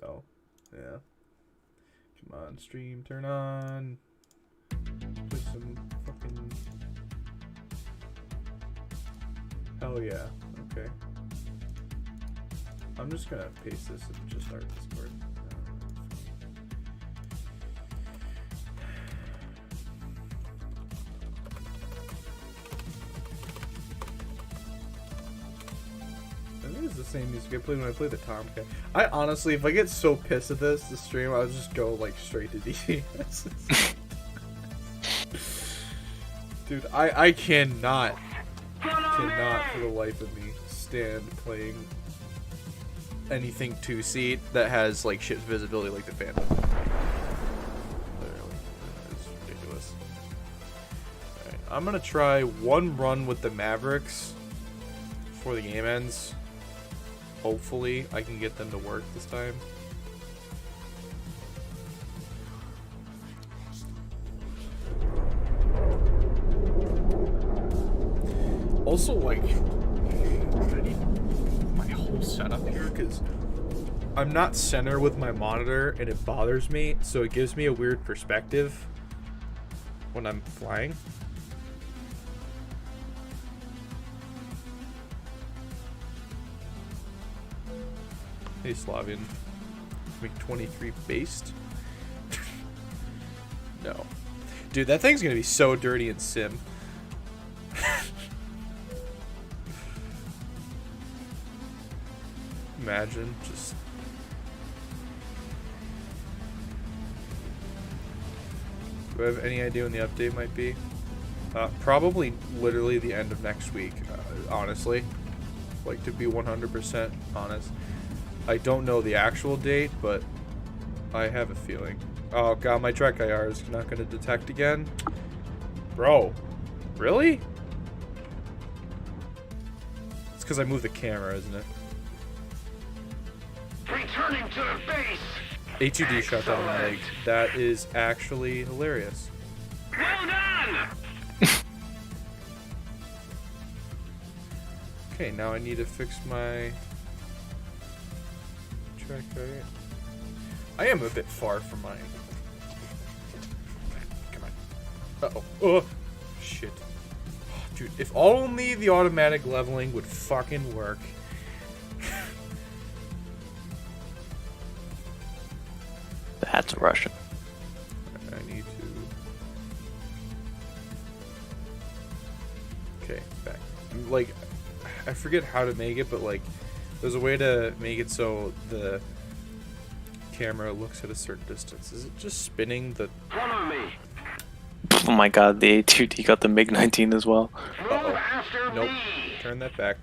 So, yeah. Come on, stream, turn on. Play some fucking... Hell yeah. Okay. I'm just gonna paste this in just our Discord. I think it's the same music I played when I played the Tomcat. I honestly, if I get so pissed at the stream, I'll just go like straight to DPS. Dude, I cannot for the life of me stand playing anything 2-seat that has like shit visibility like the Phantom. Literally, it's ridiculous. Alright, I'm gonna try one run with the Mavericks before the game ends. Hopefully, I can get them to work this time. Also, like, I need my whole setup here because I'm not center with my monitor and it bothers me, so it gives me a weird perspective when I'm flying. Hey, Slavian. Make 23 based? No. Dude, that thing's gonna be so dirty in Sim. Imagine just do I have any idea when the update might be? Probably literally the end of next week, honestly. Like, to be 100% honest. I don't know the actual date, but I have a feeling. Oh god, my track IR is not going to detect again. Bro, really? It's because I moved the camera, isn't it? Returning to the base. HUD shot down my leg. That is actually hilarious. Well done. Okay, now I need to fix my track IR. I am a bit far from mine. Come on. Uh-oh. Oh, shit. Dude, if only the automatic leveling would fucking work. That's Russian. I need to... Okay, back. Like, I forget how to make it, but like, there's a way to make it so the camera looks at a certain distance. Is it just spinning the... Follow me. Oh my god, the A2D got the MiG-19 as well. Move after Nope. me. Turn that back.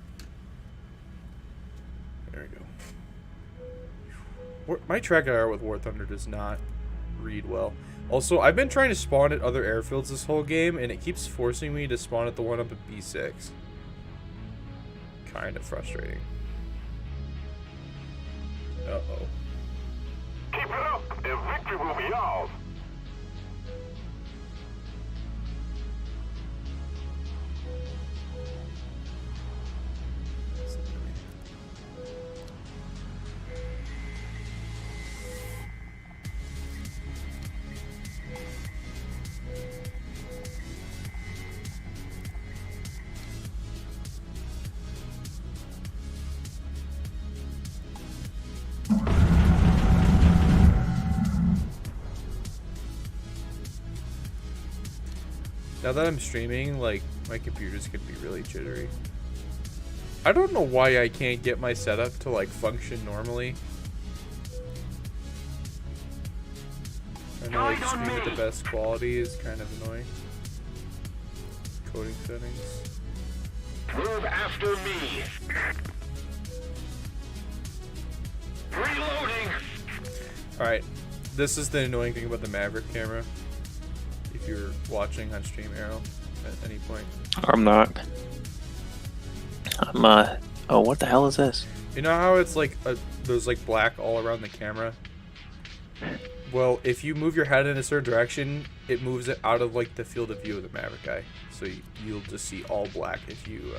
There we go. My track IR with War Thunder does not read well. Also, I've been trying to spawn at other airfields this whole game, and it keeps forcing me to spawn at the one up at B6. Kind of frustrating. Uh-oh. Keep it up, and victory will be ours. Now that I'm streaming, like, my computer's gonna be really jittery. I don't know why I can't get my setup to, like, function normally. I know, like, stream at the best quality is kind of annoying. Coding settings. Move after me. Reloading. Alright, this is the annoying thing about the Maverick camera. If you're watching on Stream Arrow at any point. I'm not. I'm, oh, what the hell is this? You know how it's like, there's like black all around the camera? Well, if you move your head in a certain direction, it moves it out of like the field of view of the Maverick guy. So you'll just see all black if you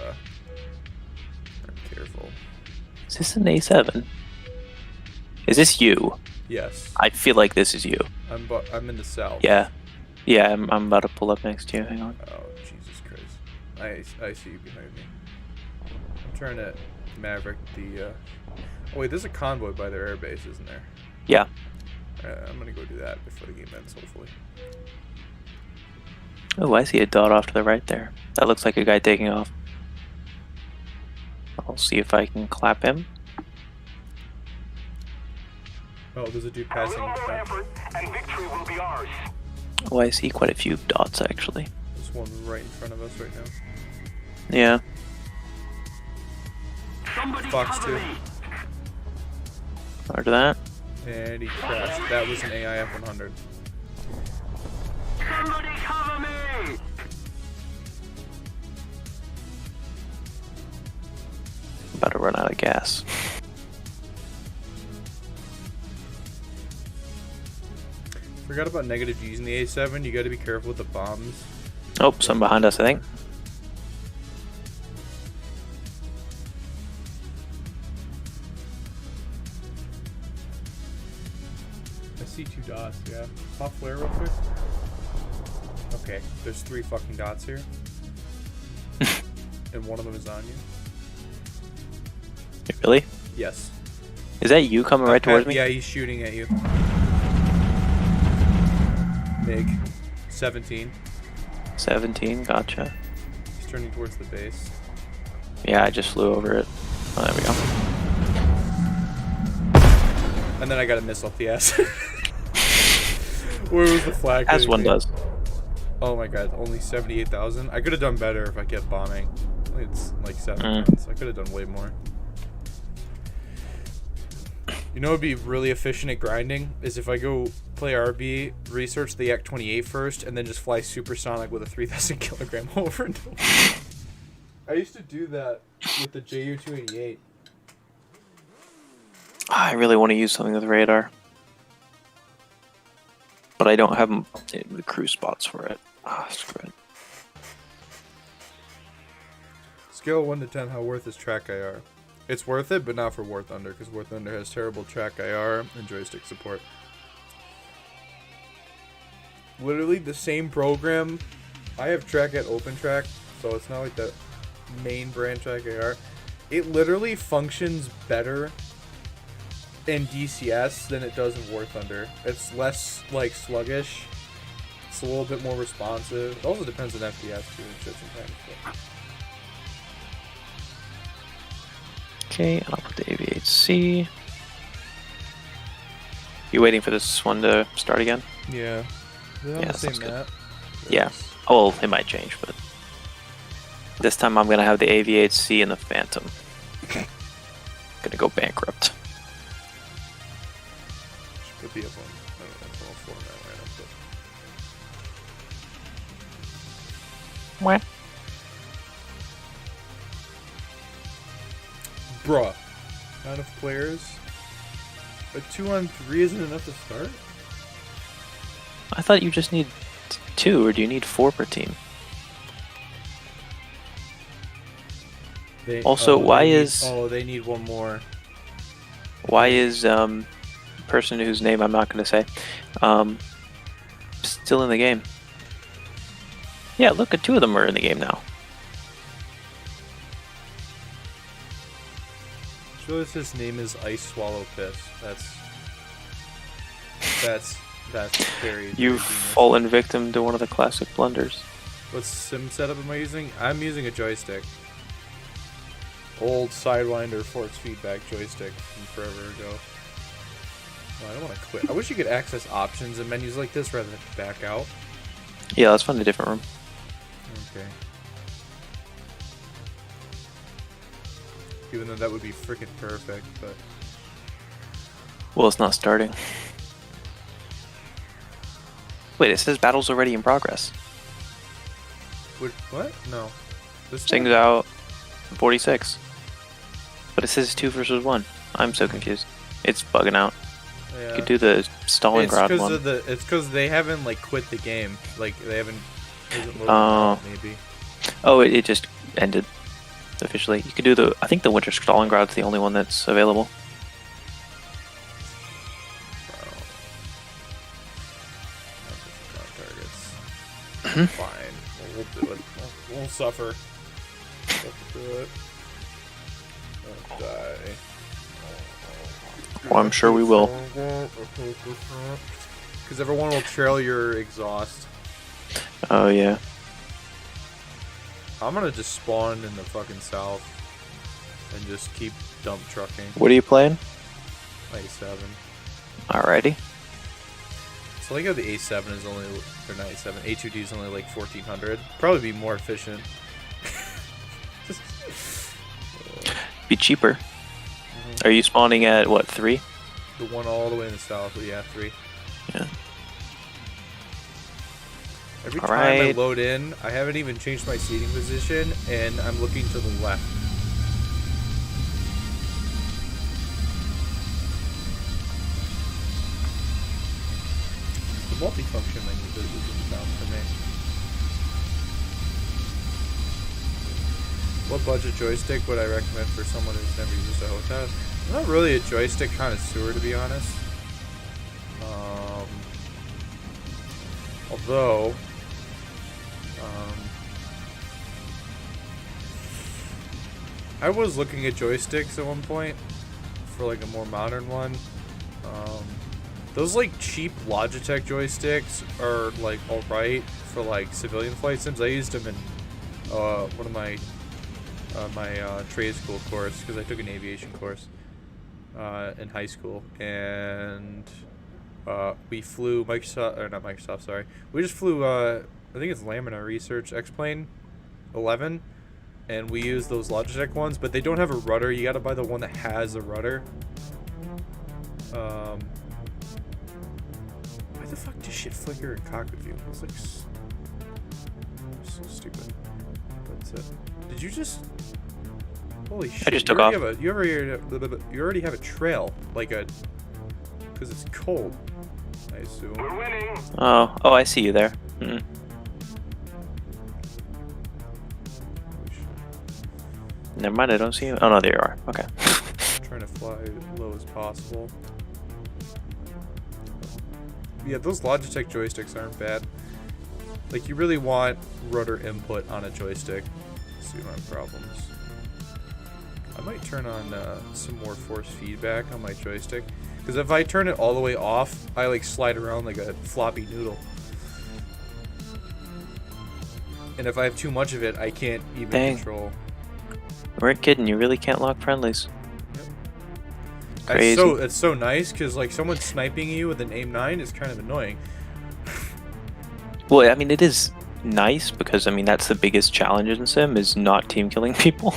aren't careful. Is this an A7? Is this you? Yes. I feel like this is you. I'm in the south. Yeah. Yeah, I'm about to pull up next to you. Hang on. Oh, Jesus Christ. I see you behind me. I'm trying to Maverick the... Oh, wait, there's a convoy by their air base, isn't there? Yeah. I'm gonna go do that before the game ends, hopefully. Oh, I see a dot off to the right there. That looks like a guy taking off. I'll see if I can clap him. Oh, there's a dude A passing. little more effort, and victory will be ours. Oh, I see quite a few dots actually. There's one right in front of us right now. Yeah. Somebody Fox cover 2. me. After that. And he crashed. That was an AIF 100. Somebody cover me. About to run out of gas. Forgot about negative G's in the A7. You gotta be careful with the bombs. Oh, some behind us, I think. I see 2 dots, yeah. Pop flare real quick. Okay, there's 3 fucking dots here. And one of them is on you. Really? Yes. Is that you coming right towards me? Yeah, he's shooting at you. MiG. 17. 17, gotcha. He's turning towards the base. Yeah, I just flew over it. Oh, there we go. And then I got a missile off the ass. Where was the flag? As one does. Oh my god, only 78,000? I could have done better if I kept bombing. It's like 7 Mm. months. I could have done way more. You know what would be really efficient at grinding? Is if I go play RB, research the Yak-28 first, and then just fly supersonic with a 3,000 kilogram over and over. I used to do that with the JU-288. I really want to use something with radar. But I don't have the crew spots for it. Ah, screw it. Scale 1 to 10, how worth is track IR? It's worth it, but not for War Thunder, because War Thunder has terrible track IR and joystick support. Literally the same program. I have track at OpenTrack, so it's not like the main brand track IR. It literally functions better in DCS than it does in War Thunder. It's less like sluggish. It's a little bit more responsive. It also depends on FPS too and shit sometimes. But. Okay, and I'll put the AV8C. You waiting for this one to start again? Yeah. They're on Yeah, the same sounds good. map. Yeah. Oh, well, it might change, but this time I'm gonna have the AV8C and the Phantom. Gonna go bankrupt. Should be up on, I don't know, it's all format right now, What? Bruh. Amount of players. A 2-on-3 isn't enough to start? I thought you just need 2, or do you need 4 per team? Also, why is... Oh, they need one more. Why is person whose name I'm not going to say still in the game? Yeah, look at 2 of them are in the game now. Sure, his name is Ice Swallow Piss. That's very. You've very genius. fallen victim to one of the classic blunders. What sim setup am I using? I'm using a joystick. Old Sidewinder force feedback joystick from forever ago. Oh, I don't want to quit. I wish you could access options and menus like this rather than back out. Yeah, let's find a different room. Okay. Even though that would be freaking perfect, but Well, it's not starting. Wait, it says battle's already in progress. what? No. This Things out 46. But it says 2 versus 1. I'm so confused. It's bugging out. Yeah. You could do the Stalingrad one. It's because they haven't like quit the game. Like they haven't. Isn't loaded Oh. out, maybe. Oh, it just ended officially. You could do I think the Winter Stalingrad is the only one that's available. Fine. We'll do it. We'll suffer. We'll do it. Don't die. Well, I'm sure we will. Because everyone will trail your exhaust. Oh, yeah. I'm gonna just spawn in the fucking south and just keep dump trucking. What are you playing? A7. Alrighty. So like how the A7 is only, or not A7, A2D is only like 1400. Probably be more efficient. Be cheaper. Are you spawning at, what, 3? The one all the way in the south, but yeah, 3. Yeah. Every All time I right. load in, I haven't even changed my seating position, and I'm looking to the left. The multifunction menu isn't found for me. What budget joystick would I recommend for someone who's never used a hotel? I'm not really a joystick connoisseur, to be honest. Although, I was looking at joysticks at one point for like a more modern one. Those like cheap Logitech joysticks are like alright for like civilian flight sims. I used them in one of my trade school course because I took an aviation course in high school, and we flew Microsoft, or not Microsoft, sorry. We just flew I think it's Laminar Research X-Plane 11. And we use those Logitech ones, but they don't have a rudder. You gotta buy the one that has a rudder. Why the fuck does shit flicker in cockpit view? It's like so stupid. But did you just? Holy shit! I just took off. You already have a trail, like a, because it's cold. I assume. We're winning. Oh, I see you there. Mm. Never mind, I don't see you. Oh no, there you are. Okay. Trying to fly as low as possible. Yeah, those Logitech joysticks aren't bad. Like, you really want rudder input on a joystick, so you don't have problems. I might turn on some more force feedback on my joystick, because if I turn it all the way off, I like slide around like a floppy noodle. And if I have too much of it, I can't even control. We weren't kidding, you really can't lock friendlies. Yep. Crazy. It's so nice, because like someone sniping you with an aim 9 is kind of annoying. Well, I mean, it is nice because, I mean, that's the biggest challenge in Sim is not team killing people.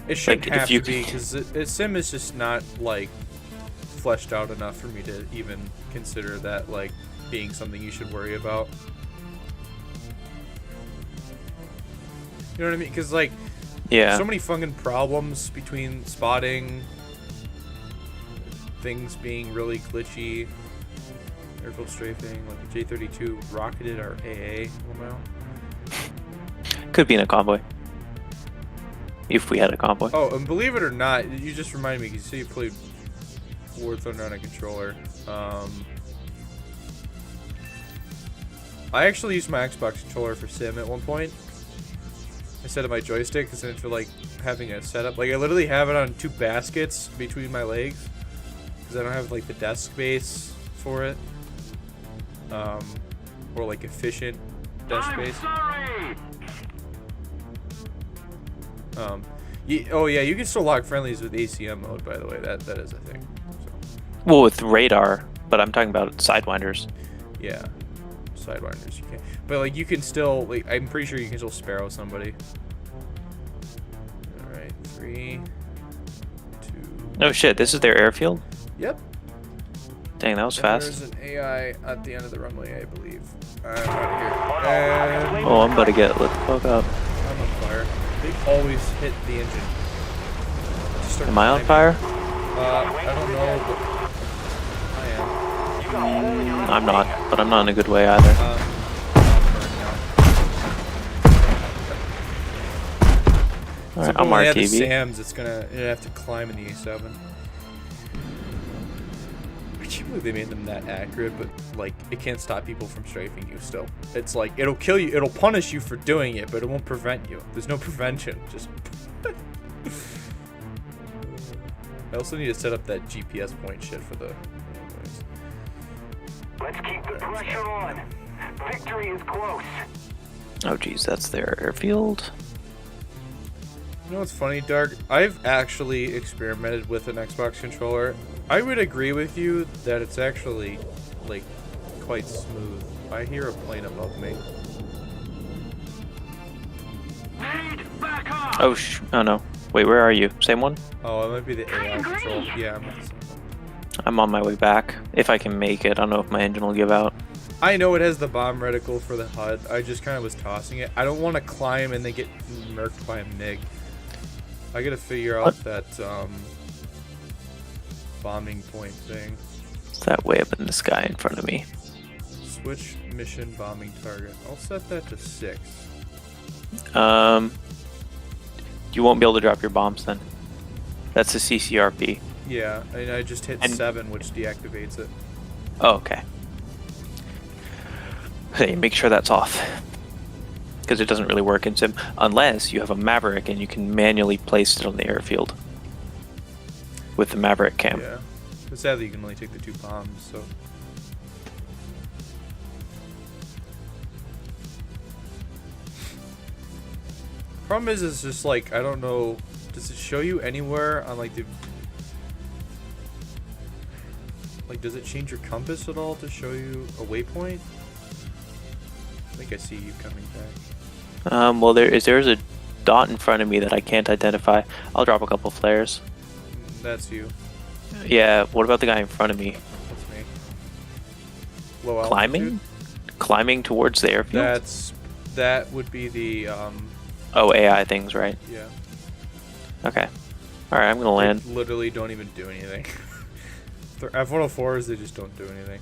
It shouldn't Like, have if you- to be, because Sim is just not like fleshed out enough for me to even consider that like being something you should worry about. You know what I mean? Because like, Yeah. so many fucking problems between spotting, things being really glitchy, airfield strafing, like the J-32 rocketed our AA now. Could be in a convoy. If we had a convoy. Oh, and believe it or not, you just reminded me, because you say you played War Thunder on a controller. I actually used my Xbox controller for Sim at one point instead of my joystick, because I didn't feel like having a setup. Like, I literally have it on 2 baskets between my legs because I don't have like the desk space for it, or like efficient desk space. Sorry. Oh yeah, you can still lock friendlies with ACM mode, by the way. That is a thing. So, Well, with radar, but I'm talking about sidewinders. yeah, sidewinders you can, but like you can still, like, I'm pretty sure you can still sparrow somebody. All right, 3, 2. Oh shit, this is their airfield? Yep. Dang, that was And fast. there's an AI at the end of the runway, I believe. I'm out of here. And Oh, I'm about to get lit the fuck up. I'm on fire. They always hit the engine. Just start Am I on climbing. fire? I don't know, but I am. I'm not, but I'm not in a good way either. I'm burning out. Alright, So I'm when they have the RTV. SAMs, it's gonna have to climb in the A7. can't believe they made them that accurate, but like it can't stop people from strafing you still. It's like it'll kill you, it'll punish you for doing it, but it won't prevent you. There's no prevention. Just I also need to set up that GPS point shit for the Let's keep the pressure on. Victory is close. Oh geez, that's their airfield. You know what's funny, Dark? I've actually experimented with an Xbox controller. I would agree with you that it's actually, like, quite smooth. I hear a plane above me. Need backup. Oh oh no. Wait, where are you? Same one? Oh, it might be the AI control. Yeah, I'm not the same one. I'm on my way back. If I can make it. I don't know if my engine will give out. I know it has the bomb reticle for the HUD. I just kind of was tossing it. I don't want to climb and then get murked by a MiG. I gotta figure out that bombing point thing. It's that way up in the sky in front of me. Switch mission bombing target. I'll set that to 6. You won't be able to drop your bombs then. That's the CCRP. Yeah, and I just hit 7, which deactivates it. Oh, okay. Hey, make sure that's off. Because it doesn't really work in Sim. Unless you have a Maverick and you can manually place it on the airfield. With the Maverick cam. Yeah. But sadly, you can only take the 2 bombs, so. Problem is, it's just like, I don't know. Does it show you anywhere on like the. Like, does it change your compass at all to show you a waypoint? I think I see you coming back. Well, there's a dot in front of me that I can't identify. I'll drop a couple flares. That's you. Yeah, what about the guy in front of me? That's me. Low Climbing? altitude? Climbing towards the airfield? That would be the Oh, AI things, right? yeah. Okay. Alright, I'm gonna land. They literally don't even do anything. They're F-104s, they just don't do anything.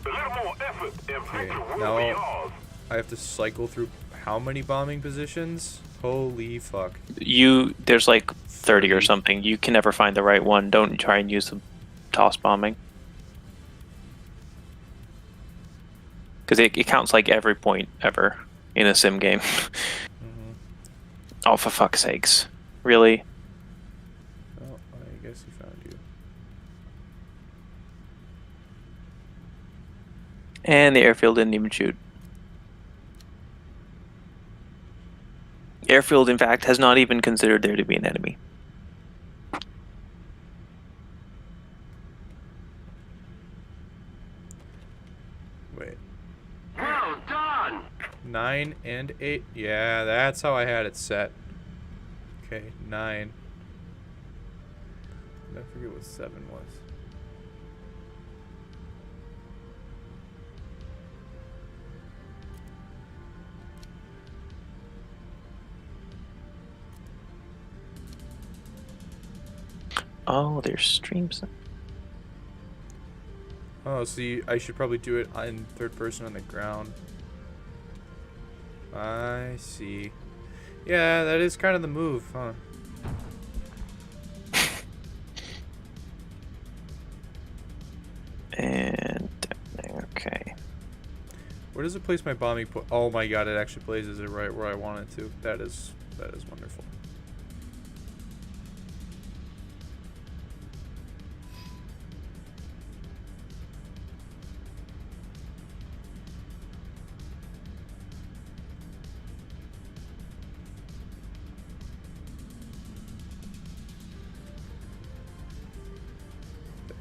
A little more effort and Okay, victory will now be ours. I have to cycle through how many bombing positions? Holy fuck. There's like 30 or something. You can never find the right one. Don't try and use the toss bombing. Because it counts like every point ever in a sim game. Oh, for fuck's sakes. Really? Oh, I guess he found you. And the airfield didn't even shoot. Airfield, in fact, has not even considered there to be an enemy. Wait. Well done. 9 and 8? Yeah, that's how I had it set. Okay, 9. I forget what 7 was. Oh, there's streams. Oh, so I should probably do it in 3rd person on the ground. I see. Yeah, that is kind of the move, huh? And okay. Where does it place my bombing point? Oh my god, it actually places it right where I want it to. That is wonderful.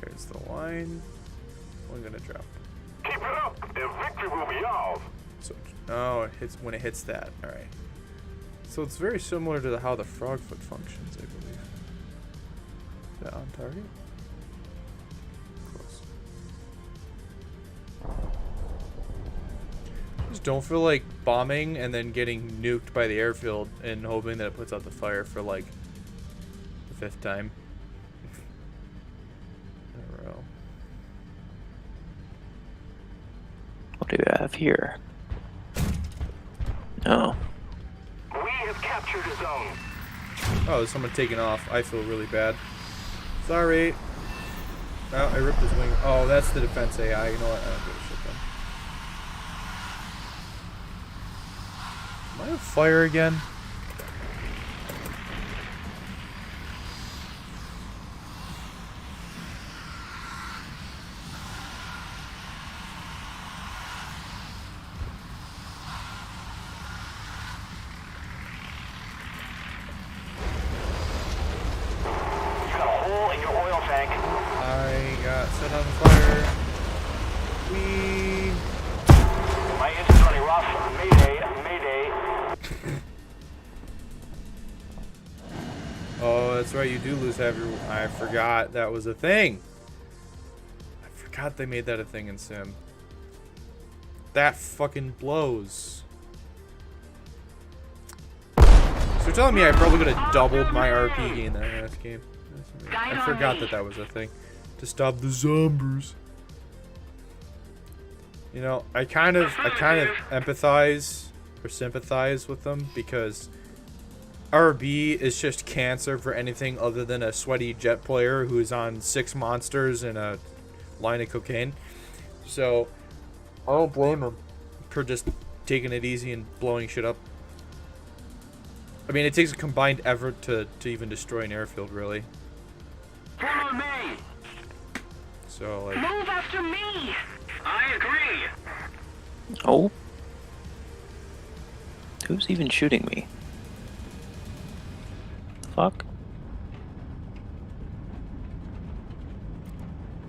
There's the line. We're gonna drop. Keep it up and victory will be ours. So, oh, it hits when it hits that. All right. So it's very similar to how the frogfoot functions, I believe. Is that on target? Close. Just don't feel like bombing and then getting nuked by the airfield and hoping that it puts out the fire for like the 5th time in a row. What do we have here? No. We have captured a zone. Oh, there's someone taking off. I feel really bad. Sorry. Oh, I ripped his wing. Oh, that's the defense AI. You know what? I don't give a shit then. Am I on fire again? You got a hole in your oil tank. I got set on fire. Whee! My engine's running rough. Mayday, mayday. Oh, that's right. You do lose half your. I forgot that was a thing. I forgot they made that a thing in Sim. That fucking blows. So you're telling me I probably could have doubled my RP gain that last game. I forgot that that was a thing. To stop the zombies. You know, I kind of empathize or sympathize with them because RB is just cancer for anything other than a sweaty jet player who is on 6 monsters and a line of cocaine. So I don't blame him for just taking it easy and blowing shit up. I mean, it takes a combined effort to even destroy an airfield, really. Follow me. So, like... Move after me. I agree. Oh. Who's even shooting me? Fuck.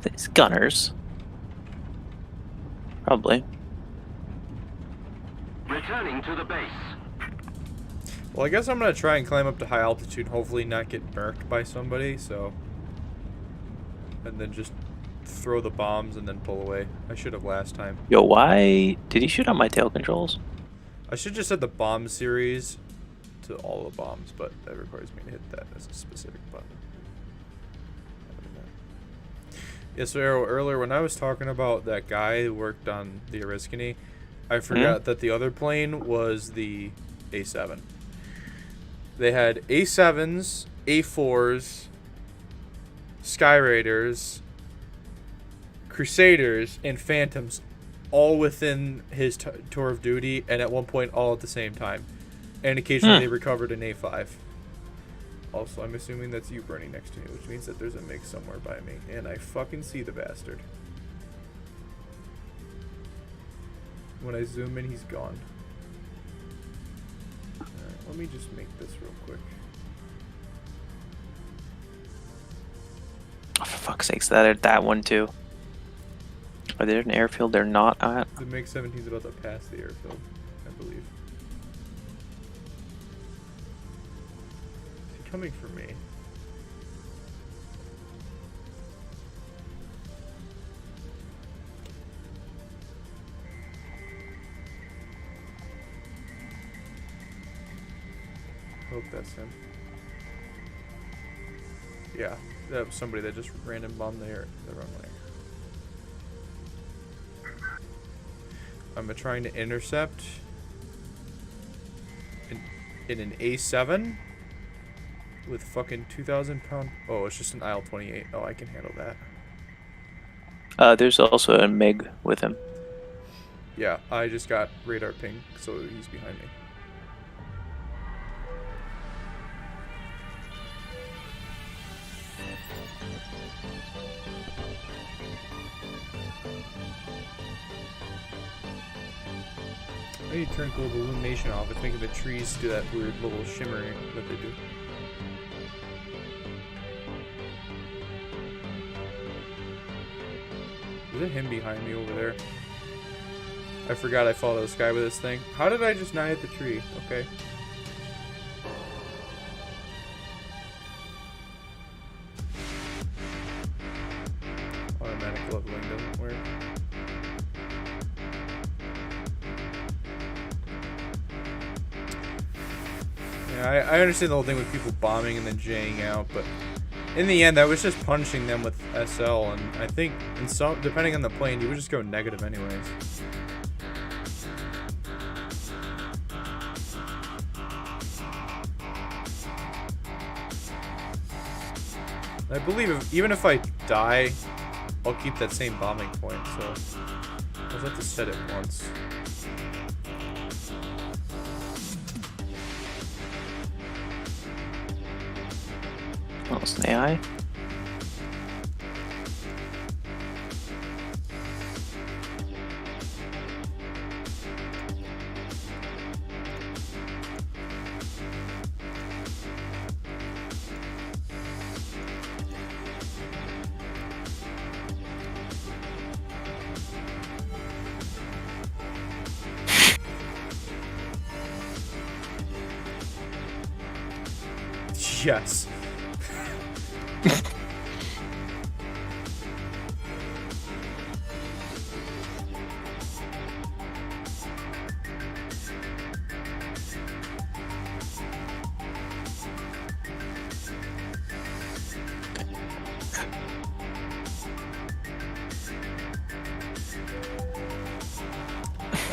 These gunners. Probably. Returning to the base. Well, I guess I'm gonna try and climb up to high altitude and hopefully not get murked by somebody, so... And then just throw the bombs and then pull away. I should have last time. Yo, why did he shoot on my tail controls? I should just set the bomb series to all the bombs, but that requires me to hit that as a specific button. Yeah, so Arrow, earlier when I was talking about that guy who worked on the Oriskany, I forgot that the other plane was the A7. They had A7s, A4s, Sky Raiders, Crusaders, and Phantoms all within his tour of duty, and at one point all at the same time. And occasionally they recovered an A5. Also, I'm assuming that's you burning next to me, which means that there's a MiG somewhere by me. And I fucking see the bastard. When I zoom in, he's gone. Alright, let me just make this real quick. Oh, for fuck's sakes, that one too. Are there an airfield they're not at? The MiG-17 is about to pass the airfield, I believe. Is he coming for me? Hope that's him. Yeah, that was somebody that just random bombed the runway. I'm trying to intercept in an A7 with fucking 2,000 pound. Oh, it's just an IL-28. Oh, I can handle that. There's also a MiG with him. Yeah, I just got radar ping, so he's behind me. I need to turn global illumination off. It's making the trees do that weird little shimmering that they do. Is it him behind me over there? I forgot I followed this guy with this thing. How did I just not hit the tree? Okay. Automatic leveling doesn't work. Yeah, I understand the whole thing with people bombing and then J'ing out, but in the end, I was just punching them with SL, and I think, in some, depending on the plane, you would just go negative anyways. I believe even if I die I'll keep that same bombing point, so I'll just have to set it once. Oh, it's an AI. Yes.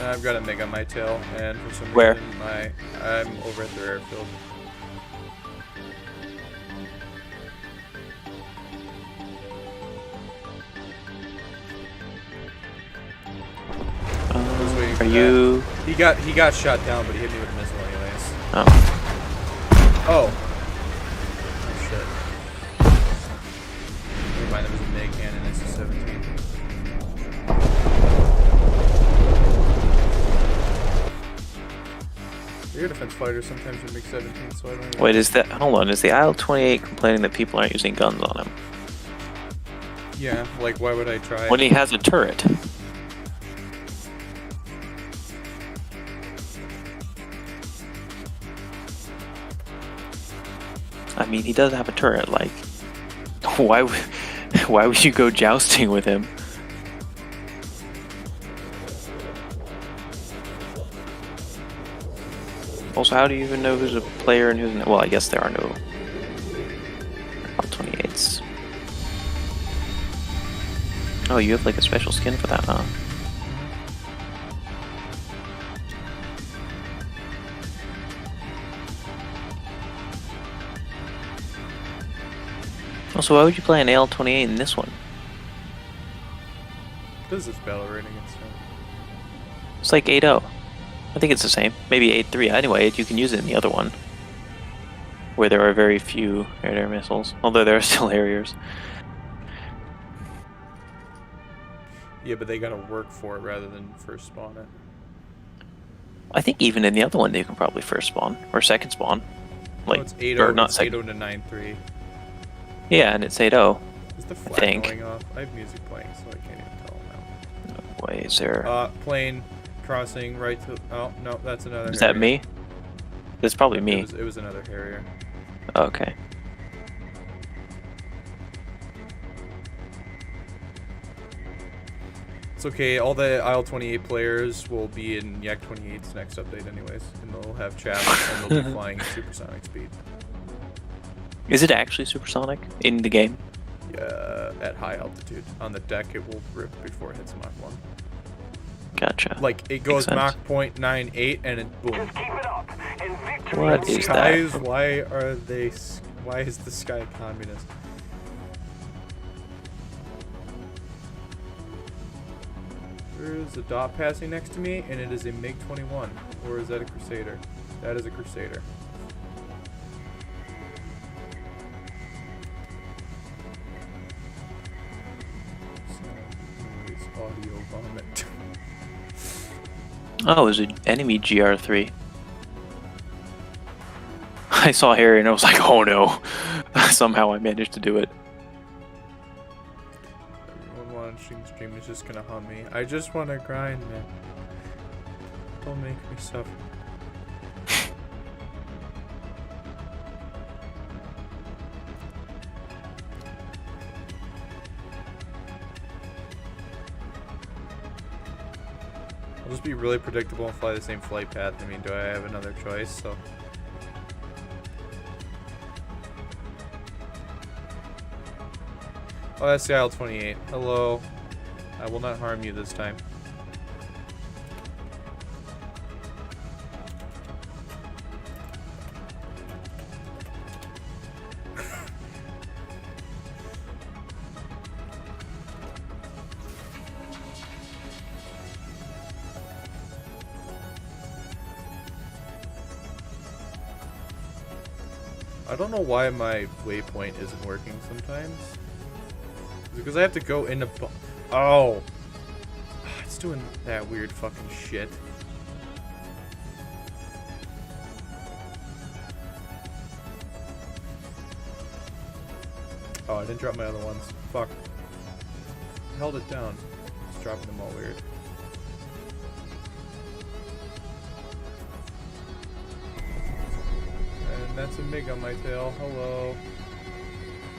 I've got a MiG on my tail, and for some Where? reason I'm over at their airfield. I was waiting for Are that. you? He got shot down, but he hit me with a missile anyways. Oh. Oh. Oh shit. Never mind, there was a MiG and an SS-17. Air defense fighters sometimes are MiG-17, so I don't even... Wait, is that? Hold on. Is the IL-28 complaining that people aren't using guns on him Yeah, like why would I try? when he has a turret? I mean, he does have a turret. Like, why would you go jousting with him? Also, how do you even know who's a player and who's not? Well, I guess there are no IL-28s. Oh, you have like a special skin for that, huh? Also, why would you play an AL-28 in this one? What is this battle rating? It's like 8.0. I think it's the same. Maybe 8.3. Anyway, you can use it in the other one, where there are very few air-to-air missiles, although there are still Harriers. Yeah, but they gotta work for it rather than first spawn it. I think even in the other one, you can probably first spawn or second spawn. Like, Oh, it's 8.0, or not it's second. 8.0 to 9.3. Yeah, and it's 8.0. Is the flag think. going off? I have music playing, so I can't even tell now. Wait, is there? Plane crossing right to... Oh, no, that's another Is that Harrier. me? That's probably me. It was another Harrier. Okay. It's okay, all the IL-28 players will be in Yak 28's next update anyways, and they'll have chaps and they'll be flying at supersonic speed. Is it actually supersonic in the game? Yeah, at high altitude. On the deck, it will rip before it hits Mach 1. Gotcha. Like, it goes sense. Mach 0.98 and it boom. Just keep it up, and victory What will be is Skies, that? why is the sky communist? There's a dot passing next to me, and it is a MiG-21. Or is that a Crusader? That is a Crusader. It's audio vomit. Oh, it was an enemy GR3. I saw Harry and I was like, oh no. Somehow I managed to do it. Everyone watching stream is just gonna hunt me. I just wanna grind, man. Don't make me suffer. I'll just be really predictable and fly the same flight path. I mean, do I have another choice? So. Oh, that's the IL-28. Hello. I will not harm you this time. I don't know why my waypoint isn't working sometimes. Because I have to go into... Oh! It's doing that weird fucking shit. Oh, I didn't drop my other ones. Fuck. I held it down. It's dropping them all weird. And that's a MiG on my tail. Hello.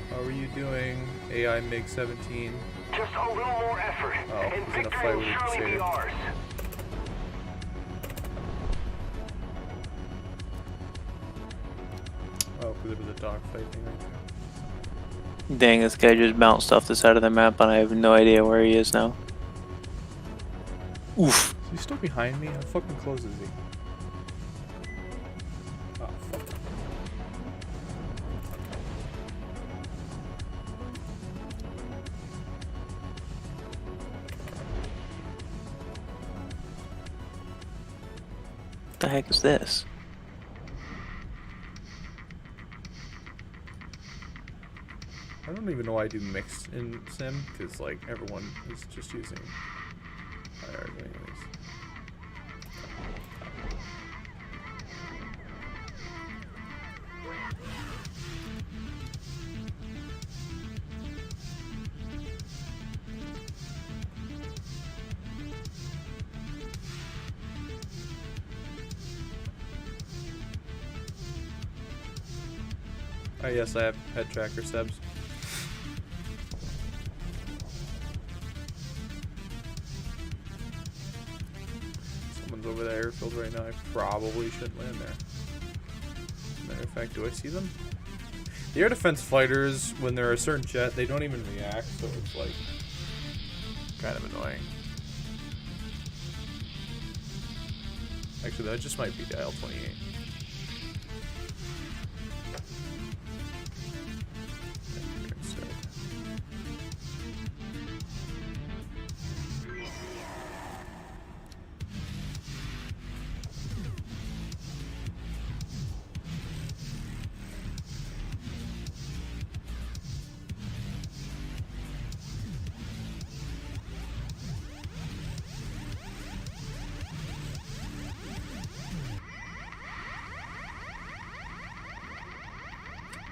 How are you doing? AI MiG 17. Just a little more effort, Oh, and he's in a victory fight will with a surely be Crusader. ours. Oh, because it was a dogfight thing right there. Dang, this guy just bounced off the side of the map and I have no idea where he is now. Oof. Is he still behind me? How fucking close is he? Oh, fuck. What the heck is this? I don't even know why I do mixed in Sim, because, like, everyone is just using IRs anyways. Oh, yes, I have head tracker Sebs. Someone's over the airfield right now. I probably shouldn't land there. Matter of fact, do I see them? The air defense fighters, when they're a certain jet, they don't even react, so it's like kind of annoying. Actually, that just might be dial 28.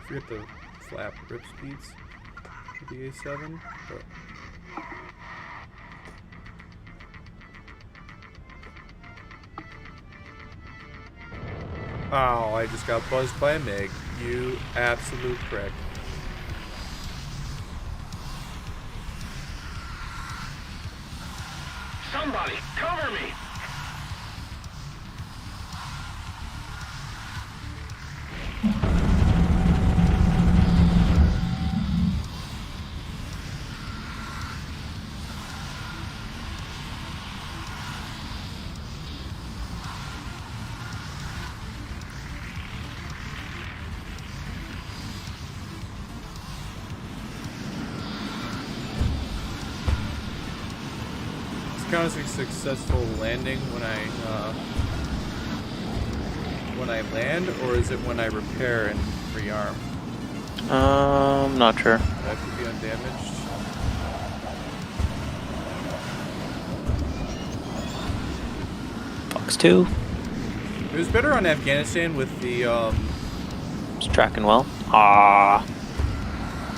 Forget the flap rip speeds for the A7, but oh, I just got buzzed by a MiG. You absolute prick. Somebody, cover me! Count as a successful landing when I land, or is it when I repair and rearm? Not sure. I have to be undamaged. Fox 2. It was better on Afghanistan with the It's tracking well. Ah.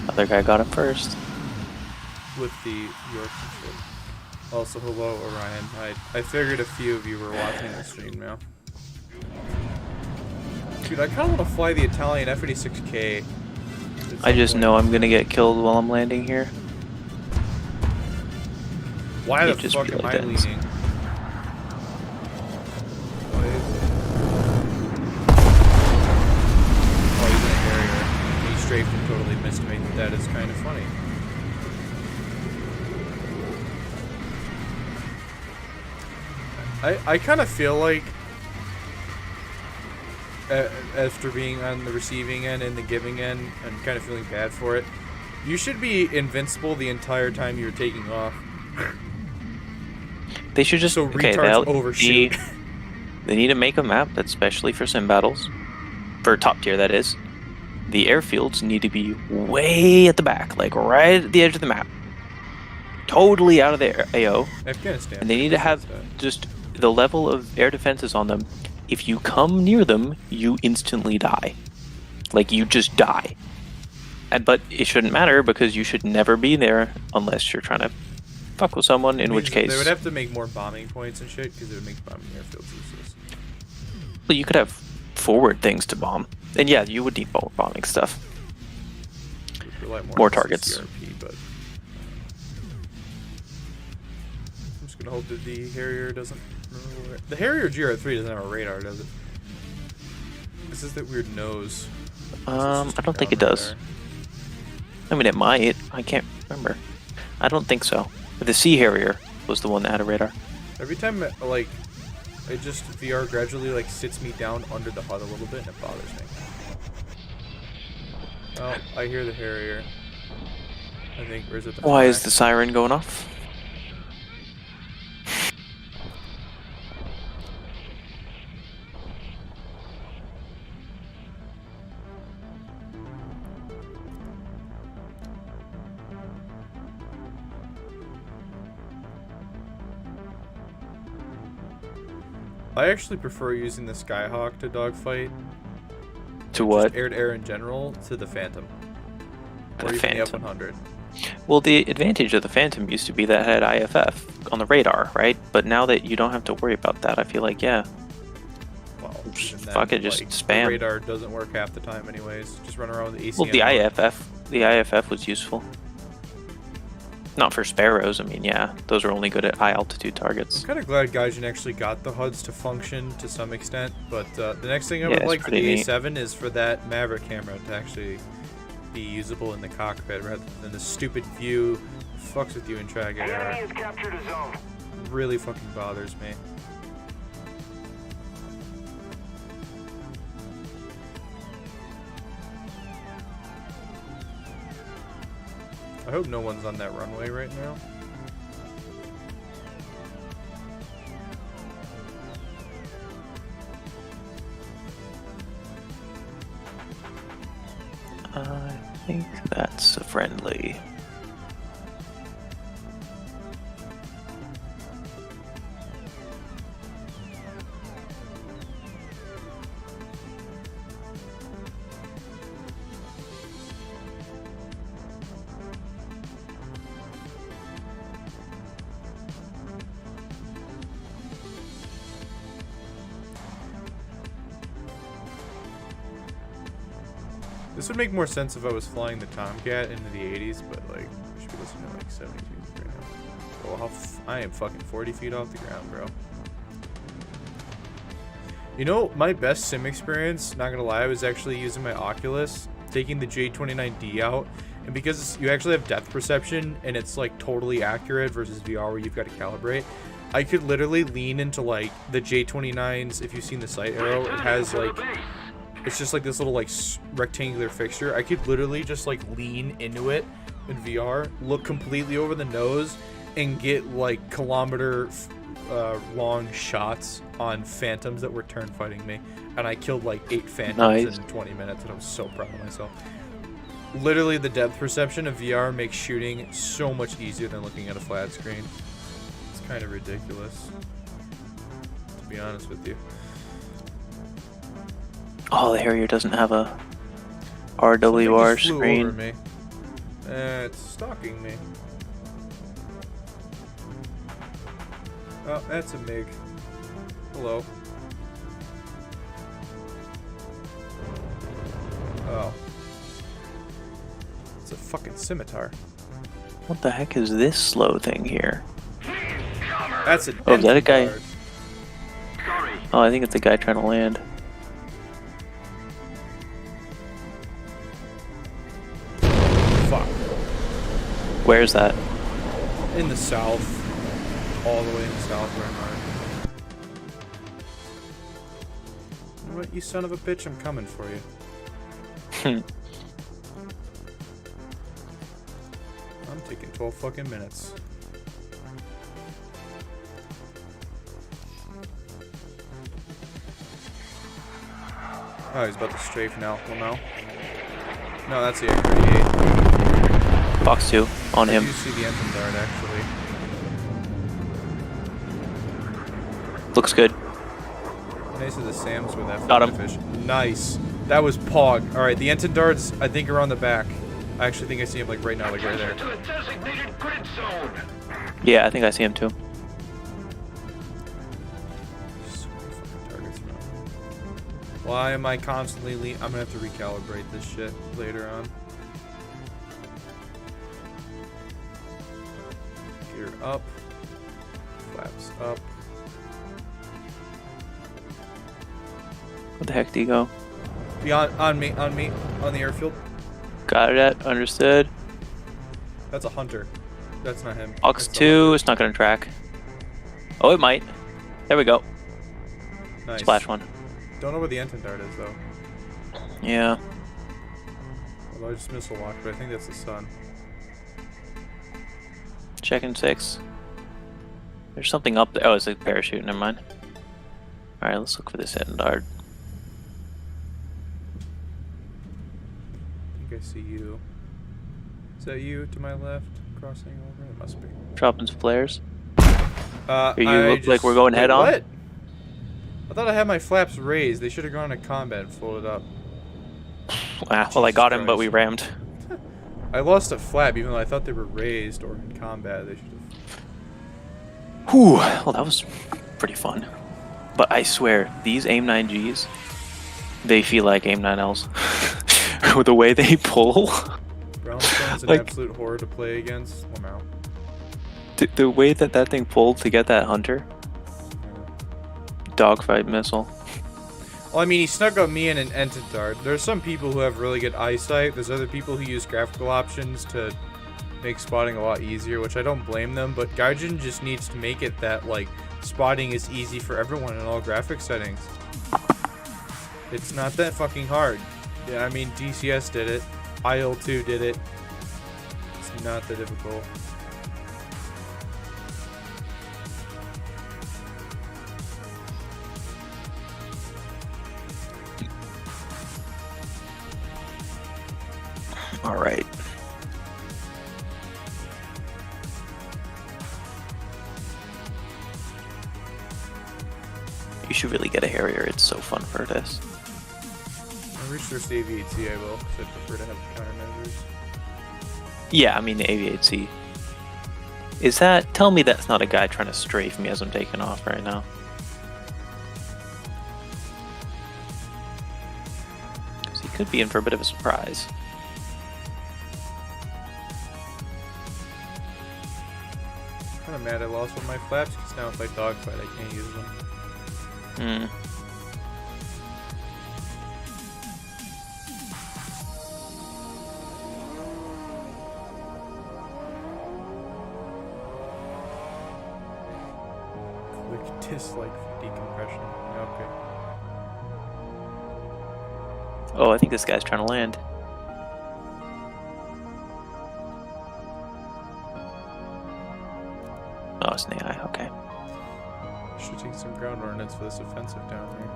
Other guy got it first. with the Yorkshire. Also, hello Orion. I figured a few of you were watching the stream now. Dude, I kind of want to fly the Italian F-86K. I just know I'm gonna get killed while I'm landing here. Why You the just fuck feel am like I that. leaning? Oh, he's in a Harrier. He strafed and totally missed me. That is kind of funny. I kind of feel like after being on the receiving end and the giving end and kind of feeling bad for it, you should be invincible the entire time you're taking off. They should just So retards overshoot. They need to make a map that's specially for sim battles, for top tier that is, the airfields need to be way at the back, like right at the edge of the map. Totally out of the AO. Afghanistan. And they need to have just the level of air defenses on them. If you come near them, you instantly die. Like, you just die. But it shouldn't matter because you should never be there unless you're trying to fuck with someone, in which case... They would have to make more bombing points and shit because it would make bombing airfields useless. Well, you could have forward things to bomb. And yeah, you would need more bombing stuff. More targets. CRP, but I'm just gonna hope that the Harrier doesn't... The Harrier GR3 doesn't have a radar, does it? This is that weird nose. I don't think it does. I mean, it might. I can't remember. I don't think so. The Sea Harrier was the one that had a radar. Every time, like, it just VR gradually like sits me down under the HUD a little bit, and it bothers me. Oh, I hear the Harrier. I think, or is it the... Why is the siren going off? I actually prefer using the Skyhawk to dogfight. To what? Just air-to-air in general, to the Phantom. Or even the F-100. Well, the advantage of the Phantom used to be that it had IFF on the radar, right? But now that you don't have to worry about that, I feel like, yeah. Well, fuck it, just spam. The radar doesn't work half the time anyways. Just run around with the ACM. Well, the IFF was useful. Not for sparrows, I mean, yeah. Those are only good at high altitude targets. I'm kind of glad Gaijin actually got the HUDs to function to some extent, but the next thing I would like for the A7 is for that Maverick camera to actually be usable in the cockpit rather than the stupid view fucks with you in track air. Really fucking bothers me. I hope no one's on that runway right now. I think that's a friendly. This would make more sense if I was flying the Tomcat into the 80s, but like, I should be listening to like 72 right now. Oh, I am fucking 40 feet off the ground, bro. You know, my best sim experience, not gonna lie, was actually using my Oculus, taking the J29D out, and because you actually have depth perception and it's like totally accurate versus VR where you've got to calibrate, I could literally lean into like the J29s. If you've seen the sight arrow, it has like, it's just like this little like rectangular fixture. I could literally just like lean into it in VR, look completely over the nose, and get like kilometer long shots on phantoms that were turn fighting me. And I killed like 8 phantoms in 20 minutes, and I was so proud of myself. Literally, the depth perception of VR makes shooting so much easier than looking at a flat screen. It's kind of ridiculous, to be honest with you. Oh, the Harrier doesn't have a RWR screen. Over me. It's stalking me. Oh, that's a MiG. Hello. Oh. It's a fucking scimitar. What the heck is this slow thing here? That's a... Oh, is that a guy? Oh, I think it's a guy trying to land. Fuck. Where's that? In the south. All the way in the south where I'm at. You know what, you son of a bitch, I'm coming for you. I'm taking 12 fucking minutes. Oh, he's about to strafe now. Well, now. No, that's the F-38. Box 2 on I him. do see the engine dart, actually. Looks good. Nice of the Sams with that Got him. fish. Nice. That was Pog. Alright, the engine darts, I think, are on the back. I actually think I see him, like, right now, like, right there. To the designated grid zone. Yeah, I think I see him too. So many fucking targets now. Why am I constantly I'm gonna have to recalibrate this shit later on. Gear up. Flaps up. Where the heck do you go? Beyond, on me, on the airfield. Got it. Understood. That's a hunter. That's not him. Box That's the 2, hunter. it's not going to track. Oh, it might. There we go. Nice. Splash one. Don't know where the engine dart is, though. Yeah. Although I just missile lock, but I think that's the sun. Checking 6. There's something up there. Oh, it's a parachute. Never mind. Alright, let's look for this end dart. I think I see you. Is that you to my left? Crossing over? It must be. Dropping some flares. You you look like we're going head on. What? I thought I had my flaps raised. They should have gone to combat and floated up. Ah, well, I got him, Jesus but we Christ. rammed. I lost a flap even though I thought they were raised or in combat. They should have. Whew. Well, that was pretty fun. But I swear, these AIM-9Gs, they feel like AIM-9Ls. With the way they pull. Brownstone's an Like- absolute horror to play against. Well, now. The way that that thing pulled to get that hunter. Dogfight missile. Well, I mean, he snuck up me in an engine dart. There's some people who have really good eyesight. There's other people who use graphical options to make spotting a lot easier, which I don't blame them. But Gaijin just needs to make it that, like, spotting is easy for everyone in all graphic settings. It's not that fucking hard. Yeah, I mean, DCS did it. IL2 did it. It's not that difficult. All right. You should really get a Harrier. It's so fun for this. I reached their AV8C, I will, because I prefer to have countermeasures. Yeah, I mean the AV8C. Is that? Tell me that's not a guy trying to strafe me as I'm taking off right now. Because he could be in for a bit of a surprise. Kind of mad I lost one of my flaps, because now if I dogfight, I can't use them. Hmm. Quick dislike for decompression. Yeah, okay. Oh, I think this guy's trying to land. Oh, it's an AI. Okay. Should take some ground ordnance for this offensive down here.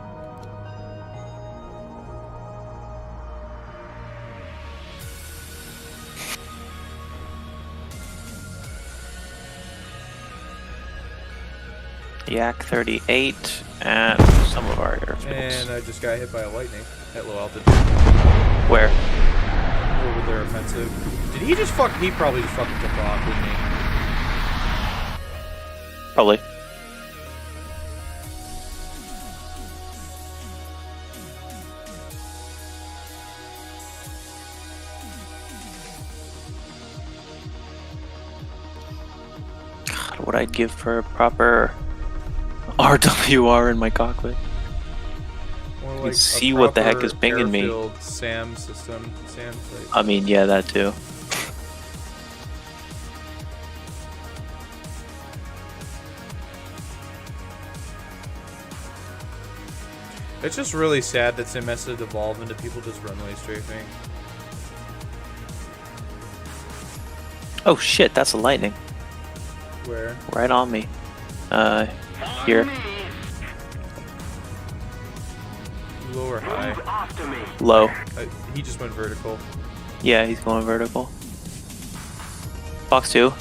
Yak 38 at some of our airfields. And I just got hit by a lightning at low altitude. Where? Over their offensive. Did he just fuck? He probably just fucking took off, didn't he? Probably. God, what I'd give for a proper RWR in my cockpit. Or You like see a what the heck proper is pinging me. airfield SAM system. SAM like, I mean, yeah, that too. It's just really sad that CMS had evolved into people just runway strafing. Oh shit, that's a lightning. Where? Right on me. Here. Low or high? Move after me. Low. He just went vertical. Yeah, he's going vertical. Fox 2.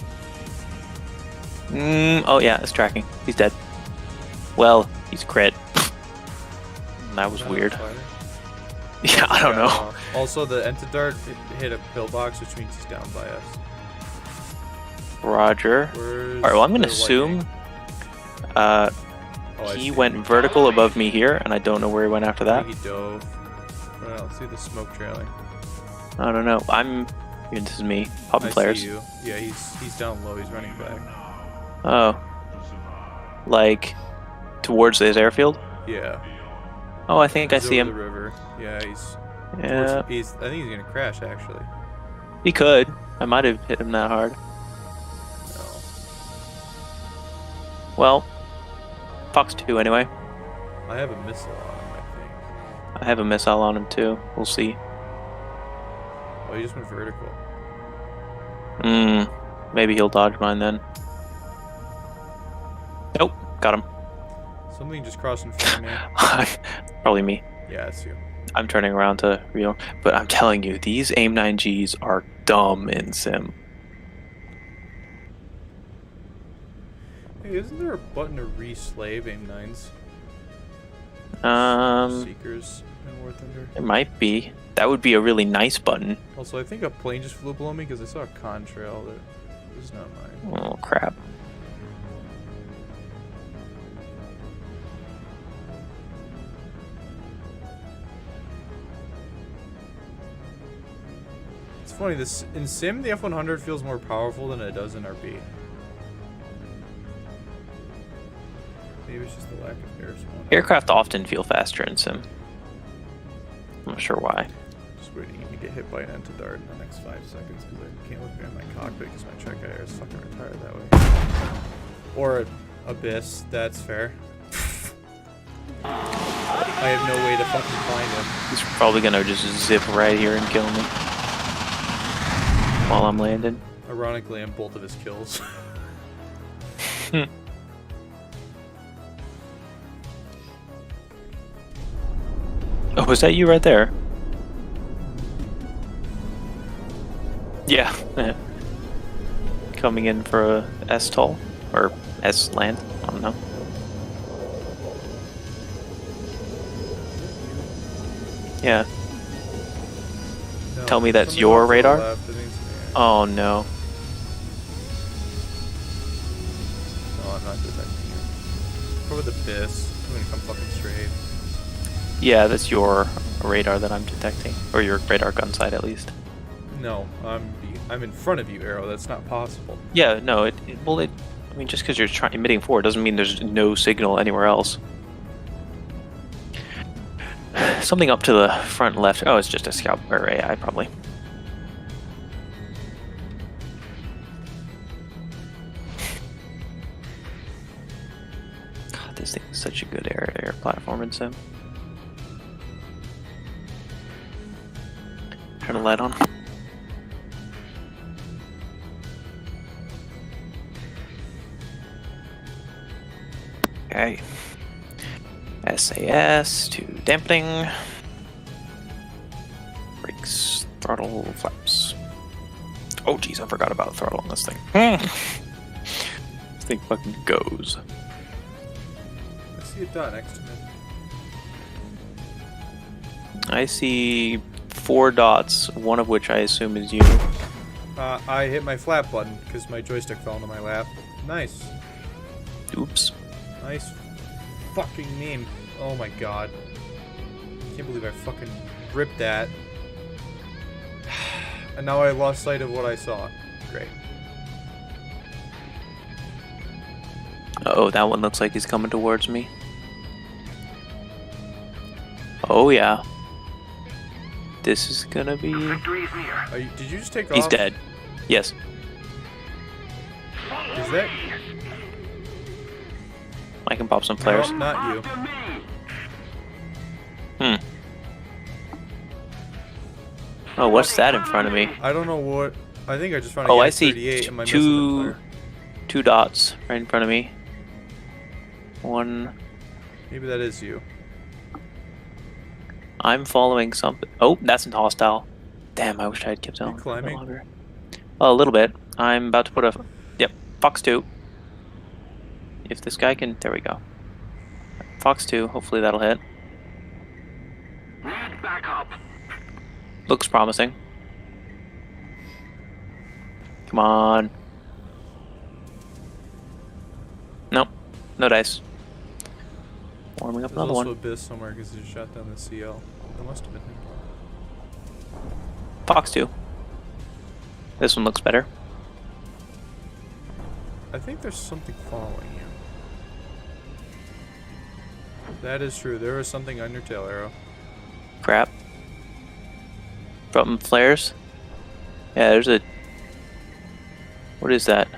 Oh yeah, it's tracking. He's dead. Well, he's crit. That was weird. Yeah, I don't know. Also, the Entidart hit a pillbox, which means he's down by us. Roger. Alright, well, I'm gonna assume he went vertical above me here, and I don't know where he went after that. He dove. Well, see the smoke trailing. I don't know. This is me popping flares. See you. Yeah, he's down low. He's running back. Oh, like towards this airfield? Yeah. Oh, I think I see him. The river. Yeah, Yeah. I think he's gonna crash actually. He could. I might have hit him that hard. No. Well, Fox 2 anyway. I have a missile on him, I think. I have a missile on him too. We'll see. Oh, he just went vertical. Maybe he'll dodge mine then. Nope, got him. Something just crossed in front of me. Probably me. Yeah, it's you. I'm turning around to real, but I'm telling you, these AIM 9Gs are dumb in Sim. Hey, isn't there a button to re-slave AIM 9s? Seekers in War Thunder. There might be. That would be a really nice button. Also, I think a plane just flew below me because I saw a contrail that was not mine. Oh crap. It's funny, this in Sim the F100 feels more powerful than it does in RP. Maybe it's just the lack of air spawn. Aircraft often feel faster in Sim. I'm not sure why. Just waiting to get hit by an Entidart in the next 5 seconds because I can't look behind my cockpit because my check air is fucking retired that way. Or Abyss, that's fair. I have no way to fucking find him. He's probably gonna just zip right here and kill me while I'm landing. Ironically, I'm both of his kills. Oh, was that you right there? Yeah. Coming in for a S-toll? Or S-land? I don't know. Yeah. No, Tell me that's something your off to the radar? left, I think it's in the air. Oh no. No, I'm not detecting you. Probably the Abyss. I'm gonna come fucking straight. Yeah, that's your radar that I'm detecting. Or your radar gun sight at least. No, I'm in front of you, Arrow. That's not possible. Yeah, no, I mean, just because you're emitting forward doesn't mean there's no signal anywhere else. Something up to the front left. Oh, it's just a scout or AI, probably. God, this thing is such a good air platform in Sim. Turn the light on. Okay. SAS to dampening. Brakes, throttle, flaps. Oh geez, I forgot about throttle on this thing. This thing fucking goes. I see a dot next to me. I see 4 dots, one of which I assume is you. I hit my flap button because my joystick fell into my lap. Nice. Oops. Nice fucking meme. Oh my god. Can't believe I fucking ripped that. And now I lost sight of what I saw. Great. Oh, that one looks like he's coming towards me. Oh yeah. This is gonna be... Victory is near. Did you just take off? He's dead. Yes. Is that... I can pop some flares. No, not you. Oh, what's that in front of me? I don't know what... I think I just found a Oh, I Yak see 38 and my missile didn't flare. two dots right in front of me. One. Maybe that is you. I'm following something. Oh, that's in hostile. Damn, I wish I had kept on a bit climbing? longer. Oh, a little bit. I'm about to put a... Yep, Fox 2. If this guy can... There we go. Fox 2, hopefully that'll hit. Need backup. Looks promising. Come on. Nope, no dice. Warming up There's another also one. Abyss somewhere because he shot down the CL. That must have been him. Fox 2. This one looks better. I think there's something following you. That is true. There is something on your tail arrow. Crap. From flares. Yeah, there's a... What is that?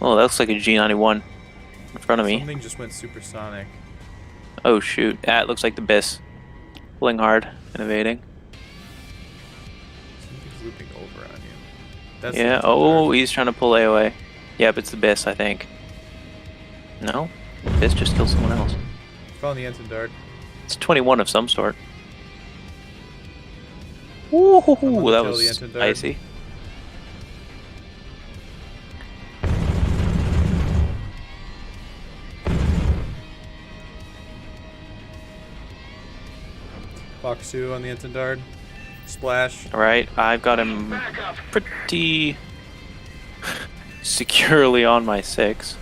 Oh, that looks like a G91 in front of me. Something just went supersonic. Oh shoot. Ah, it looks like the Biss. Pulling hard and evading. Something's looping over on you. That's Yeah, the oh, third. he's trying to pull AOA. Yep, it's the Biss, I think. No? Biss just killed someone else. Found the Ensign Dart. It's 21 of some sort. Ooh, gonna that kill the was Ensign Dart. icy. Fox 2 on the Ensign Dart. Splash. Alright, I've got him pretty securely on my 6.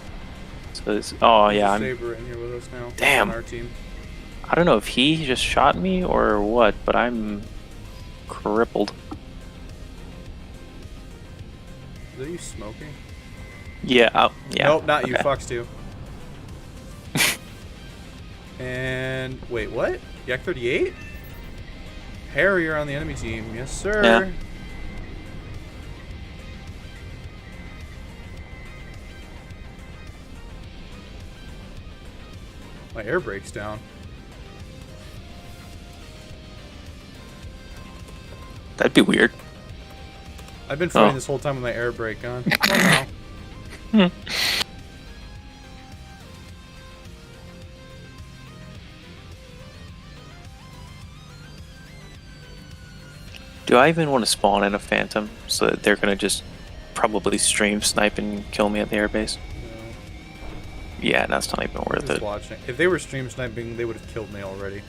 So this, oh There's yeah, a I'm, Saber in here with us now. Damn. On our team. I don't know if he just shot me or what, but I'm crippled. Is that you smoking? Yeah, yeah. Nope, not you. okay. Fox 2. And wait, what? Yak 38? Harrier on the enemy team. Yes, sir. Yeah. My air brake's down. That'd be weird. I've been fighting Oh. this whole time with my air brake on. Oh, no. Do I even want to spawn in a Phantom so that they're gonna just probably stream snipe and kill me at the airbase? No. Yeah, that's not even worth Just it. watching. If they were stream sniping, they would have killed me already.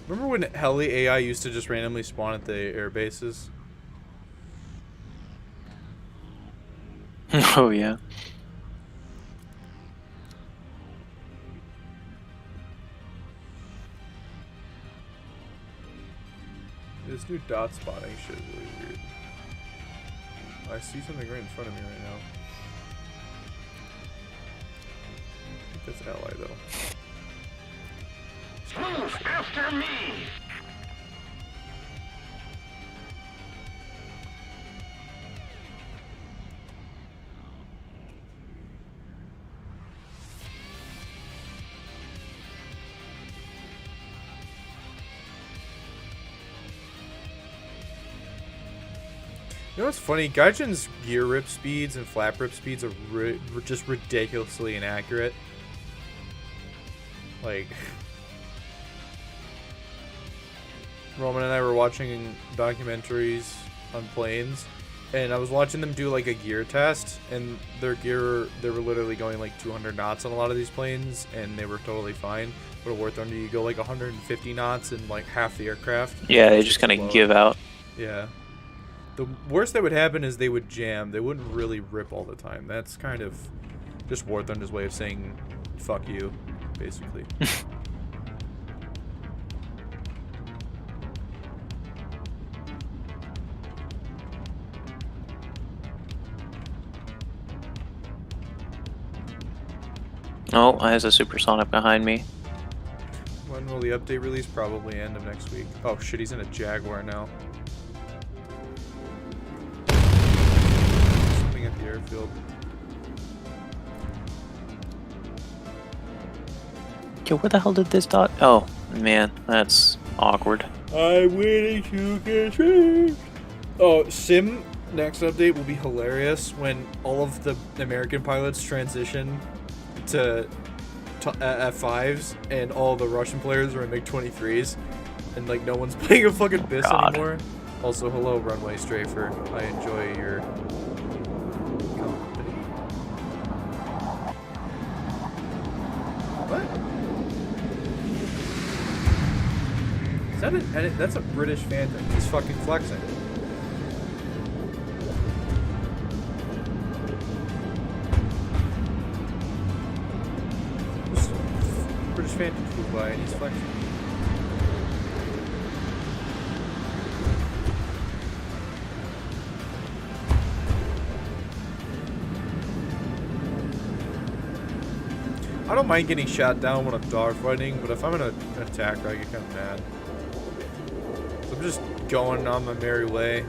Remember when Heli AI used to just randomly spawn at the air bases? Oh yeah. This new dot spotting shit is really weird. I see something right in front of me right now. I think that's ally though. Move after me. You know what's funny? Gaijin's gear rip speeds and flap rip speeds are just ridiculously inaccurate. Like, Roman and I were watching documentaries on planes, and I was watching them do like a gear test, and their gear, they were literally going like 200 knots on a lot of these planes, and they were totally fine. But a War Thunder, you go like 150 knots in like half the aircraft. Yeah, they It's just kind of slow. give out. Yeah. The worst that would happen is they would jam. They wouldn't really rip all the time. That's kind of just War Thunder's way of saying fuck you, basically. Oh, there's a supersonic behind me. When will the update release? Probably end of next week. Oh shit, he's in a Jaguar now. Something at the airfield. Yo, where the hell did this dot? Oh, man, that's awkward. I'm waiting to get changed. Oh, Sim next update will be hilarious when all of the American pilots transition to F5s and all the Russian players are in MiG-23s, and like no one's playing a fucking BIS anymore. Also, hello, Runway Strafer. I enjoy your company. What? Is that an edit? That's a British Phantom. He's fucking flexing. British Phantom flew by and he's flexing. I don't mind getting shot down when I'm dogfighting, but if I'm in an attack, I get kind of mad. So I'm just going on my merry way.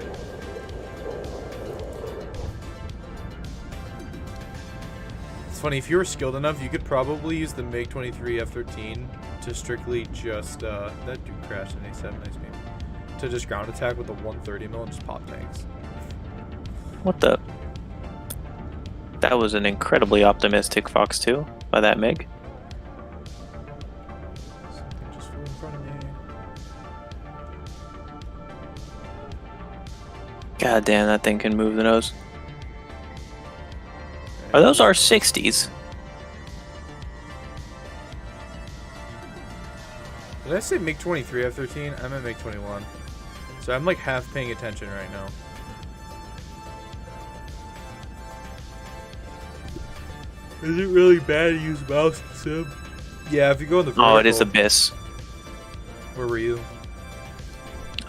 It's funny, if you were skilled enough, you could probably use the MiG-23 F-13 to strictly just, that dude crashed in A7, nice game. To just ground attack with the 130 mil and just pop tanks. What the? That was an incredibly optimistic Fox 2 by that MiG. Something just flew in front of me. God damn, that thing can move the nose. Are those R60s? Did I say MiG-23 F-13? I meant MiG-21. So I'm like half paying attention right now. Is it really bad to use mouse and sim? Yeah, if you go in the vertical. Oh, it is Abyss. Where were you?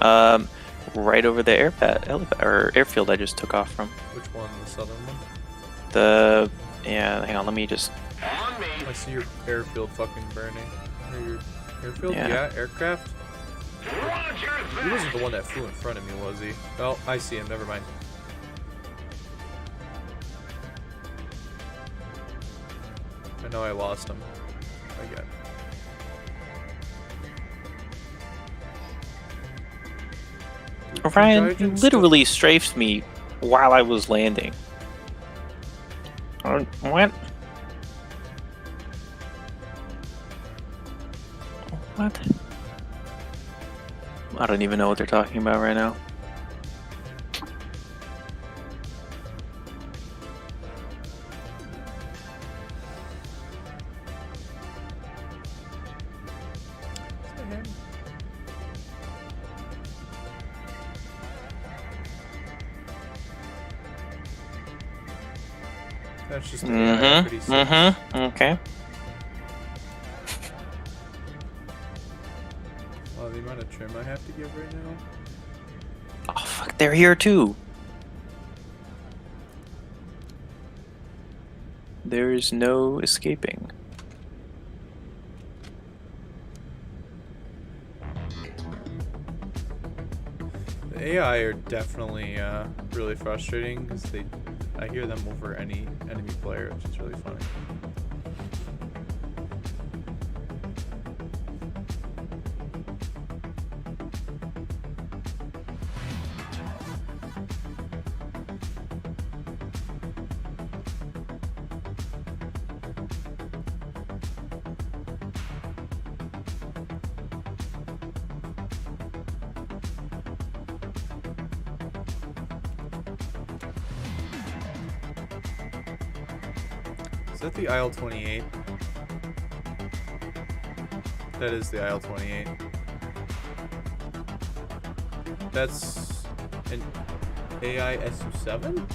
Right over the airfield I just took off from. Which one? The southern one? Yeah, hang on, let me just... I see your airfield fucking burning. Or your airfield? Yeah. Yeah, aircraft? He wasn't the one that flew in front of me, was he? Oh, I see him, never mind. I know I lost him. Again. Ryan, you literally strafed me while I was landing. What? What? I don't even know what they're talking about right now. That's just pretty sick. Okay. Oh, the amount of trim I have to give right now. Oh fuck, they're here too. There is no escaping. The AI are definitely really frustrating because I hear them over any enemy player, which is really funny. Is that the IL-28? That is the IL-28. That's an AI SU-7?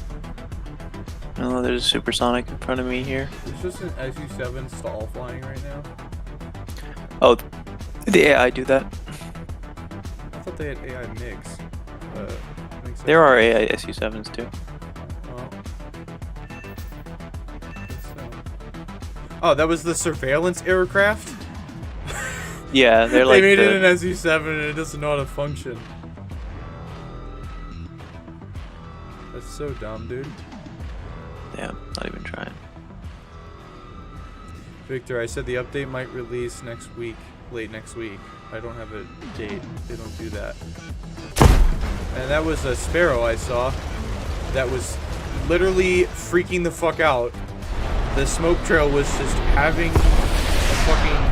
Oh, there's a supersonic in front of me here. It's just an SU-7 stall flying right now. Oh, the AI do that. I thought they had AI MiGs. There are AI SU-7s too. Well, oh, that was the surveillance aircraft? Yeah, they're like they made it an SU-7 and it doesn't know how to function. That's so dumb, dude. Yeah, not even trying. Victor, I said the update might release next week, late next week. I don't have a date. They don't do that. And that was a Sparrow I saw that was literally freaking the fuck out. The smoke trail was just having fucking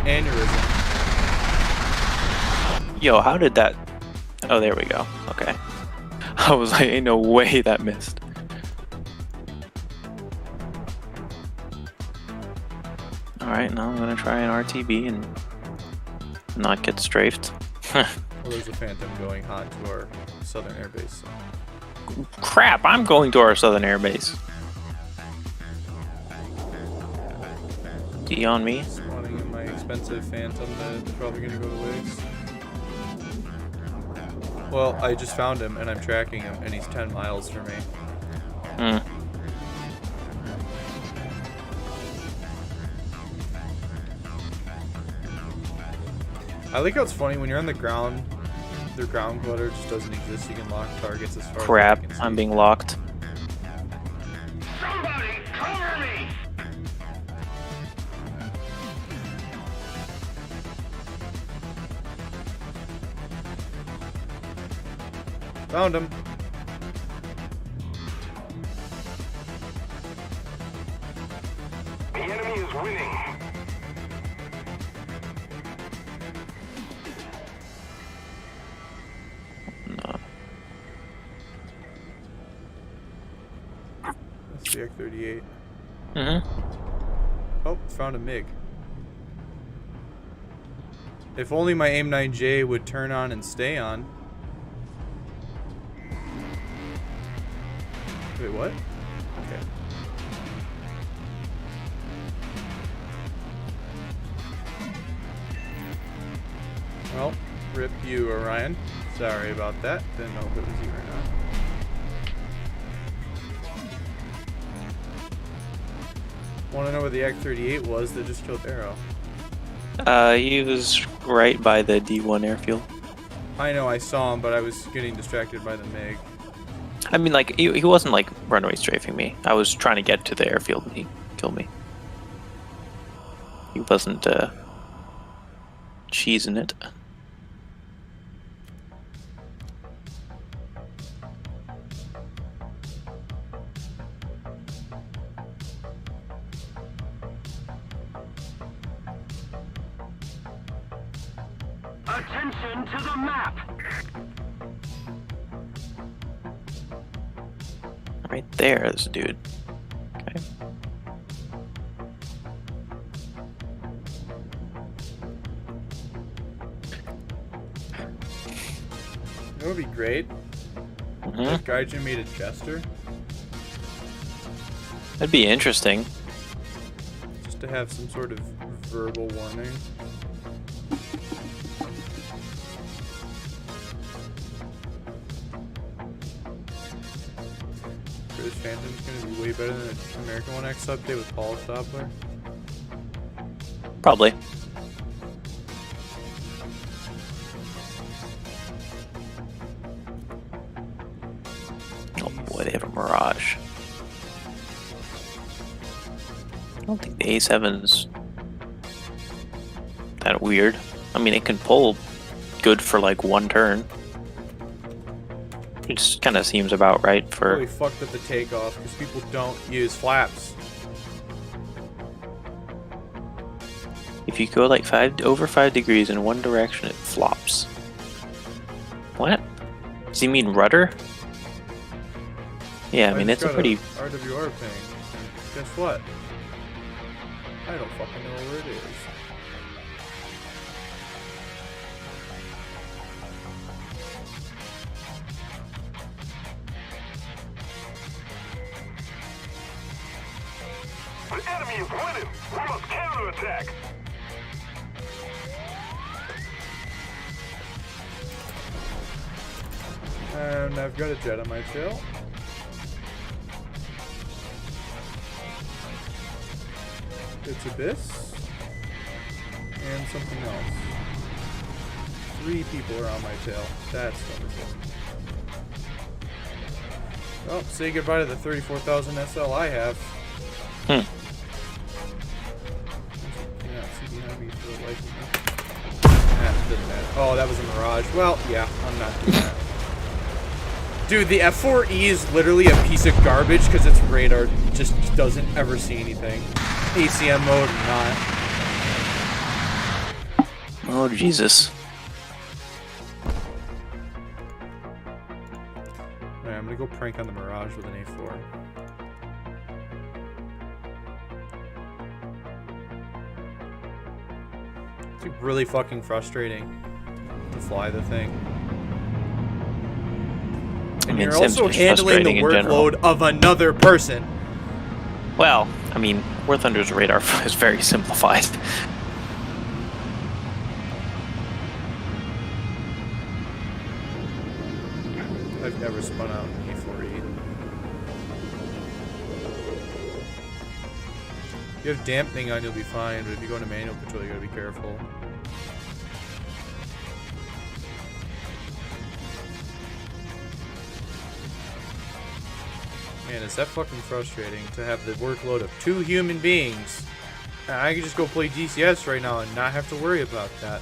aneurysm. Yo, how did that... Oh, there we go. Okay. I was like, ain't no way that missed. Alright, now I'm gonna try an RTB and not get strafed. Well, there's a Phantom going hot to our southern airbase. So. Crap, I'm going to our southern airbase. D on me. Spawning in my expensive Phantom that's probably gonna go to waste. Well, I just found him and I'm tracking him and he's 10 miles from me. Hmm. I think how it's funny when you're on the ground, their ground clutter just doesn't exist. You can lock targets as far Crap, as you can see. I'm being locked. Somebody cover me! Found him. The enemy is winning. No. That's the X-38. Mm-hmm. Oh, found a MiG. If only my AIM-9J would turn on and stay on. Wait, what? Okay. Well, rip you, Orion. Sorry about that. Didn't know if it was you or not. Want to know where the X-38 was that just killed Arrow? He was right by the D1 airfield. I know, I saw him, but I was getting distracted by the MiG. I mean, like, he wasn't, like, runaway strafing me. I was trying to get to the airfield and he killed me. He wasn't, cheesing it. Attention to the map! Right there's a dude. Okay. That would be great. Mm-hmm. If Gaijin made a Jester, That'd be interesting. just to have some sort of verbal warning. British Phantom's gonna be way better than the American 1X update with Paul Stopler. Probably. Oh boy, they have a Mirage. I don't think the A7's that weird. I mean, it can pull good for like one turn. It just kind of seems about right for... Really fucked up the takeoff because people don't use flaps. If you go like over 5 degrees in one direction, it flops. What? Does he mean rudder? Yeah, I mean, just it's a got pretty... RWR ping. Guess what? I don't fucking know where it is. The enemy is winning! We must counterattack! And I've got a jet on my tail. It's Abyss. And something else. 3 people are on my tail. That's wonderful. Oh, say goodbye to the 34,000 SL I have. Hmm. Cannot see behind me for the life of me. Doesn't matter. Oh, that was a Mirage. Well, yeah, I'm not doing that. Dude, the F4E is literally a piece of garbage because its radar just doesn't ever see anything. ACM mode, not. Oh, Jesus. Alright, I'm gonna go prank on the Mirage with an A4. It's like really fucking frustrating to fly the thing. I And mean, you're Sims also is handling the frustrating in general. workload of another person. Well, I mean, War Thunder's radar is very simplified. I've never spun out an A4E. If you have dampening on, you'll be fine, but if you go into manual control, you gotta be careful. Man, is that fucking frustrating to have the workload of 2 human beings. I could just go play DCS right now and not have to worry about that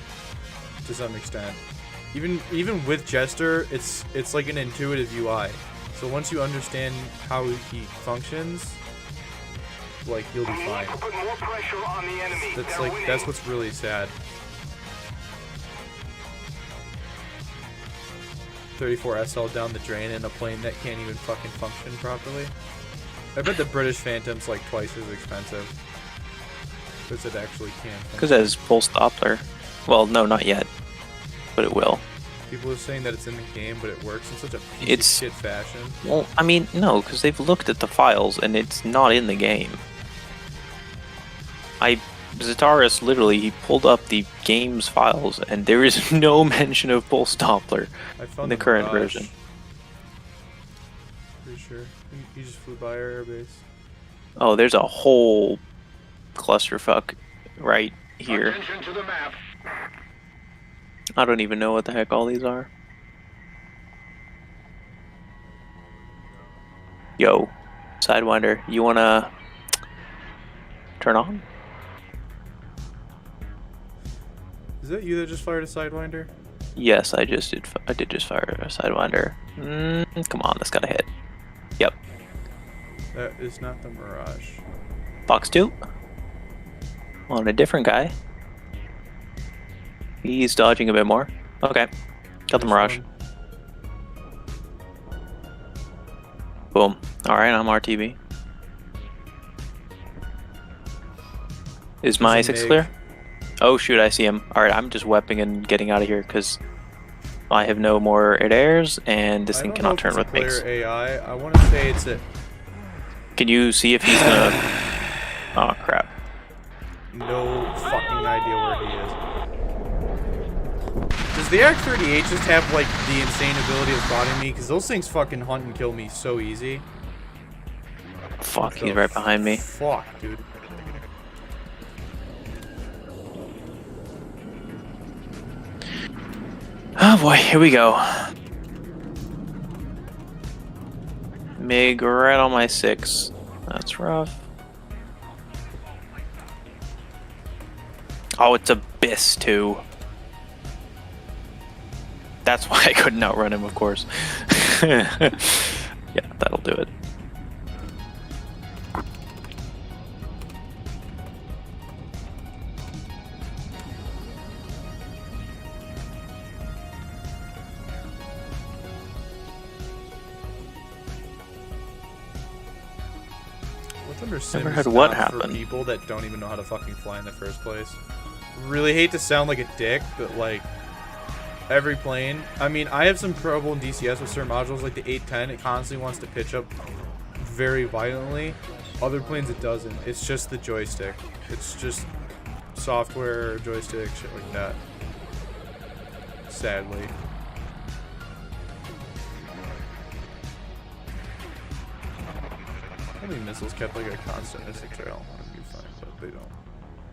to some extent. Even with Jester, it's like an intuitive UI. So once you understand how he functions, like you'll be fine. Put more pressure on the enemy. That's They're like winning. that's what's really sad. 34 SL down the drain in a plane that can't even fucking function properly. I bet the British Phantom's like twice as expensive. Because it actually can. Because it has pulse Doppler. Well, no, not yet. But it will. People are saying that it's in the game, but it works in such a piece It's- of shit fashion. Well, I mean, no, because they've looked at the files and it's not in the game. Zataris literally, he pulled up the game's files and there is no mention of pulse Doppler I found in the current Mirage. version. Pretty sure. You just flew by our airbase. Oh, there's a whole clusterfuck right here. Attention to the map. I don't even know what the heck all these are. Yo, Sidewinder, you wanna turn on? Is that you that just fired a Sidewinder? Yes, I did just fire a Sidewinder. Come on, that's gotta hit. Yep. That is not the Mirage. Fox 2. On a different guy. He's dodging a bit more. Okay. Got the Mirage. Boom. Alright, I'm RTB. Is my There's a 6 MiG. clear? Oh shoot, I see him. Alright, I'm just wepping and getting out of here because I have no more airs and this thing cannot turn with clear MiGs. AI. I want to say it's a Can you see if he's gonna... Oh crap. no fucking idea where he is. Does the Act 38 just have like the insane ability of spotting me? Because those things fucking hunt and kill me so easy. Fuck, he's right behind me. Fuck, dude. Oh boy, here we go. MiG right on my 6. That's rough. Oh, it's Abyss too. That's why I couldn't outrun him, of course. Yeah, that'll do it. Thunder Sim Never is had what not happen. for people that don't even know how to fucking fly in the first place. Really hate to sound like a dick, but like every plane. I mean, I have some trouble in DCS with certain modules like the 810. It constantly wants to pitch up very violently. Other planes it doesn't. It's just the joystick. It's just software, joystick, shit like that. Sadly. How many missiles kept like a constant missile trail? That'd be fine, but they don't.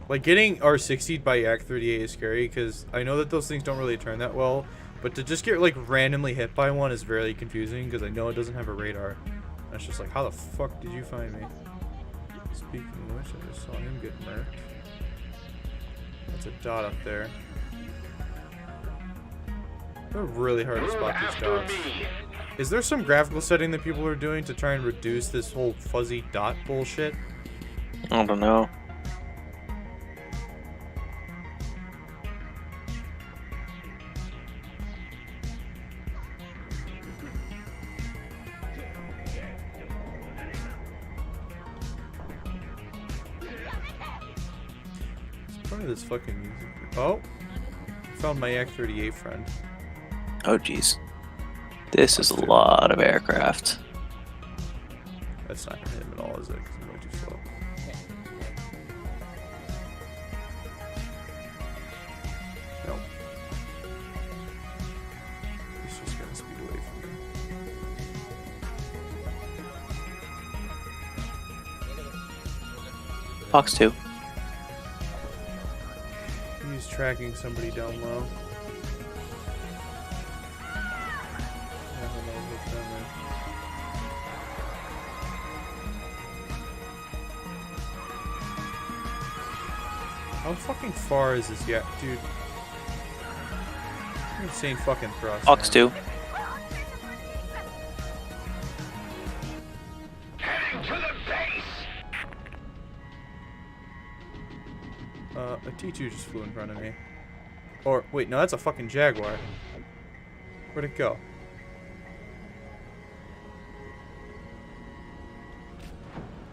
Like getting R60'd by Yak 38 is scary because I know that those things don't really turn that well, but to just get like randomly hit by one is very confusing because I know it doesn't have a radar. And it's just like, how the fuck did you find me? Speaking of which, I just saw him get murked. That's a dot up there. They're really hard to spot these dots. Is there some graphical setting that people are doing to try and reduce this whole fuzzy dot bullshit? I don't know. Look at this fucking music. Oh! Found my Yak 38 friend. Oh, jeez. This is a lot of aircraft. That's not gonna hit him at all, is it? Because I'm going too slow. Nope. He's just gonna speed away from me. Fox 2. He's tracking somebody down low. I don't know what's down there. How fucking far is this yet, dude? Insane fucking thrust. Fox 2. Heading to the base. A T2 just flew in front of me. Or, wait, no, that's a fucking Jaguar. Where'd it go?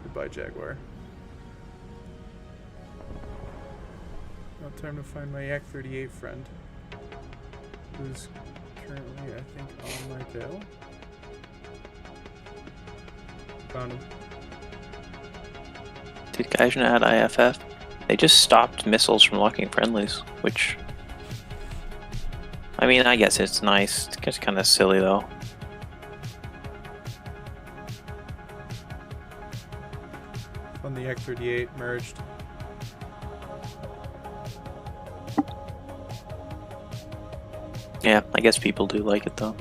Goodbye, Jaguar. Now time to find my Yak 38 friend. Who's currently, I think, on my tail. Found him. Dude, guys should add IFF. They just stopped missiles from locking friendlies, which... I mean, I guess it's nice. It's just kind of silly, though. On the Yak 38, merged. Yeah, I guess people do like it, though.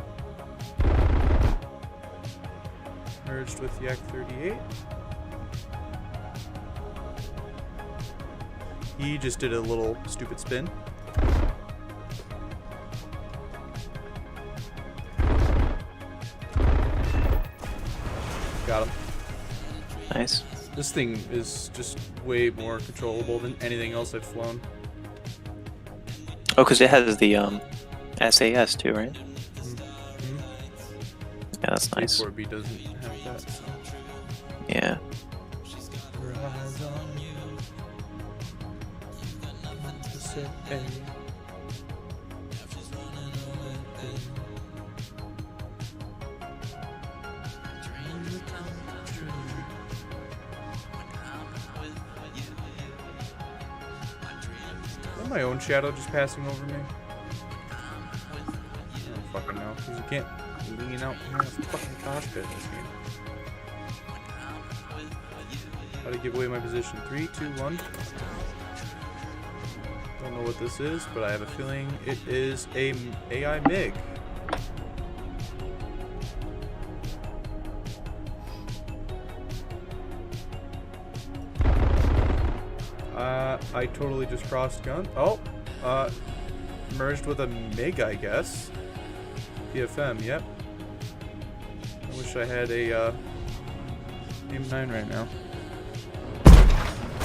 Merged with Yak 38. He just did a little stupid spin. Got him. Nice. This thing is just way more controllable than anything else I've flown. Oh, because it has the SAS too, right? Mm-hmm. Yeah, that's nice. A4B doesn't have that, so. Yeah. Rise on you. To say, hey. Is that my own shadow just passing over me? I don't fucking know, because you can't lean out in a fucking cockpit in this game. How to give away my position. 3, 2, 1. Don't know what this is, but I have a feeling it is a AI MiG. I totally just crossed gun. Oh, merged with a MiG, I guess. PFM, yep. I wish I had a M9 right now.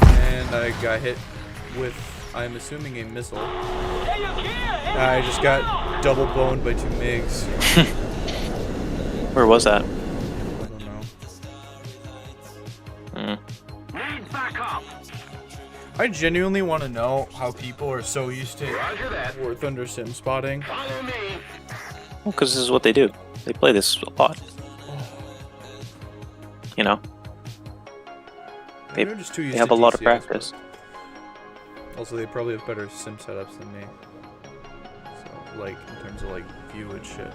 And I got hit with, I'm assuming, a missile. I just got double boned by 2 MiGs. Where was that? I don't know. Need backup. I genuinely want to know how people are so used to Roger that. War Thunder sim spotting. Follow me. Well, because this is what they do. They play this a lot. You know? Maybe I'm just too used They have to a lot of DCS, practice. but Also, they probably have better sim setups than me. So, like, in terms of, like, view and shit.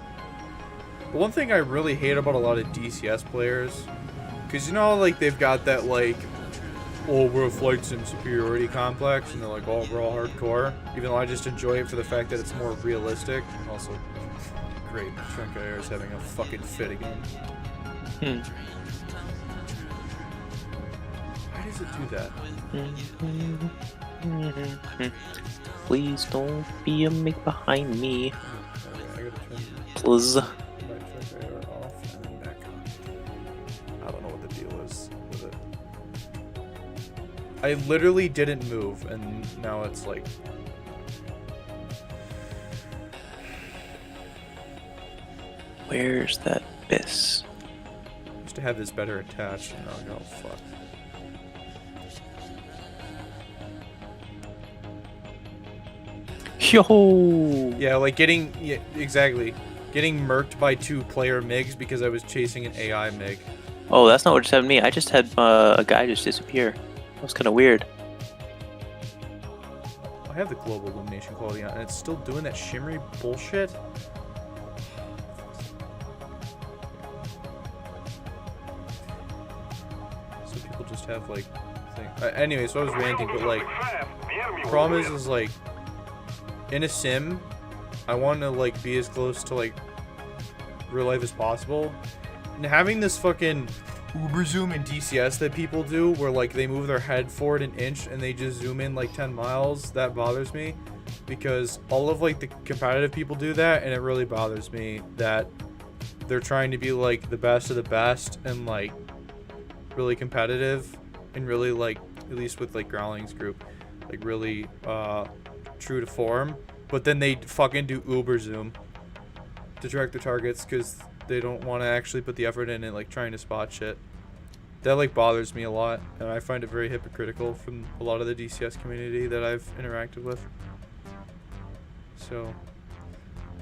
But one thing I really hate about a lot of DCS players, because, you know, like, they've got that, like, oh, we're a flight sim superiority complex, and they're like, oh, we're all hardcore. Even though I just enjoy it for the fact that it's more realistic. Also, great, Trunk Air is having a fucking fit again. Why does it do that? Please don't be a MiG behind me. Okay, I gotta turn Please. my Trunk Air off and then back on. I don't know what the deal is with it. I literally didn't move, and now it's like... Where's that bis? Used to have this better attached, and now I got all fucked. Yo. Yeah, like exactly. Getting murked by 2 player MiGs because I was chasing an AI MiG. Oh, that's not what just happened to me. I just had a guy just disappear. That was kind of weird. I have the global illumination quality on, and it's still doing that shimmery bullshit. So people just have like thing. Anyway, so I was ranting, but like, problem is like, in a sim, I want to like be as close to like real life as possible, and having this fucking uber zoom in DCS that people do, where like they move their head forward an inch and they just zoom in like 10 miles, that bothers me, because all of like the competitive people do that, and it really bothers me that they're trying to be like the best of the best and like really competitive and really like, at least with like Growling's group, like really true to form, but then they fucking do uber zoom to track the targets because they don't want to actually put the effort in and like trying to spot shit. That like bothers me a lot, and I find it very hypocritical from a lot of the DCS community that I've interacted with. So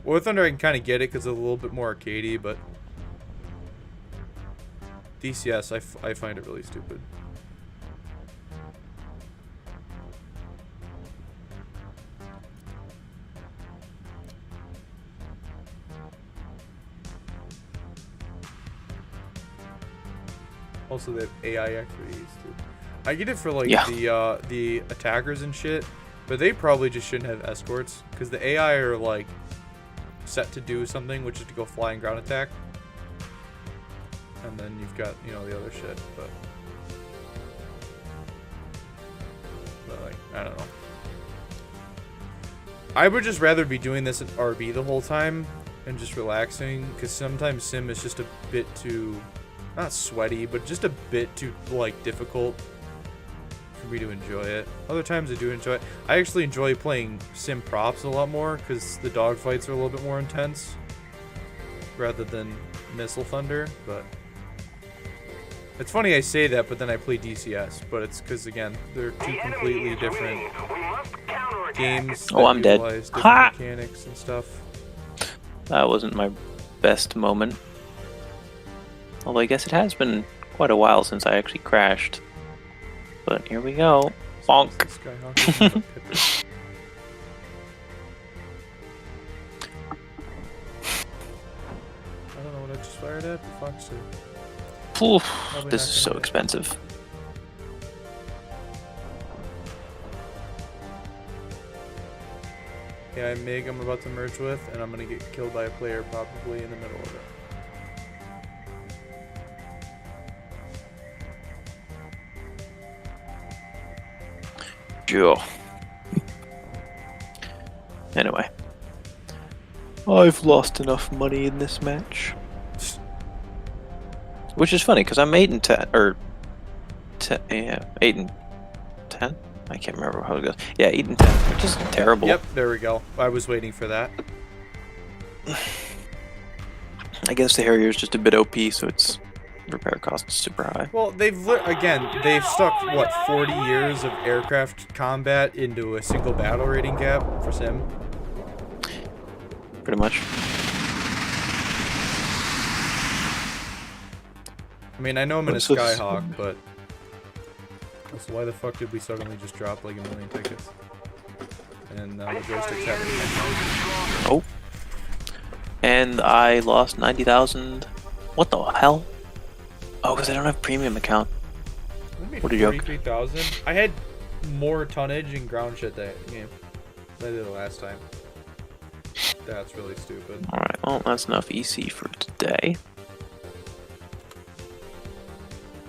War Thunder, I can kind of get it because it's a little bit more arcadey, but DCS I find it really stupid. Also, they have AI activities too. I get it for like the attackers and shit, but they probably just shouldn't have escorts because the AI are like set to do something, which is to go fly and ground attack, and then you've got, you know, the other shit. But like, I don't know. I would just rather be doing this in RB the whole time and just relaxing, because sometimes sim is just a bit too, not sweaty, but just a bit too like difficult for me to enjoy it. Other times I do enjoy it. I actually enjoy playing sim props a lot more because the dogfights are a little bit more intense rather than Missile Thunder. But it's funny I say that, but then I play DCS. But it's because, again, they're two completely different games. Oh, I'm dead. Different mechanics and stuff. That wasn't my best moment. Although I guess it has been quite a while since I actually crashed. But here we go. Bonk. Skyhawk. I don't know what I just fired at, but fuck sake. Oof, this is so expensive. Yeah, MiG I'm about to merge with, and I'm gonna get killed by a player probably in the middle of it. Sure. Anyway, I've lost enough money in this match, which is funny because I'm 8 and 10, or 8 and 10. I can't remember how it goes. Yeah, 8 and 10, which is terrible. Yep, there we go. I was waiting for that. I guess the Harrier is just a bit OP, so its repair cost is super high. Well, they've stuck what 40 years of aircraft combat into a single battle rating gap for sim. Pretty much. I mean, I know I'm in a Skyhawk, but also, why the fuck did we suddenly just drop like 1 million tickets? And the joysticks haven't been. Oh. And I lost 90,000. What the hell? Oh, because I don't have premium account. What a joke. 43,000. I had more tonnage and ground shit that game than I did the last time. That's really stupid. Alright, well, that's enough EC for today.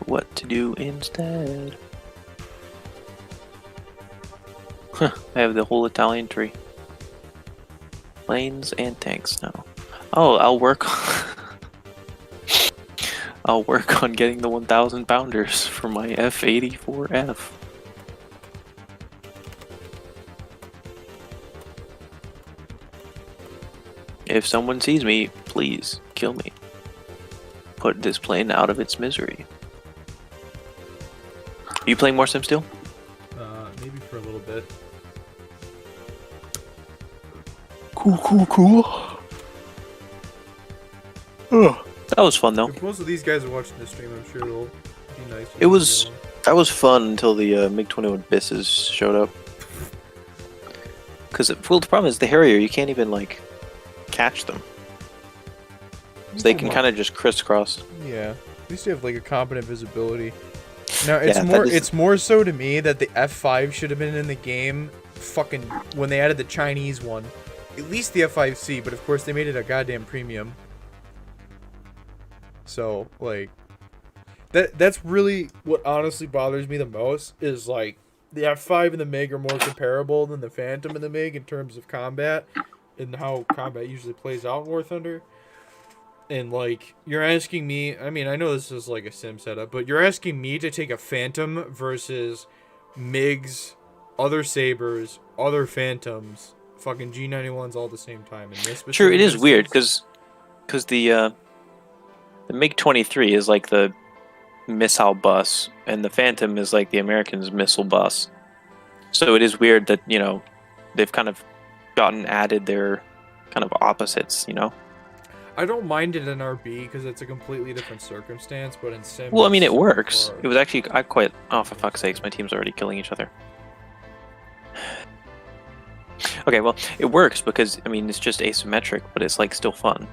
What to do instead? Huh, I have the whole Italian tree. Planes and tanks now. Oh, I'll work on getting the 1,000 pounders for my F-84F. If someone sees me, please kill me. Put this plane out of its misery. Are you playing more Sim still? Maybe for a little bit. Cool. Oh, that was fun though. If most of these guys are watching this stream, I'm sure it'll be nice. That was fun until the MiG-21 Bisses showed up. Because well, the problem is the Harrier, you can't even like catch them, so they can kind of just crisscross. Yeah, at least you have like a competent visibility. Now it's more so to me that the F5 should have been in the game. Fucking when they added the Chinese one, at least the F5C, but of course they made it a goddamn premium. So like, that's really what honestly bothers me the most is like the F5 and the MiG are more comparable than the Phantom and the MiG in terms of combat and how combat usually plays out in War Thunder. And like you're asking me, I mean I know this is like a sim setup, but you're asking me to take a Phantom versus MiGs, other Sabres, other Phantoms, fucking G91s all at the same time. In this True, it is weird because the MiG-23 is like the missile bus, and the Phantom is like the Americans' missile bus. So it is weird that, you know, they've kind of added their kind of opposites, you know? I don't mind it in RB because it's a completely different circumstance, but in Sim... Well, I mean, it works. It was actually... Oh, for fuck's sakes, my team's already killing each other. Okay, well, it works because, I mean, it's just asymmetric, but it's, like, still fun.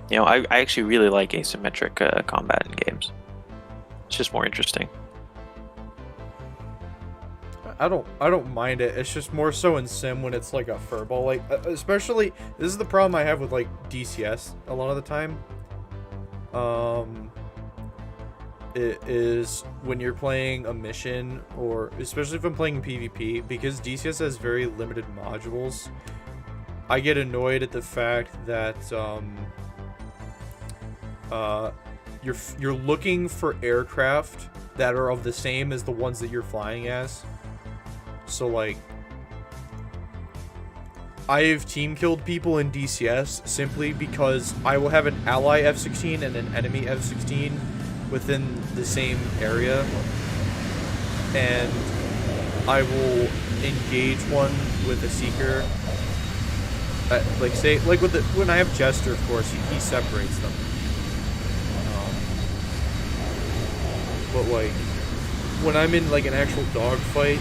You know, I actually really like asymmetric combat in games. It's just more interesting. I don't mind it. It's just more so in Sim when it's like a furball. Like, especially, this is the problem I have with, like, DCS a lot of the time. It is when you're playing a mission, or especially if I'm playing PvP, because DCS has very limited modules. I get annoyed at the fact that you're looking for aircraft that are of the same as the ones that you're flying as. So like, I've team killed people in DCS simply because I will have an ally F-16 and an enemy F-16 within the same area, and I will engage one with a seeker. Like say, like with when I have Jester, of course, he separates them. But like, when I'm in like an actual dogfight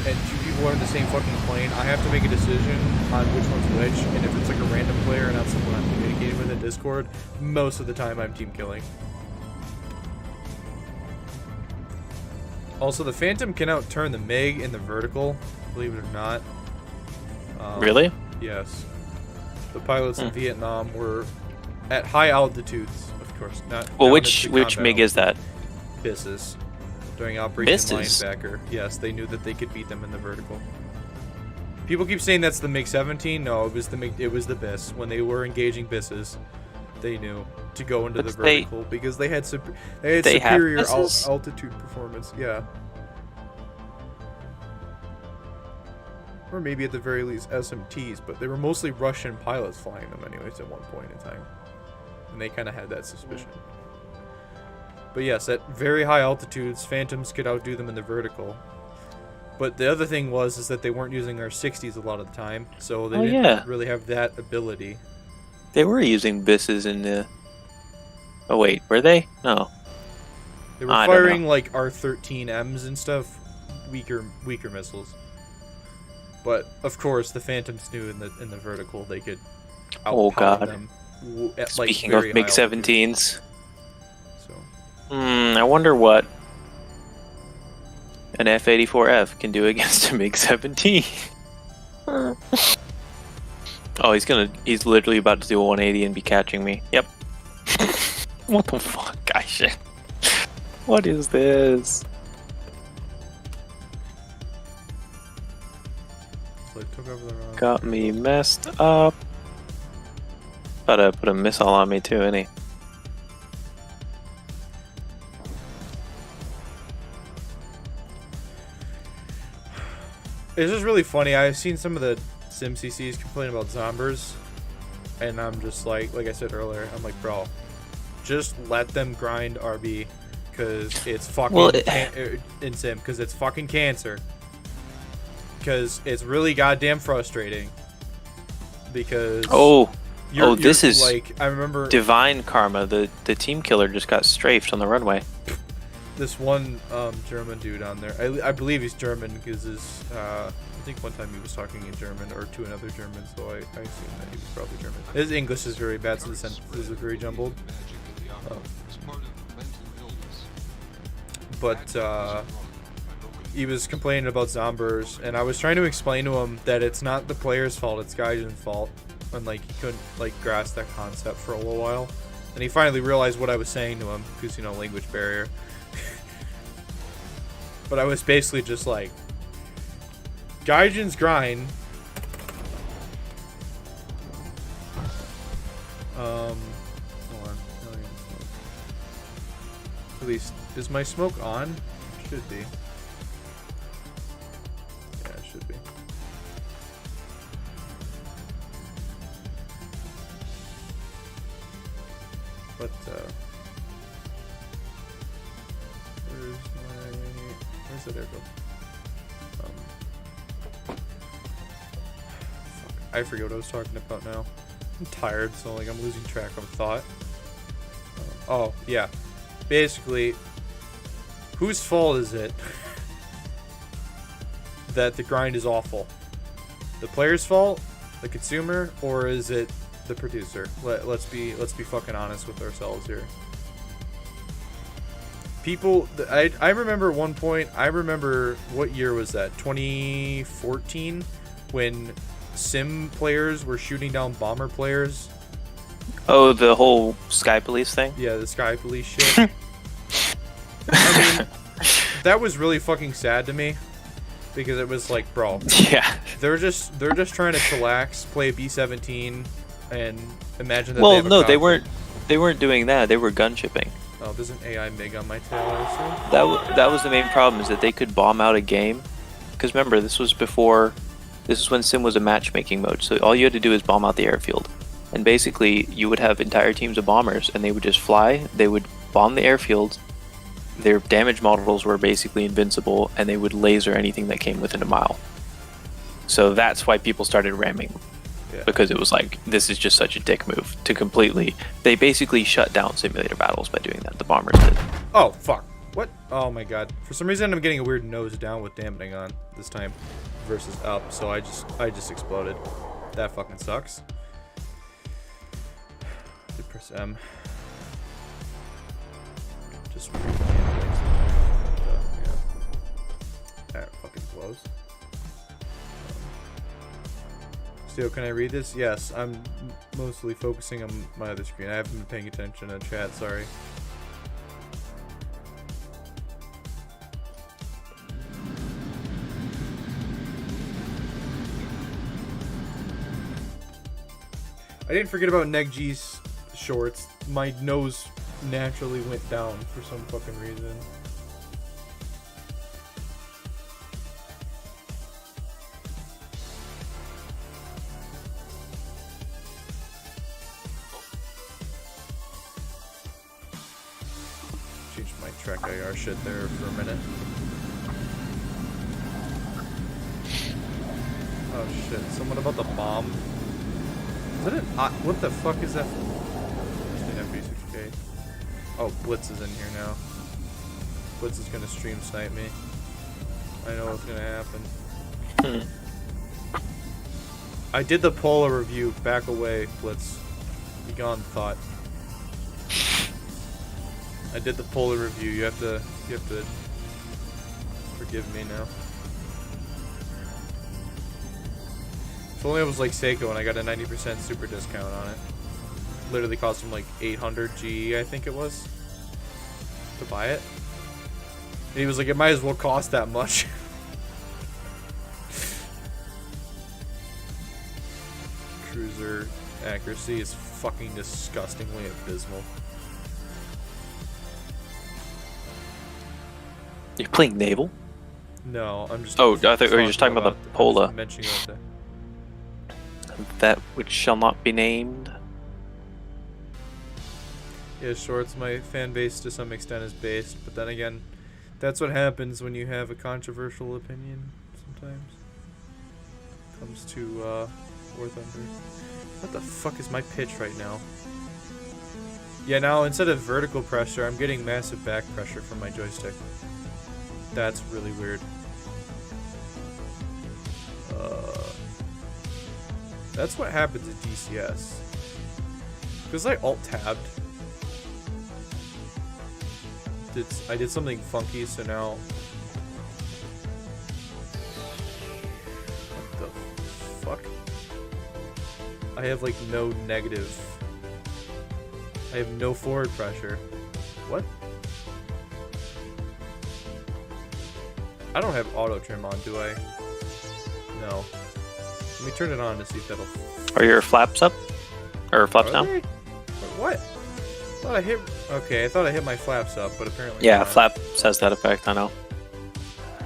and two people are in the same fucking plane, I have to make a decision on which one's which, and if it's like a random player and not someone I'm communicating with in Discord, most of the time I'm team killing. Also, the Phantom can outturn the MiG in the vertical, believe it or not. Really? Yes. The pilots in Vietnam were at high altitudes, of course. Not. Well, which MiG is that? Bisses. During Operation Bisses? Linebacker. Yes, they knew that they could beat them in the vertical. People keep saying that's the MiG-17. No, it was the MiG. It was the Biss. When they were engaging Bisses, they knew to go into the vertical because they had superior altitude performance. Yeah. Or maybe at the very least SMTs, but they were mostly Russian pilots flying them anyways at one point in time. And they kind of had that suspicion. But yes, at very high altitudes, Phantoms could outdo them in the vertical. But the other thing is that they weren't using our 60s a lot of the time, so they didn't really have that ability. They were using Bisses in the... Oh wait, were they? No. They were firing like R-13Ms and stuff, weaker missiles. But of course, the Phantoms knew in the vertical they could outpower them. At, like, speaking of MiG-17s, so I wonder what an F-84F can do against a MiG-17. Oh, he's literally about to do a 180 and be catching me. Yep. What the fuck, guys? What is this? so I took over the wrong Got me messed up. About to put a missile on me too, ain't he? It's just really funny. I've seen some of the Sim CCs complain about Zombers, and I'm just like I said earlier, I'm like, bro, just let them grind RB, because it's fucking in Sim, because it's fucking cancer. because it's really goddamn frustrating. Because this is like, I remember divine karma. The team killer just got strafed on the runway. this one German dude on there. I believe he's German because his I think one time he was talking in German or to another German, so I assume that he was probably German. His English is very bad, so the sentences are very jumbled. But he was complaining about Zombers, and I was trying to explain to him that it's not the player's fault, it's Gaijin's fault. And like he couldn't like grasp that concept for a little while. And he finally realized what I was saying to him, because, you know, language barrier. But I was basically just like, Gaijin's grind. Hold on. At least, is my smoke on? It should be. Yeah, it should be. But, where's that airfield? Fuck, I forget what I was talking about now. I'm tired, so like I'm losing track of thought. Oh, yeah. Basically, whose fault is it that the grind is awful? The player's fault? The consumer? Or is it the producer? Let's be fucking honest with ourselves here. People, I remember one point, I remember, what year was that? 2014? When sim players were shooting down bomber players. Oh, the whole Sky Police thing? Yeah, the Sky Police shit. I mean, that was really fucking sad to me. Because it was like, bro. Yeah. They're just trying to chillax, play B-17, and imagine that. Well, no, they weren't doing that. They were gun shipping. Oh, there's an AI MiG on my tail, I assume. That was the main problem, is that they could bomb out a game. Because remember, this was when Sim was a matchmaking mode. So all you had to do is bomb out the airfield. And basically, you would have entire teams of bombers, and they would just fly. They would bomb the airfields. Their damage models were basically invincible, and they would laser anything that came within a mile. So that's why people started ramming. Yeah. Because it was like, this is just such a dick move to completely... They basically shut down simulator battles by doing that. The bombers did. Oh, fuck. What? Oh my god. For some reason, I'm getting a weird nose down with dampening on this time versus up, so I just exploded. That fucking sucks. Did press M. Just yeah. That fucking blows. Still, can I read this? Yes, I'm mostly focusing on my other screen. I haven't been paying attention to chat, sorry. I didn't forget about Negji's shorts. My nose naturally went down for some fucking reason. Changed my track IR shit there for a minute. Oh shit, someone about the bomb. Is that an what the fuck is that? FB6K. Oh, Blitz is in here now. Blitz is gonna stream snipe me. I know what's gonna happen. I did the Polar review. Back away, Blitz. Be gone, thought. I did the Polar review. You have to forgive me now. If only I was like Seiko and I got a 90% super discount on it. Literally cost him like 800 GE, I think it was, to buy it. And he was like, it might as well cost that much. Cruiser accuracy is fucking disgustingly abysmal. You're playing naval? No, I'm just. Oh, I thought you were just talking about the Pola. Mentioning it. That which shall not be named. Yeah, Shorts, my fan base to some extent is based, but then again, that's what happens when you have a controversial opinion sometimes. comes to War Thunder. What the fuck is my pitch right now? Yeah, now instead of vertical pressure, I'm getting massive back pressure from my joystick. That's really weird. That's what happens at DCS. Because I alt-tabbed. I did something funky, so now... What the fuck? I have like no negative. I have no forward pressure. What? I don't have auto trim on, do I? No. Let me turn it on to see if that'll... Are your flaps up? Or flaps Are down? they? What? I thought I hit... Okay, I thought I hit my flaps up, but apparently Yeah, not. flaps has that effect, I know.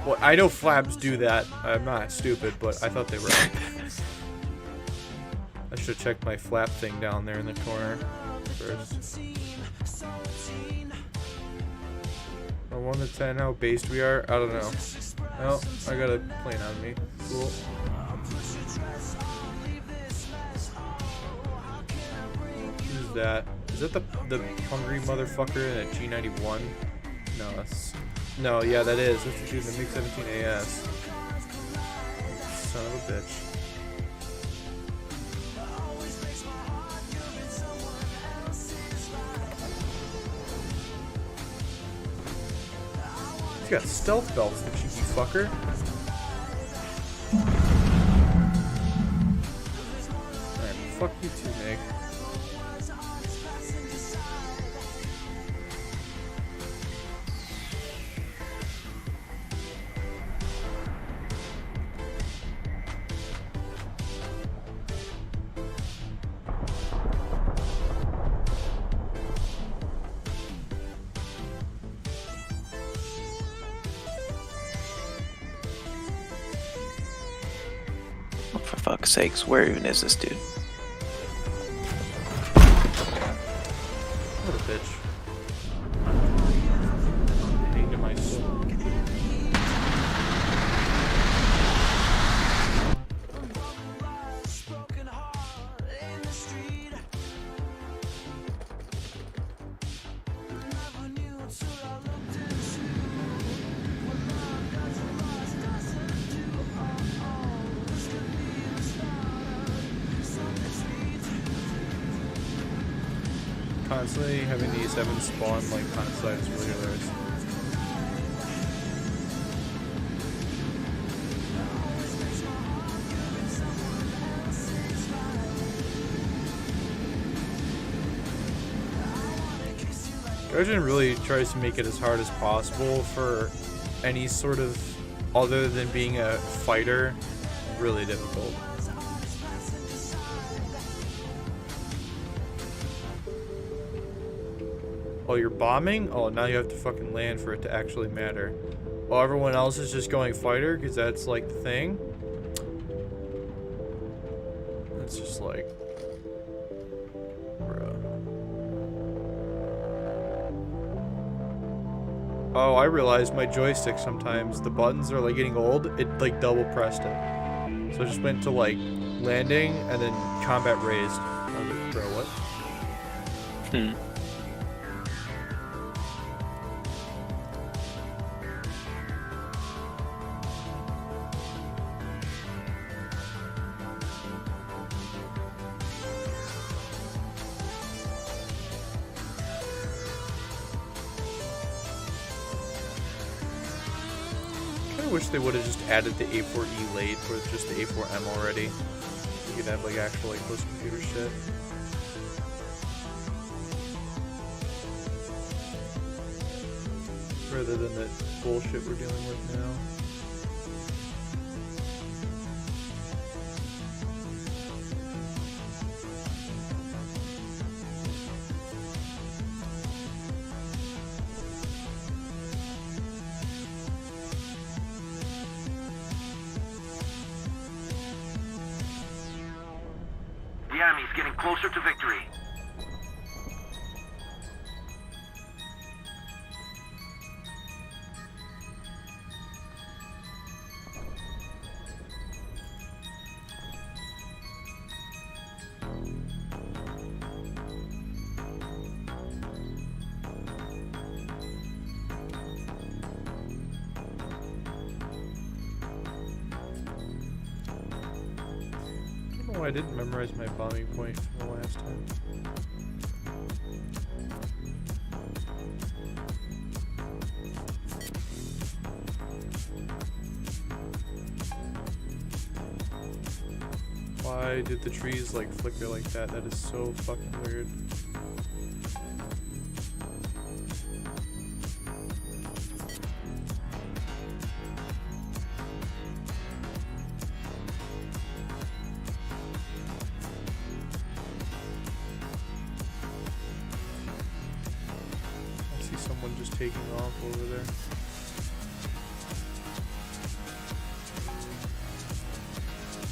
Well, I know flaps do that. I'm not stupid, but I thought they were up. I should check my flap thing down there in the corner first. A 1 to 10, how based we are? I don't know. Oh, I got a plane on me. Cool. Who's that? Is that the hungry motherfucker in a G91? No, that's... No, yeah, that is. That's the dude in the MiG-17 AS. Son of a bitch. He's got stealth belts, the cheeky fucker. Alright, fuck you too, Nick. For fuck's sakes, where even is this dude? What a bitch. Pain to my soul. Constantly having the E7 spawn like on side is really hilarious. Gojin really tries to make it as hard as possible for any sort of, other than being a fighter, really difficult. Oh, you're bombing? Oh, now you have to fucking land for it to actually matter. While everyone else is just going fighter, because that's like the thing. It's just like... Bruh. Oh, I realized my joystick sometimes, the buttons are like getting old, it like double pressed it. So I just went to like landing and then combat raised. I was like, bro, what? I wish they would have just added the A4E late with just the A4M already. You could have like actual like close computer shit. Rather than the bullshit we're dealing with now. The enemy's getting closer to victory. I didn't memorize my bombing point from the last time. Why did the trees like flicker like that? That is so fucking weird. I see someone just taking off over there.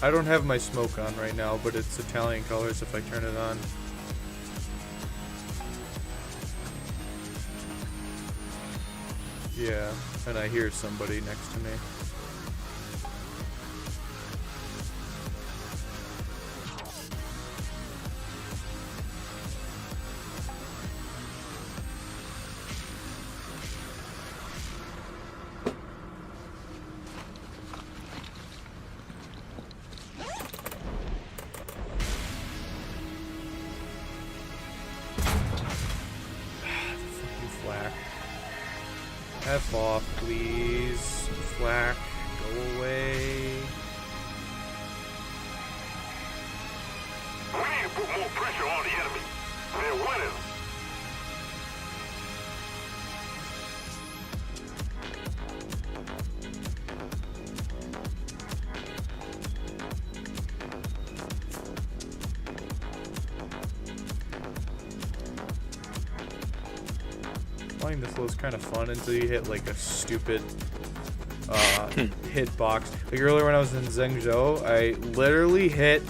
I don't have my smoke on right now, but it's Italian colors if I turn it on. Yeah, and I hear somebody next to me. F off, please. Flak, go away. We need to put more pressure on the enemy. They're winning. Playing this low is kind of fun until you hit like a stupid hitbox. Like earlier when I was in Zhengzhou, I literally hit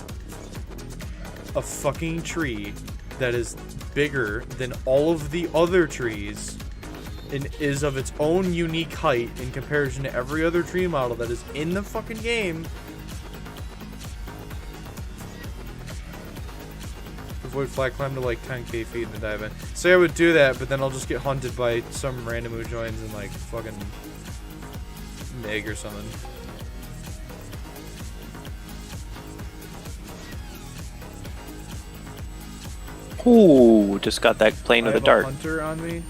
a fucking tree that is bigger than all of the other trees and is of its own unique height in comparison to every other tree model that is in the fucking game. Avoid flat climb to like 10k feet and then dive in. Say I would do that, but then I'll just get hunted by some random who joins in like fucking Meg or something. Ooh, just got that plane with a dart. Hunter on me.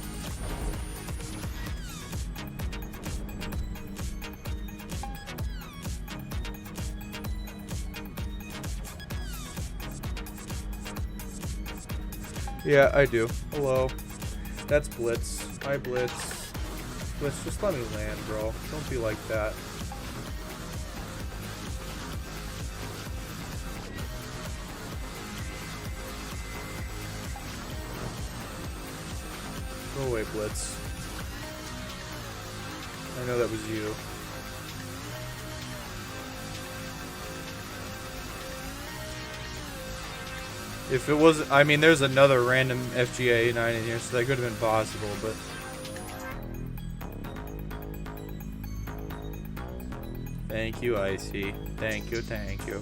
Yeah, I do. Hello. That's Blitz. Hi, Blitz. Blitz, just let me land, bro. Don't be like that. Go away, Blitz. I know that was you. If it was, I mean, there's another random FGA 9 in here, so that could have been possible, but... Thank you, Icy. Thank you, thank you.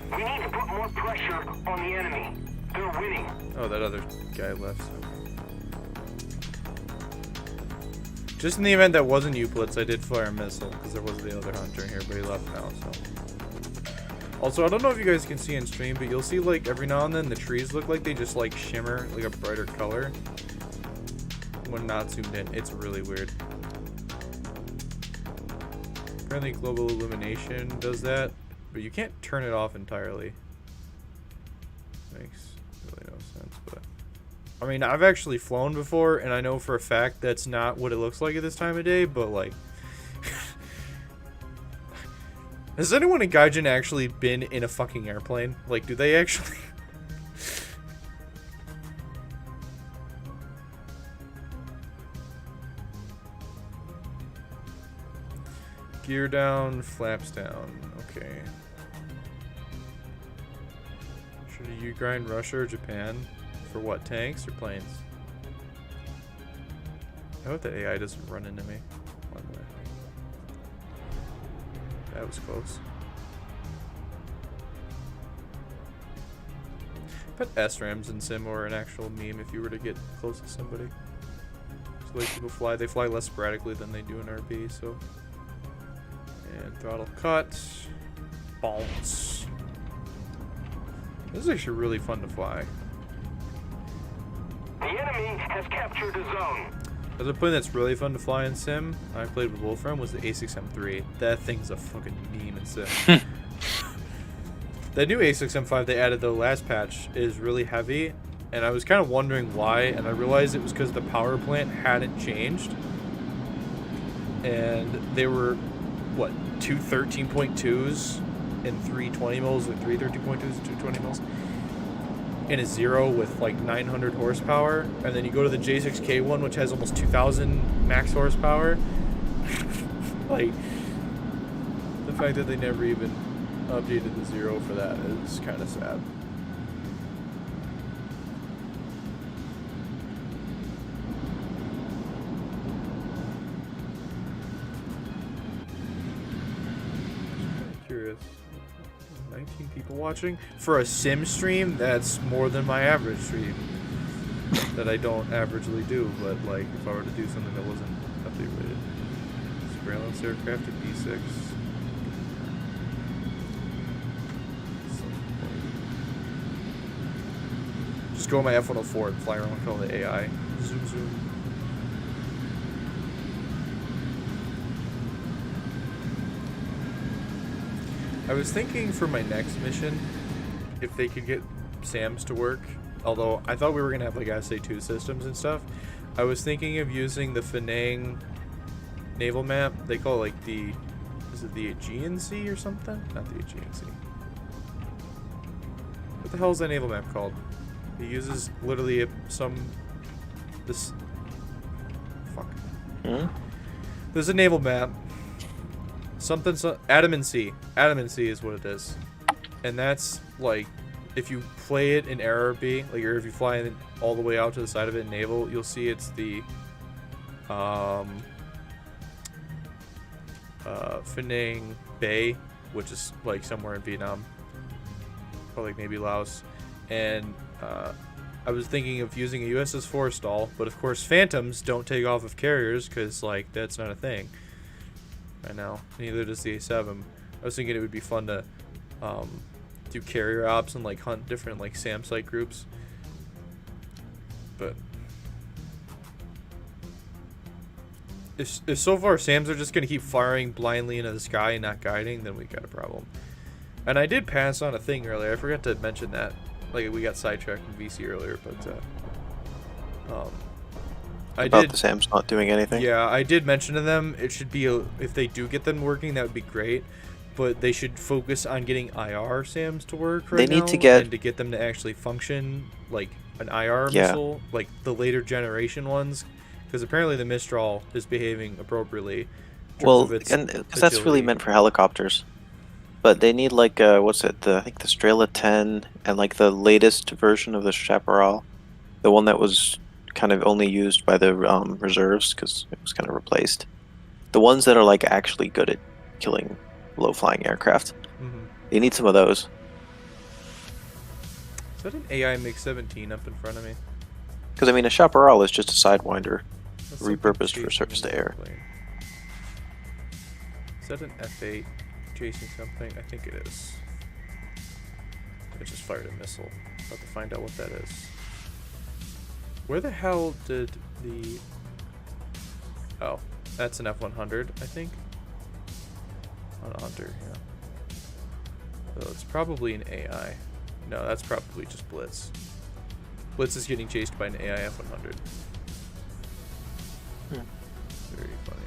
We need to put more pressure on the enemy. They're winning. Oh, that other guy left. Just in the event that wasn't you, Blitz, I did fire a missile, because there was the other hunter in here, but he left now, so... Also, I don't know if you guys can see in stream, but you'll see, like, every now and then the trees look like they just, like, shimmer, like, a brighter color. When not zoomed in. It's really weird. Apparently global illumination does that, but you can't turn it off entirely. Makes really no sense, but... I mean, I've actually flown before, and I know for a fact that's not what it looks like at this time of day, but, like... Has anyone in Gaijin actually been in a fucking airplane? Like, do they actually... Gear down, flaps down. Okay. Should you grind Russia or Japan? For what, tanks or planes? I hope the AI doesn't run into me. That was close. But SRAMs in Sim or an actual meme if you were to get close to somebody. So like people fly, they fly less sporadically than they do in RP, so. And throttle cut. Bounce. This is actually really fun to fly. The enemy has captured a zone. There's a plane that's really fun to fly in Sim. I played with Wolfram was the A6M3. That thing's a fucking meme in Sim. That new A6M5 they added the last patch is really heavy, and I was kind of wondering why, and I realized it was because the power plant hadn't changed. And they were, what, two 13.2s and three 20 mils, or three 13.2s and two 20 mils, and a zero with like 900 horsepower. And then you go to the J6K one, which has almost 2,000 max horsepower. Like, the fact that they never even updated the zero for that is kind of sad. Curious. 19 people watching for a sim stream. That's more than my average stream that I don't averagely do, but like if I were to do something that wasn't update related. Surveillance aircraft at B6. Just go on my F-104 and fly around with all the AI. Zoom, zoom. I was thinking for my next mission, if they could get SAMs to work, although I thought we were going to have like SA2 systems and stuff, I was thinking of using the Penang naval map. They call it like the, is it the Aegean Sea or something? Not the Aegean Sea. What the hell is that naval map called? It uses literally this, fuck. There's a naval map. Adamant Sea. Adamant Sea is what it is. And that's like, if you play it in ARB, like, or if you fly it all the way out to the side of it in naval, you'll see it's the Penang Bay, which is like somewhere in Vietnam, or like maybe Laos. And I was thinking of using a USS Forrestal, but of course Phantoms don't take off of carriers because like that's not a thing. I know, neither does the A7. I was thinking it would be fun to do carrier ops and like hunt different like SAM site groups. But if so far SAMs are just gonna keep firing blindly into the sky and not guiding, then we got a problem. And I did pass on a thing earlier. I forgot to mention that. Like we got sidetracked in VC earlier, but I did. The SAMs not doing anything. Yeah, I did mention to them it should be if they do get them working, that would be great. But they should focus on getting IR SAMs to work right now. They need to get, and to get them to actually function like an IR missile, like the later generation ones, because apparently the Mistral is behaving appropriately. Well, and because that's really meant for helicopters. But they need like what's it? I think the Strela 10 and like the latest version of the Chaparral, the one that was kind of only used by the reserves because it was kind of replaced. The ones that are like actually good at killing low-flying aircraft. They need some of those. Is that an AI MiG-17 up in front of me? Because I mean, a Chaparral is just a Sidewinder That's repurposed for surface to air. Is that an F8 chasing something? I think it is. I just fired a missile. About to find out what that is. Where the hell did the... Oh, that's an F-100, I think. On Hunter, yeah. So it's probably an AI. No, that's probably just Blitz. Blitz is getting chased by an AI F-100. Very funny.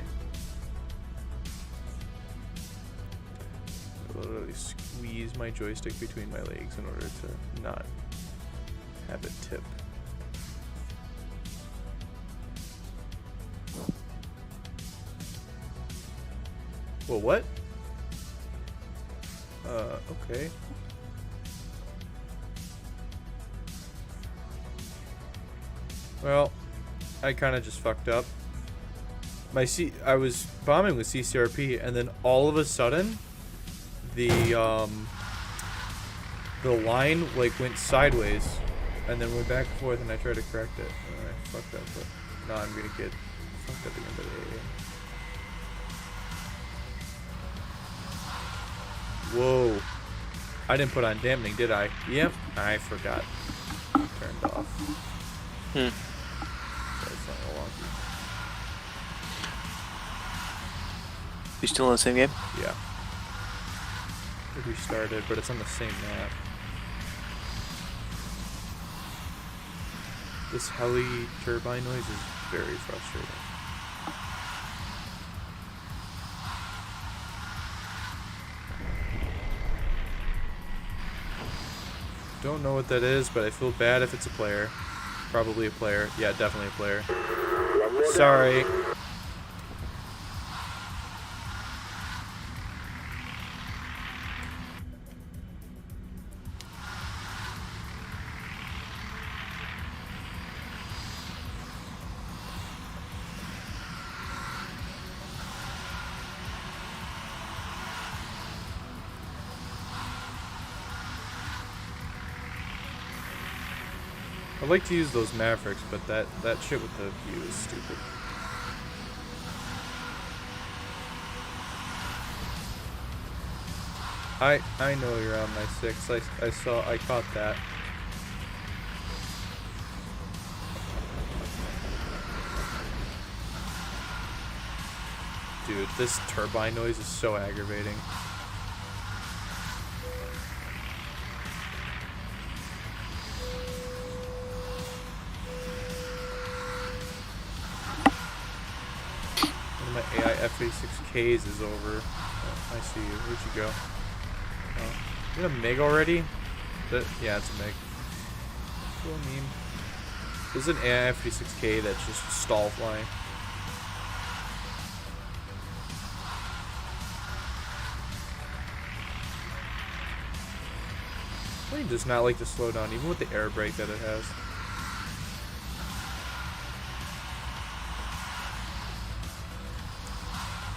I literally squeeze my joystick between my legs in order to not have it tip. Well, what? Okay. Well, I kind of just fucked up. I was bombing with CCRP, and then all of a sudden, the line like went sideways, and then went back and forth, and I tried to correct it. And I fucked up, but now I'm gonna get fucked up again by the AA. Whoa. I didn't put on dampening, did I? Yep, I forgot. Turned off. Hmm. So it's not a little wonky. You still in the same game? Yeah. It restarted, but it's on the same map. This heli turbine noise is very frustrating. Don't know what that is, but I feel bad if it's a player. Probably a player. Yeah, definitely a player. Sorry. I'd like to use those Mavericks, but that shit with the view is stupid. I know you're on my 6. I caught that. Dude, this turbine noise is so aggravating. My AI F86Ks is over. Oh, I see you. Where'd you go? Oh. You got a MiG already? Yeah, it's a MiG. Cool meme. There's an AI F86K that's just stall flying. Plane does not like to slow down, even with the air brake that it has.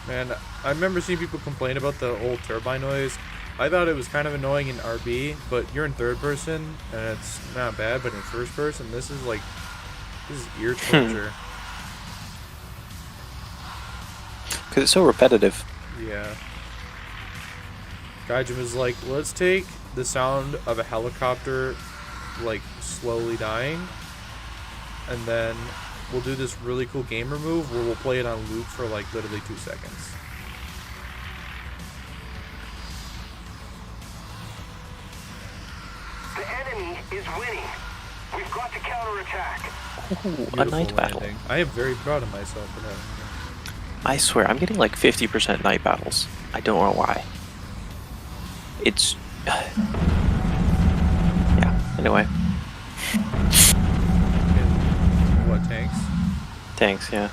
Man, I remember seeing people complain about the old turbine noise. I thought it was kind of annoying in RB, but you're in third person, and it's not bad, but in first person, this is ear torture. Because it's so repetitive. Yeah. Gaijin was like, let's take the sound of a helicopter, like, slowly dying, and then we'll do this really cool gamer move where we'll play it on loop for like literally 2 seconds. The enemy is winning. We've got to counterattack. Ooh, a Beautiful night battle. landing. I am very proud of myself for that. I swear, I'm getting like 50% night battles. I don't know why. It's... yeah, anyway. In what, tanks? Thanks, yeah.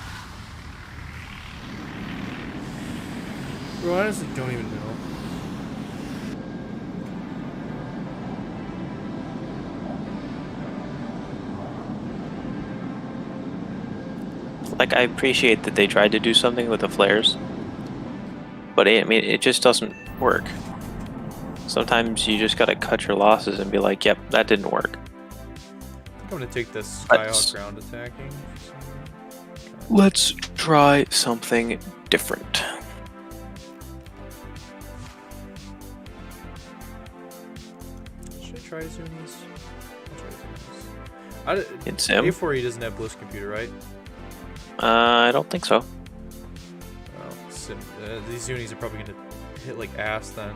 Bro, I honestly don't even know. Like, I appreciate that they tried to do something with the flares, but I mean, it just doesn't work. Sometimes you just gotta cut your losses and be like, yep, that didn't work. I'm gonna take this Skyhawk ground attacking. Let's try something different. Should I try Zuni's? I'll try Zuni's. In Sim? A4E doesn't have Bliss computer, right? I don't think so. Well, these Zunis are probably gonna hit like ass then.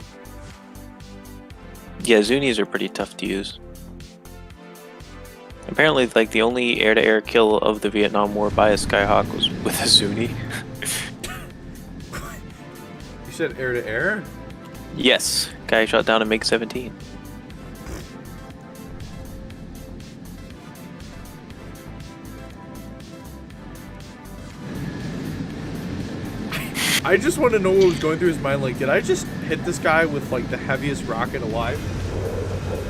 Yeah, Zunis are pretty tough to use. Apparently, like, the only air-to-air kill of the Vietnam War by a Skyhawk was with a Zuni. You said air to air? Yes, guy shot down a MiG-17. I just want to know what was going through his mind. Like, did I just hit this guy with like the heaviest rocket alive?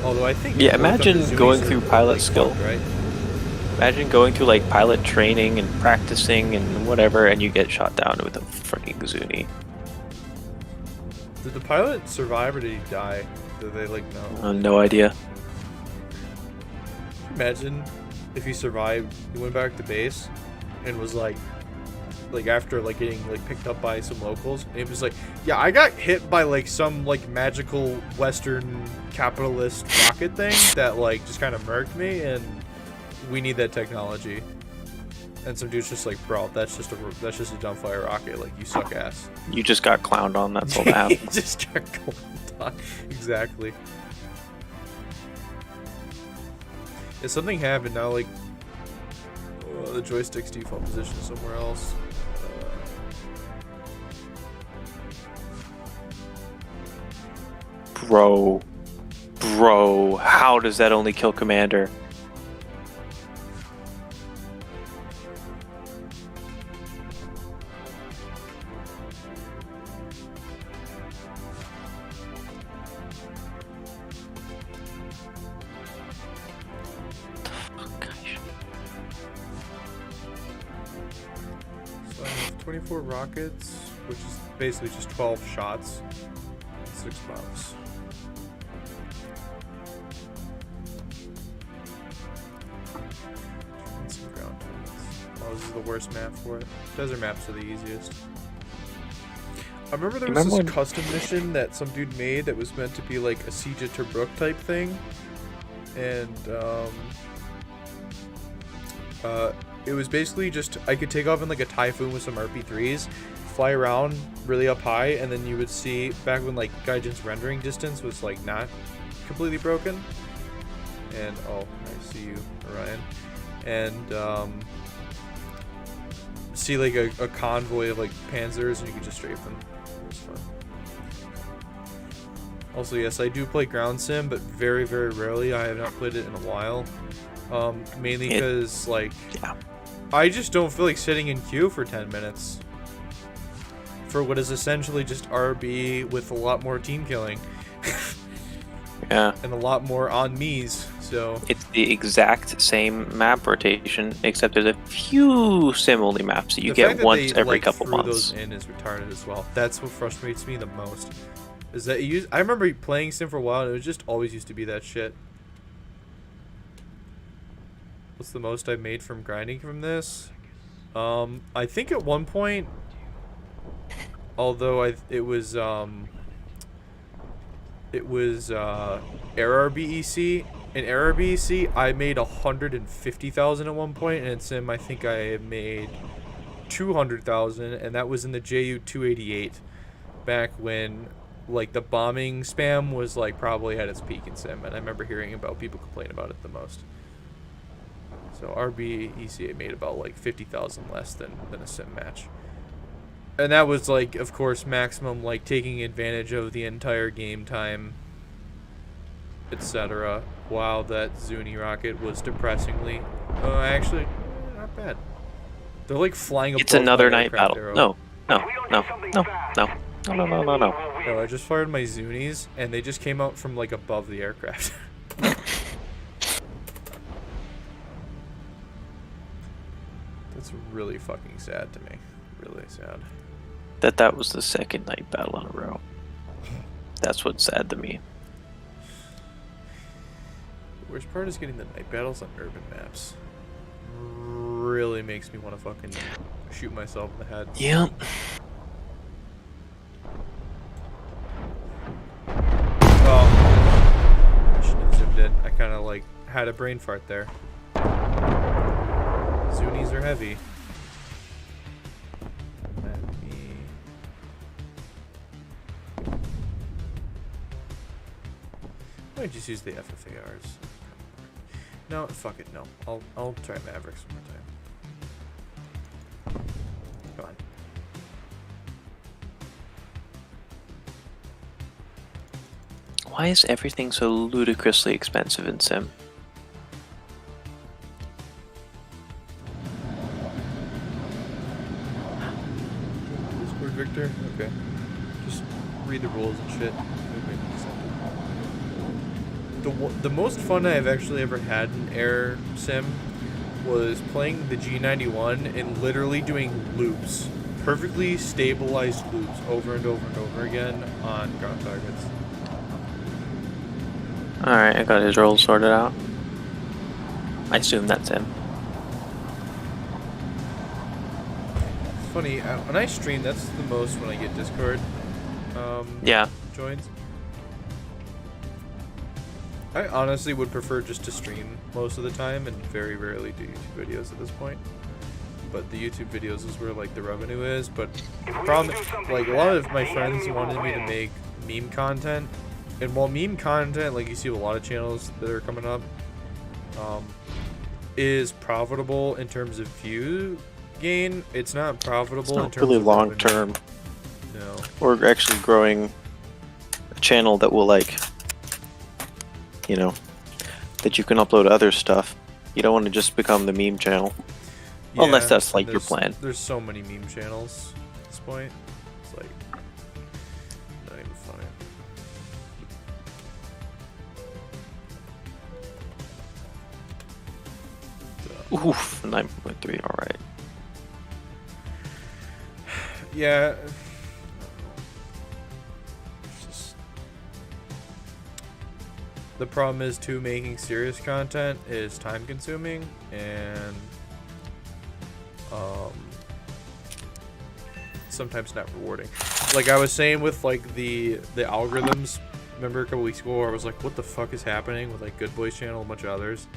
Although I think Yeah, imagine going through pilot skill. Right? Imagine going through like pilot training and practicing and whatever, and you get shot down with a freaking Zuni. Did the pilot survive or did he die? Did they like know? No idea. Imagine if he survived, he went back to base and was like, like after like getting like picked up by some locals, and it was like, yeah, I got hit by like some like magical Western capitalist rocket thing that like just kind of murked me, and we need that technology. And some dude's just like, bro, that's just a dumbfire rocket. Like, you suck ass. You just got clowned on. That's all that happened. You just got clowned on. Exactly. If something happened now, like the joystick's default position somewhere else. Bro, how does that only kill Commander? So I have 24 rockets, which is basically just 12 shots, 6 bombs. And some ground units. Oh, this is the worst map for it. Desert maps are the easiest. I remember there was this custom mission that some dude made that was meant to be like a Siege of Tobruk type thing, and it was basically just I could take off in like a Typhoon with some RP3s, fly around really up high, and then you would see back when like Gaijin's rendering distance was like not completely broken. And oh, I see you, Orion. And see like a convoy of like Panzers, and you could just strafe them. It was fun. Also, yes, I do play Ground Sim, but very, very rarely. I have not played it in a while. Mainly because, like, I just don't feel like sitting in queue for 10 minutes for what is essentially just RB with a lot more team killing. Yeah. And a lot more on me's, so... It's the exact same map rotation, except there's a few sim-only maps that you get once every couple months. The fact that they threw those in is retarded as well. That's what frustrates me the most. Is that I remember playing sim for a while, and it was just always used to be that shit. What's the most I made from grinding from this? I think at one point, although it was Error BEC. In Error BEC, I made 150,000 at one point, and in Sim, I think I made 200,000, and that was in the JU 288, back when like the bombing spam was like probably at its peak in Sim, and I remember hearing about people complain about it the most. So RBECA made about like 50,000 less than a Sim match. And that was like, of course, maximum like taking advantage of the entire game time, etc. While that Zuni rocket was depressingly, actually, not bad. They're like flying above. It's another my night aircraft battle. arrow. No. No, I just fired my Zunis, and they just came out from like above the aircraft. That's really fucking sad to me. Really sad. That was the second night battle in a row. That's what's sad to me. The worst part is getting the night battles on urban maps. Really makes me want to fucking shoot myself in the head. Yep. I shouldn't have zoomed in. I kind of like had a brain fart there. Zunis are heavy. I might just use the FFARs. No, fuck it, no. I'll try Mavericks one more time. Come on. Why is everything so ludicrously expensive in Sim? Discord Victor? Okay. Just read the rules and shit. The most fun I've actually ever had in Air Sim was playing the G91 and literally doing loops. Perfectly stabilized loops over and over and over again on ground targets. Alright, I got his roll sorted out. I assume that's him. funny. When I stream, that's the most when I get Discord Yeah. joins. I honestly would prefer just to stream most of the time and very rarely do YouTube videos at this point. But the YouTube videos is where like the revenue is. But the problem, like a lot of my friends wanted me to make meme content, and while meme content, like you see a lot of channels that are coming up, is profitable in terms of view gain, it's not profitable It's in not terms really of long revenue. term. No. We're actually growing a channel that will like, you know, that you can upload other stuff. You don't want to just become the meme channel. Unless Yeah, that's and like your there's- plan. There's so many meme channels at this point. It's like not even funny. Oof, 9.3, alright. Yeah. It's just... The problem is too, making serious content is time consuming and sometimes not rewarding. Like I was saying with like the algorithms, remember a couple weeks ago where I was like, what the fuck is happening with like Good Boys channel and a bunch of others?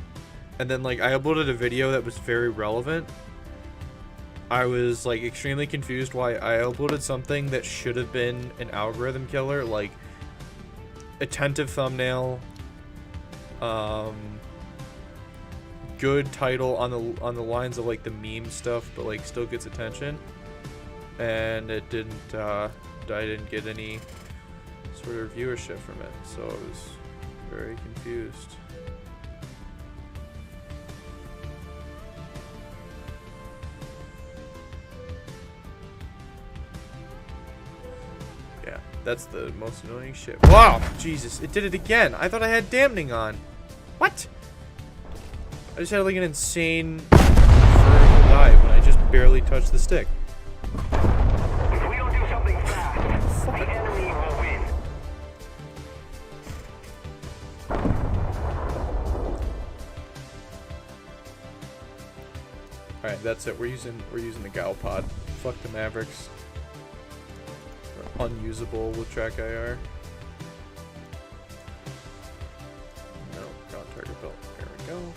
And then like I uploaded a video that was very relevant. I was like extremely confused why I uploaded something that should have been an algorithm killer, like attentive thumbnail, good title on the lines of like the meme stuff, but like still gets attention, and it didn't. I didn't get any sort of viewership from it, so I was very confused. Yeah, that's the most annoying shit. Wow, Jesus, it did it again. I thought I had dampening on. What? I just had like an insane vertical dive when I just barely touched the stick. If we don't do something fast, the enemy will win. All right, that's it. We're using the Gal pod. Fuck the Mavericks. They're unusable with track IR. No, ground target belt. There we go.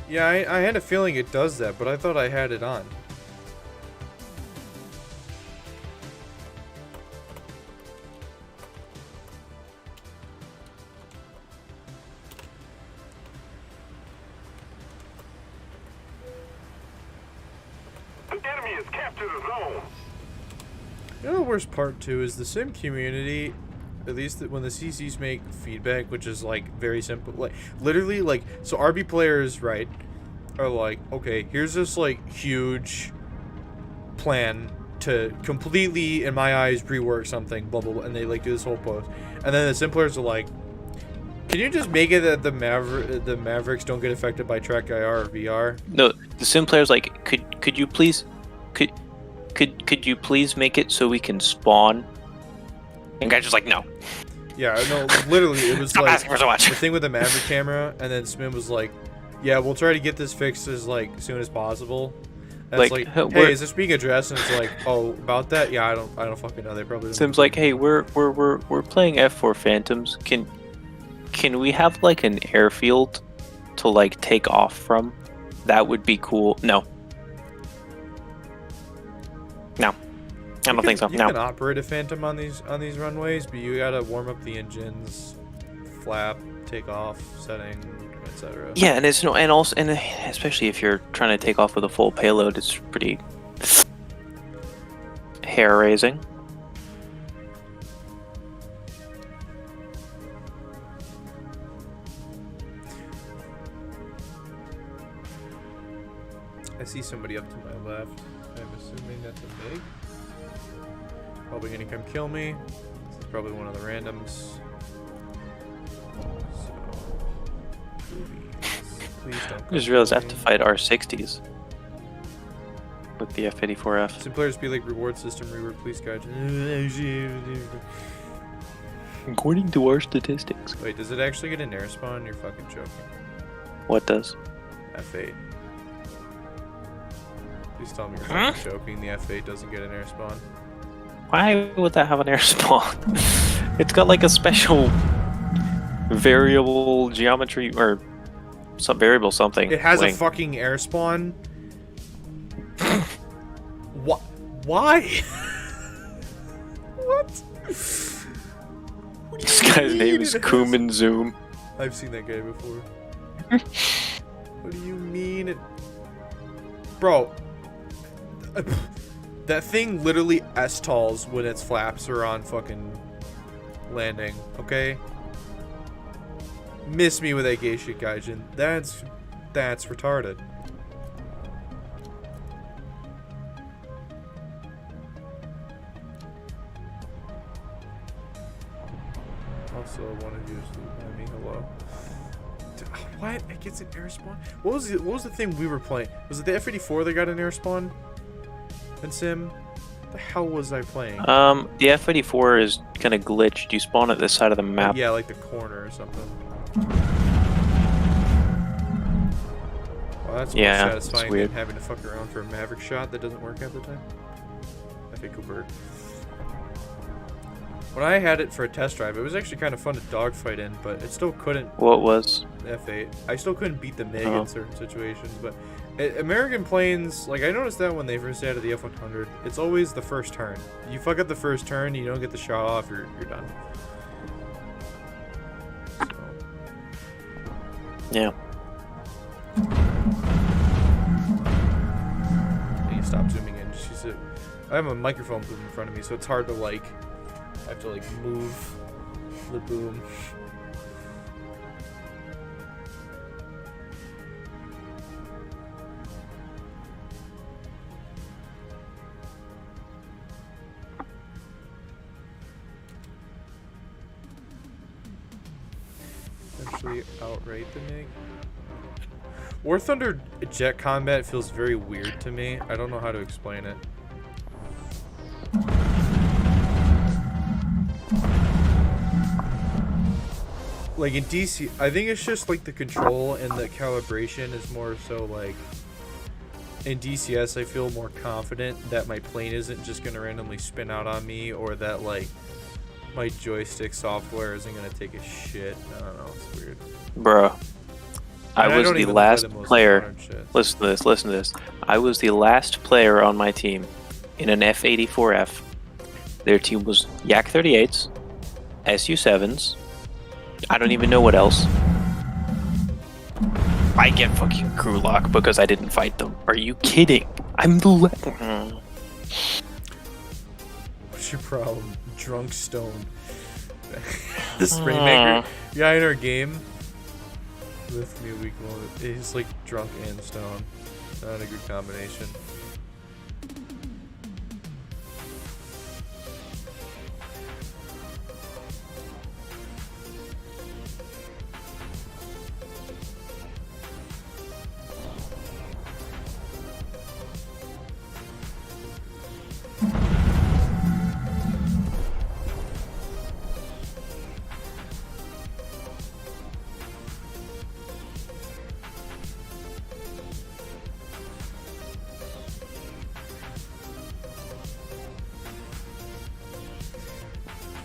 Yeah, I had a feeling it does that, but I thought I had it on. The enemy has captured a zone. You know the worst part too is the sim community, at least when the CCs make feedback, which is like very simple, like literally like, so RB players, right, are like, okay, here's this like huge plan to completely, in my eyes, rework something, blah blah blah, and they like do this whole post, and then the sim players are like, can you just make it that the Mavericks don't get affected by track IR or VR? No, the sim player's like, could you please could you please make it so we can spawn? And guy's just like, no. Yeah, no, literally, it was Stop like asking for so much. the thing with the Maverick camera, and then Smim was like, yeah, we'll try to get this fixed as like soon as possible. And it's like, hey, is this being addressed? And it's like, oh, about that? Yeah, I don't fucking know. They probably don't. Sim's like, hey, we're playing F4 Phantoms. Can we have like an airfield to like take off from? That would be cool. No. No. I don't think so. You No. can operate a Phantom on these runways, but you gotta warm up the engines, flap, take off, setting, etc. Yeah, and it's and especially if you're trying to take off with a full payload, it's pretty hair raising. I see somebody up to my left. I'm assuming that's a MiG. Probably gonna come kill me. This is probably one of the randoms. So, please don't. I just realized I have to fight R60s with the F-84F. Some players be like reward system rework, please guide. According to our statistics. Wait, does it actually get an air spawn? You're fucking joking. What does? F8. Please tell me you're fucking joking. The F8 doesn't get an air spawn. Why would that have an air spawn? It's got like a special variable geometry or some variable something. It has wing. a fucking air spawn. What? Why? What? What do This you guy's mean name is it has- Kuman Zoom. I've seen that guy before. What do you mean it... Bro. That thing literally S-talls when its flaps are on fucking landing, okay? Miss me with that gay shit, Gaijin. That's retarded. Also, one of you is me. Hello. What? It gets an air spawn? What was the thing we were playing? Was it the F-84 that got an air spawn? In Sim? What the hell was I playing? The F-84 is kind of glitched. You spawn at this side of the map. Yeah, like the corner or something. Well, that's more Yeah, satisfying it's weird. than having to fuck around for a Maverick shot that doesn't work half the time. F.A. Cooper. When I had it for a test drive, it was actually kind of fun to dogfight in, but it still couldn't. What was? F8. I still couldn't beat the MiG Oh. in certain situations, but American planes, like I noticed that when they first added the F100, it's always the first turn. You fuck up the first turn, you don't get the shot off, you're done. So. Yeah. I need to stop zooming in. Just use it. I have a microphone boom in front of me, so it's hard to like. I have to like move the boom. Eventually outright the MiG. War Thunder jet combat feels very weird to me. I don't know how to explain it. Like in DC, I think it's just like the control and the calibration is more so like in DCS I feel more confident that my plane isn't just gonna randomly spin out on me, or that like my joystick software isn't gonna take a shit. I don't know, it's weird. Bruh. I And was don't the even play last the most player. modern shit. Listen to this, listen to this. I was the last player on my team in an F-84F. Their team was Yak 38s, SU 7s. I don't even know what else. I get fucking crew lock because I didn't fight them. Are you kidding? I'm the What's your problem? Drunk stoned. The spray maker guy in our game with me a week long. He's like drunk and stoned. Not a good combination.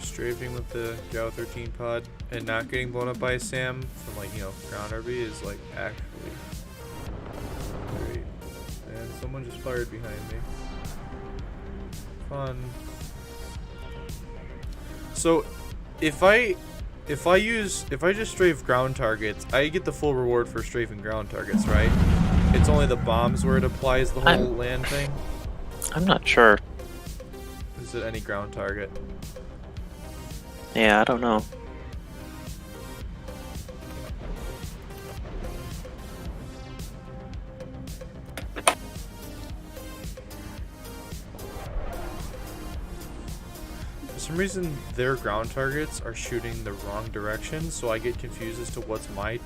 Strafing with the Gao 13 pod and not getting blown up by a SAM from like, you know, ground RB is like actually great. And someone just fired behind me. Fun. So if I just strafe ground targets, I get the full reward for strafing ground targets, right? It's only the bombs where it applies the whole land thing. I'm not sure. Is it any ground target? Yeah, I don't know. For some reason, their ground targets are shooting the wrong direction, so I get confused as to what's my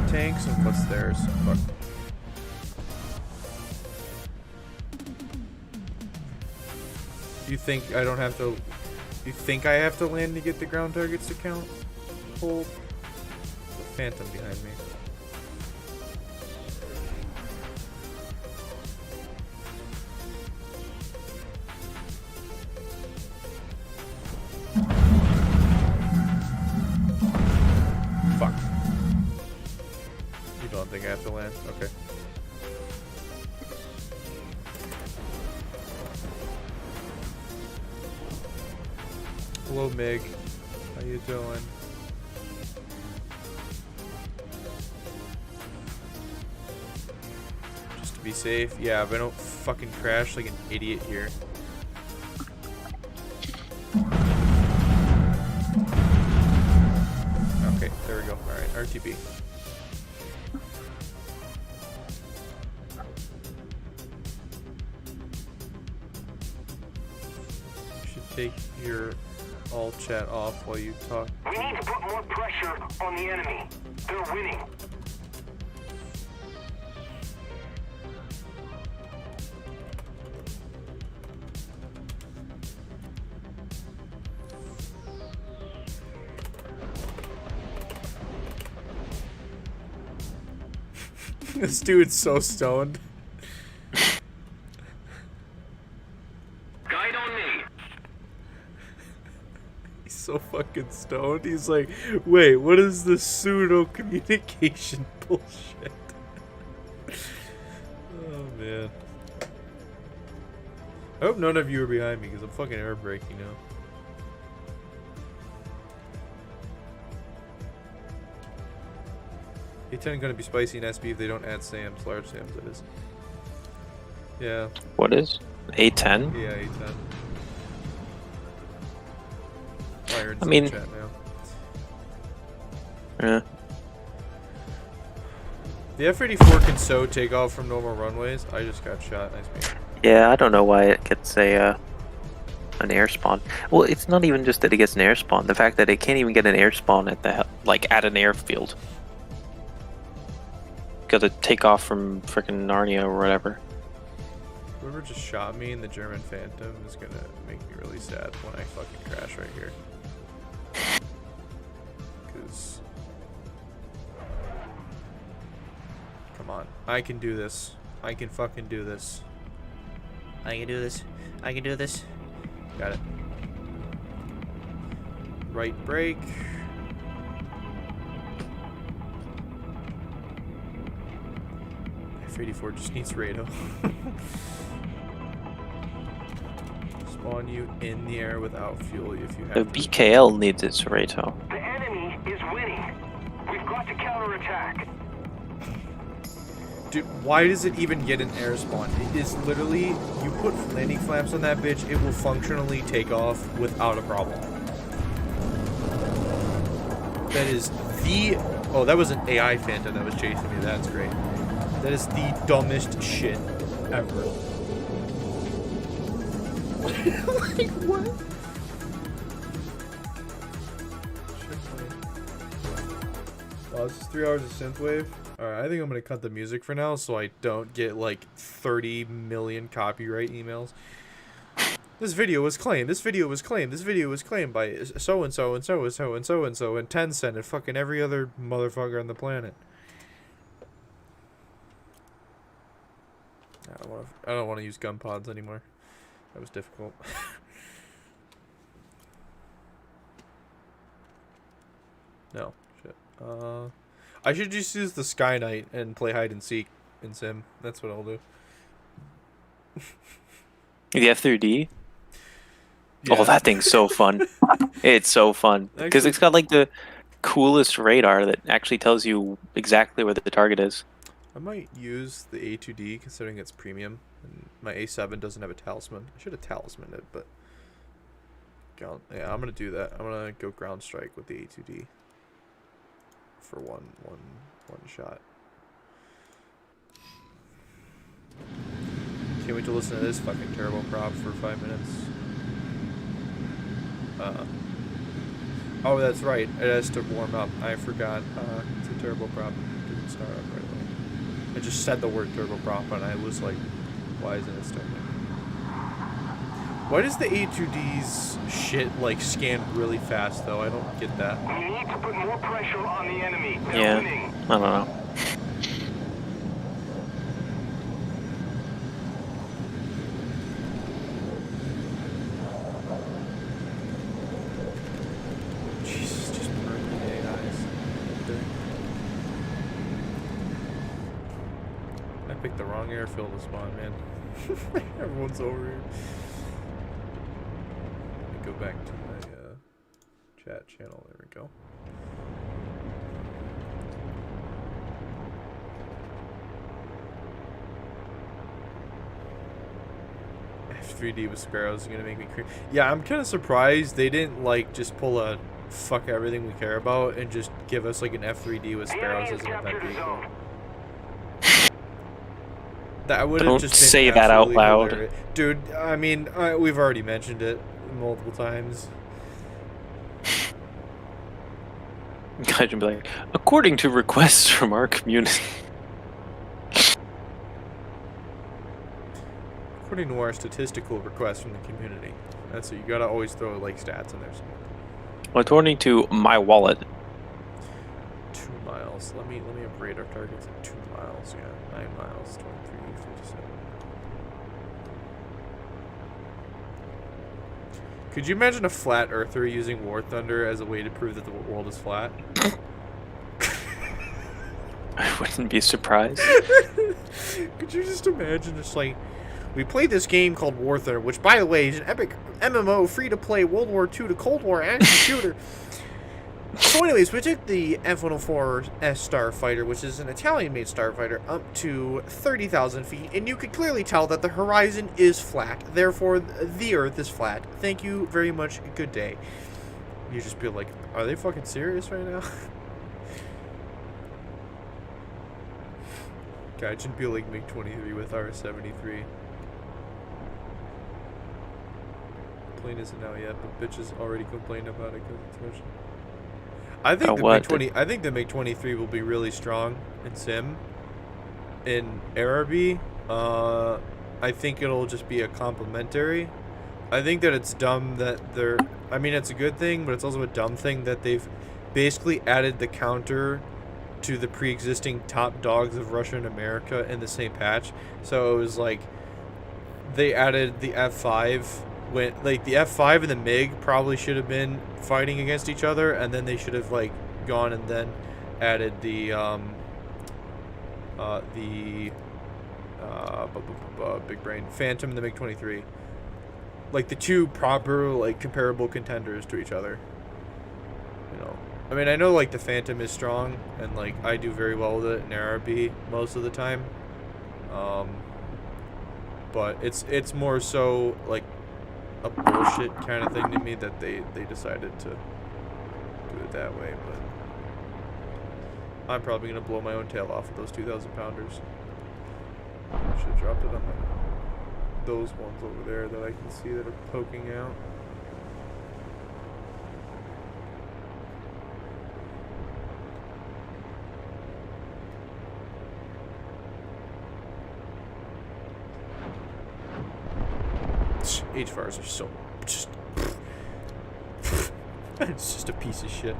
tanks and what's theirs. Fuck. You think I don't have to You think I have to land to get the ground targets to count? Hold. The Phantom behind me. Fuck. You don't think I have to land? Okay. Hello, Mig. How you doing? Just to be safe. Yeah, but I don't fucking crash like an idiot here. Okay, there we go. Alright, RTB. You should take your all chat off while you talk. We need to put more pressure on the enemy. They're winning. This dude's so stoned. Guide on me. He's so fucking stoned. He's like, wait, what is this pseudo communication bullshit? Oh man. I hope none of you are behind me because I'm fucking air braking now. A10 gonna be spicy and SB if they don't add Sam's, large Sam's that is. Yeah. What is? A10? Yeah, A10. Iron's I mean- in chat now. Yeah. The F-84 can so take off from normal runways. I just got shot. Nice meeting. Yeah, I don't know why it gets an air spawn. Well, it's not even just that it gets an air spawn. The fact that it can't even get an air spawn at at an airfield. Got to take off from frickin' Narnia or whatever. Whoever just shot me in the German Phantom is gonna make me really sad when I fucking crash right here. Cause come on, I can do this. I can fucking do this. I can do this. I can do this. Got it. Right brake. F-84 just needs radar. Spawn you in the air without fuel if you The have to. BKL needs its Soreto. The enemy is winning. We've got to counterattack. Dude, why does it even get an air spawn? It is literally, you put landing flaps on that bitch, it will functionally take off without a problem. That is the... Oh, that was an AI Phantom that was chasing me. That's great. That is the dumbest shit ever. Like, what? Oh, this is 3 hours of synthwave. Alright, I think I'm gonna cut the music for now so I don't get like 30 million copyright emails. This video was claimed. This video was claimed. This video was claimed by so and so and so and so and so and so and Tencent and fucking every other motherfucker on the planet. I don't want to use gun pods anymore. That was difficult. No, shit. I should just use the Sky Knight and play hide and seek in Sim. That's what I'll do. The F3D? Yeah. Oh, that thing's so fun. It's so fun. Because Actually- it's got like the coolest radar that actually tells you exactly where the target is. I might use the A2D considering it's premium. And my A7 doesn't have a talisman. I should have talismaned it, but... Yeah, I'm gonna do that. I'm gonna go ground strike with the A2D. For one shot. Can't wait to listen to this fucking turboprop for 5 minutes. Oh, that's right. It has to warm up. I forgot. It's a turboprop. It didn't start up right away. I just said the word turboprop and I was like, why isn't it starting? Why does the A2D's shit like scan really fast though? I don't get that. We need to put more pressure on the enemy. They're Yeah, winning. I don't know. Jesus, just burn the AIs. I picked the wrong airfield to spawn, man. Everyone's over here. Let me go back to my chat channel. There we go. F3D with sparrows is gonna make me crazy. Yeah, I'm kind of surprised they didn't like just pull a fuck everything we care about and just give us like an F3D with The sparrows enemy as has an event captured a vehicle. zone. That would have Don't just been say that out absolutely loud. hilarious. Dude. I mean, we've already mentioned it multiple times. Guys would be like, according to requests from our community. According to our statistical requests from the community. That's it. You gotta always throw like stats in there. According to my wallet. 2 miles. Let me upgrade our targets at 2 miles. Yeah, 9 miles. 23, 57. Could you imagine a flat earther using War Thunder as a way to prove that the world is flat? I wouldn't be surprised. Could you just imagine just like, we played this game called War Thunder, which by the way is an epic MMO free-to-play World War II to Cold War action shooter. So anyways, we took the F-104S Starfighter, which is an Italian-made starfighter, up to 30,000 feet, and you could clearly tell that the horizon is flat. Therefore, the Earth is flat. Thank you very much. Good day. You just be like, are they fucking serious right now? Gaijin be like MiG-23 with R-73. Plane isn't out yet, but bitches already complained about it because it's Russian. I think I think the MiG-23 will be really strong in Sim. In Araby, I think it'll just be a complimentary. I think that it's dumb that they're... I mean, it's a good thing, but it's also a dumb thing that they've basically added the counter to the pre-existing top dogs of Russia and America in the same patch. So it was like they added the F5 when like the F5 and the MiG probably should have been fighting against each other, and then they should have like gone and then added the big brain Phantom and the MiG-23, like the two proper like comparable contenders to each other. You know, I mean, I know like the Phantom is strong and like I do very well with it in Araby most of the time, but it's more so like a bullshit kind of thing to me that they decided to do it that way. But I'm probably gonna blow my own tail off with those 2,000 pounders. I should have dropped it on those ones over there that I can see that are poking out. HVARs are so just it's just a piece of shit.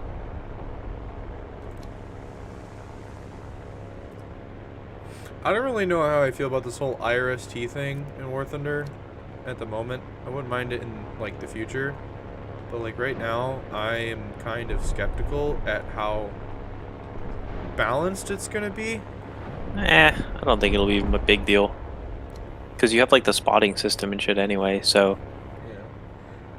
I don't really know how I feel about this whole IRST thing in War Thunder at the moment. I wouldn't mind it in like the future, but like right now I am kind of skeptical at how balanced it's gonna be. I don't think it'll be a big deal. Because you have like the spotting system and shit anyway, so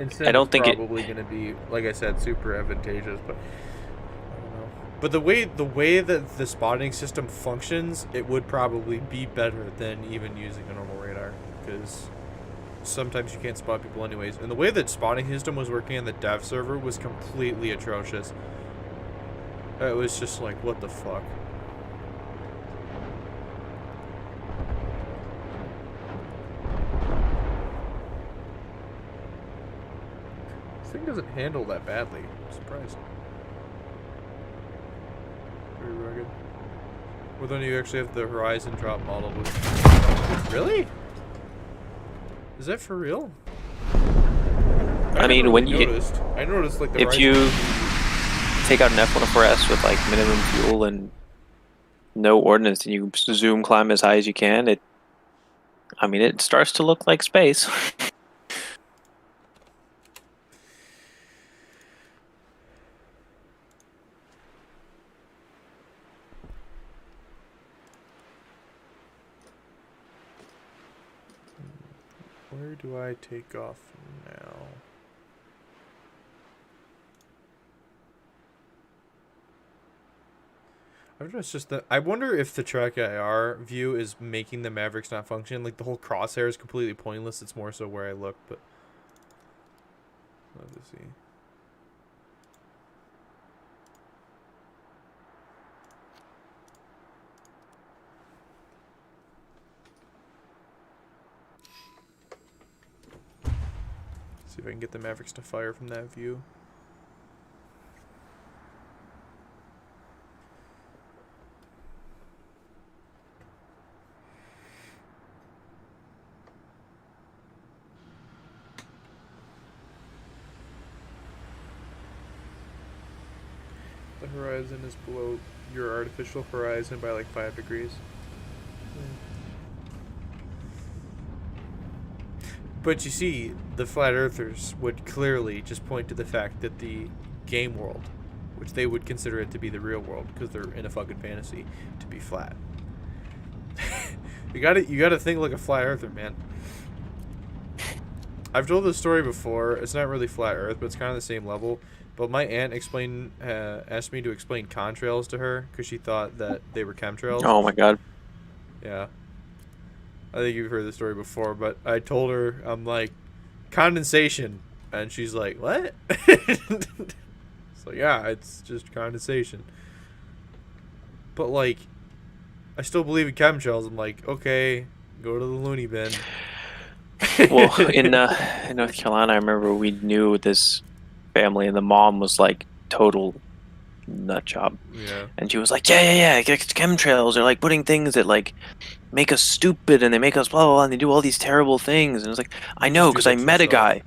Yeah. I don't think it's probably going to be, like I said, super advantageous, but I don't know. But the way that the spotting system functions, it would probably be better than even using a normal radar, because sometimes you can't spot people anyways. And the way that spotting system was working on the dev server was completely atrocious. It was just like, what the fuck? This thing doesn't handle that badly. I'm surprised. Very rugged. Well, then you actually have the horizon drop model with... Really? Is that for real? I never mean, really when you noticed. I noticed like the if rise. you take out an F-104S with like minimum fuel and no ordnance, and you zoom climb as high as you can, I mean, it starts to look like space. Where do I take off now? I wonder, it's just that I wonder if the track IR view is making the Mavericks not function. Like the whole crosshair is completely pointless. It's more so where I look, but love to see. See if I can get the Mavericks to fire from that view. The horizon is below your artificial horizon by like 5 degrees. But you see, the flat earthers would clearly just point to the fact that the game world, which they would consider it to be the real world because they're in a fucking fantasy, to be flat. you gotta think like a flat earther, man. I've told this story before. It's not really flat earth, but it's kind of the same level. But my aunt asked me to explain contrails to her because she thought that they were chemtrails. Oh my god. Yeah. I think you've heard the story before, but I told her, I'm like, condensation. And she's like, what? So, yeah, it's just condensation. But, like, I still believe in chemtrails. I'm like, okay, go to the loony bin. Well, in North Carolina, I remember we knew this family, and the mom was like total nut job. Yeah. And she was like, yeah, chemtrails are like putting things that like make us stupid, and they make us blah blah blah, and they do all these terrible things. And it was like, I know, because I met a guy.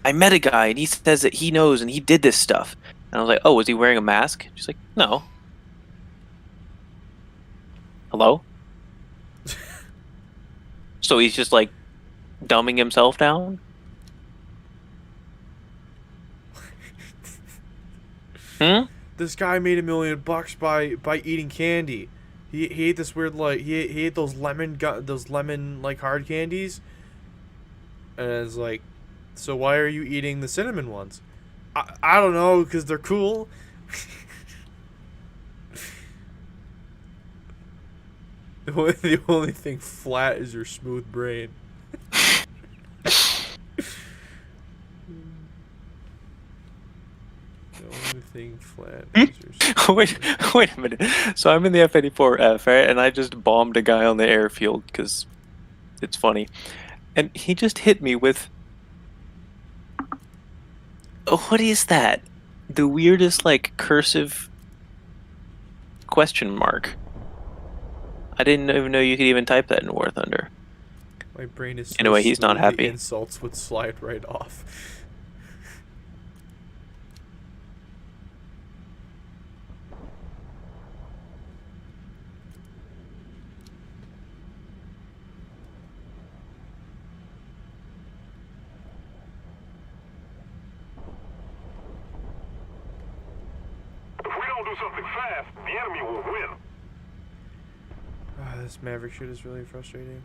I met a guy, and he says that he knows, and he did this stuff. And I was like, oh, was he wearing a mask? She's like, no. Hello? So he's just like dumbing himself down? Hmm? This guy made $1 million by eating candy. He ate this weird like he ate those lemon like hard candies. And it's like, so why are you eating the cinnamon ones? I don't know, because they're cool. The only thing flat is your smooth brain. The only thing flat is your smooth Wait a minute. So I'm in the F-84F, right? And I just bombed a guy on the airfield because it's funny. And he just hit me with... Oh, what is that? The weirdest, like, cursive question mark. I didn't even know you could even type that in War Thunder. My brain is so Anyway, he's not smooth, happy. The insults would slide right off. If we don't do something fast, the enemy will win. This Maverick shit is really frustrating.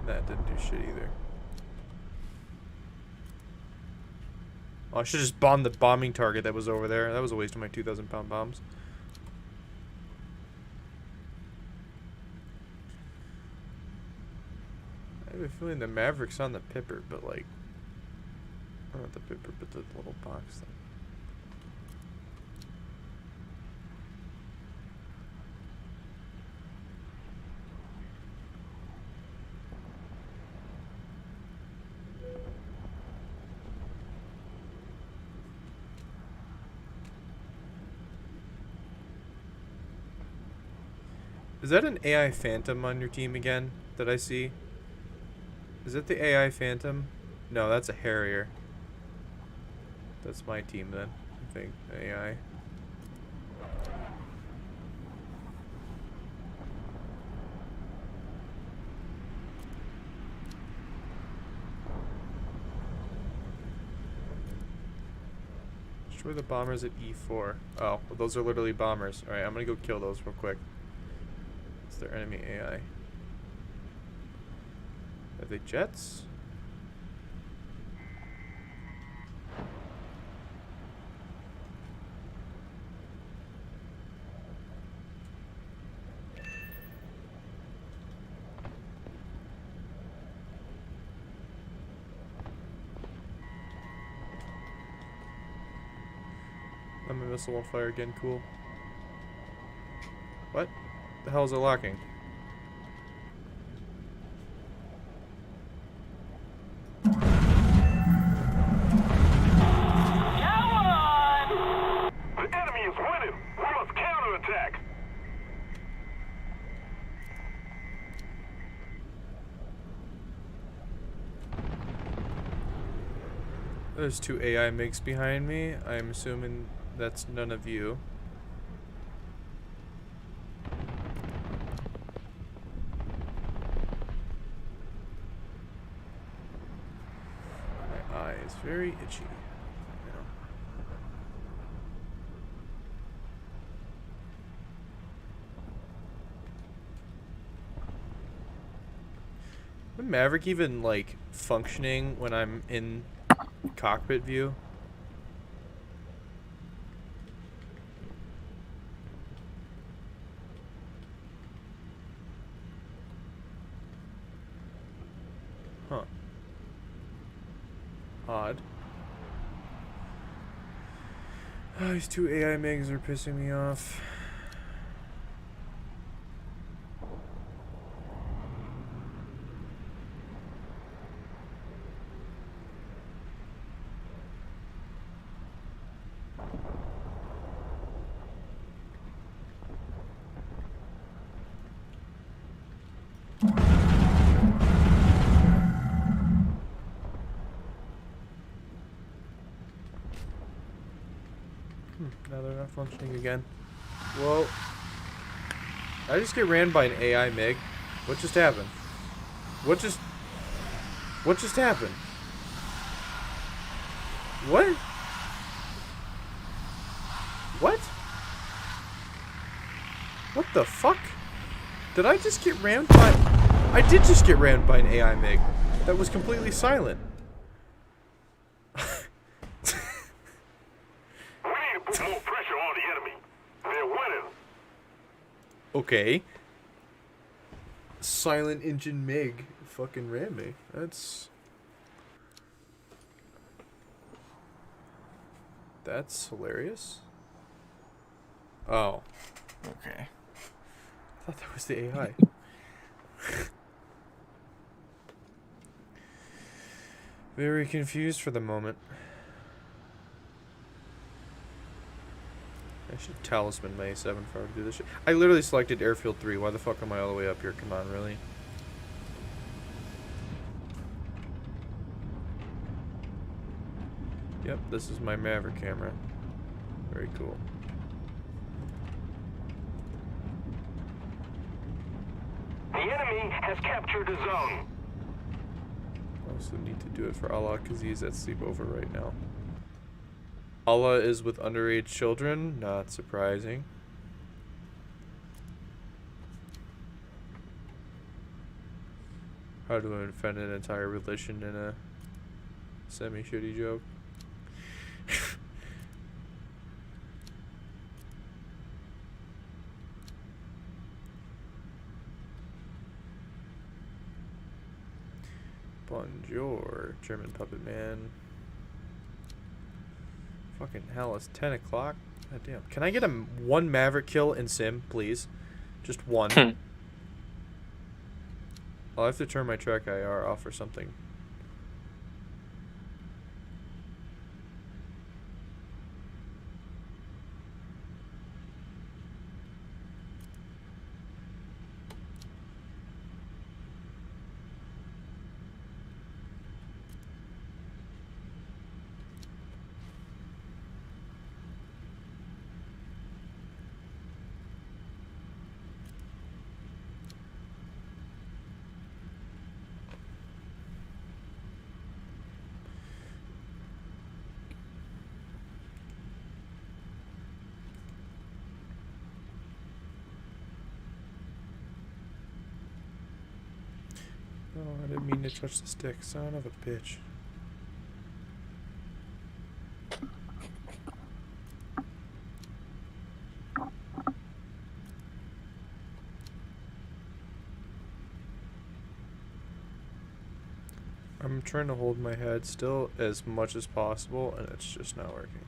That didn't do shit either. Oh, I should just bomb the bombing target that was over there. That was a waste of my 2,000-pound bombs. I have a feeling the Maverick's on the Pipper, but like... Not the Pipper, but the little box thing. Is that an AI Phantom on your team again that I see? Is that the AI Phantom? No, that's a Harrier. That's my team then, I think. AI. Destroy the bombers at E4. Oh, well, those are literally bombers. Alright, I'm gonna go kill those real quick. It's their enemy AI. Are they jets? My missile won't fire again, cool. What? The hell is it locking? The enemy is winning. We must counterattack. There's two AI MiGs behind me. I'm assuming that's none of you. My eye is very itchy. Now. Would Maverick even like functioning when I'm in cockpit view? Huh. Odd. Oh, these two AI MiGs are pissing me off. Now they're not functioning again. Whoa. I just get ran by an AI MiG. What just happened? What just happened? What? What? What the fuck? Did I just get rammed by... I did just get rammed by an AI MiG. That was completely silent. We need to put more pressure on the enemy. They're winning. Okay. Silent engine MiG fucking rammed me. That's hilarious. Oh. Okay. I thought that was the AI. Very confused for the moment. I should talisman my A7 if I were to do this shit. I literally selected airfield 3. Why the fuck am I all the way up here? Come on, really? Yep, this is my Maverick camera. Very cool. The enemy has captured a zone. Also need to do it for Allah because he's at sleepover right now. Allah is with underage children. Not surprising. How do I offend an entire religion in a semi-shitty joke? Bonjour, German puppet man. Fucking hell, it's 10 o'clock? God damn. Can I get one Maverick kill in Sim, please? Just one. I'll have to turn my track IR off or something. Oh, I didn't mean to touch the stick. Son of a bitch. I'm trying to hold my head still as much as possible, and it's just not working.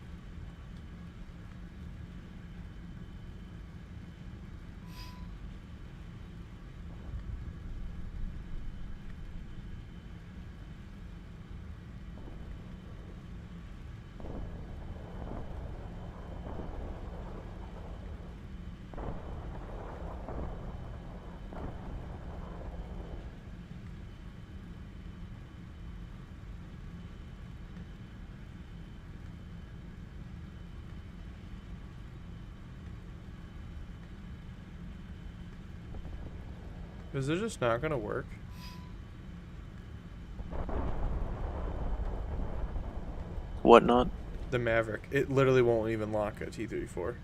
Is it just not gonna work? What not? The Maverick. It literally won't even lock a T-34.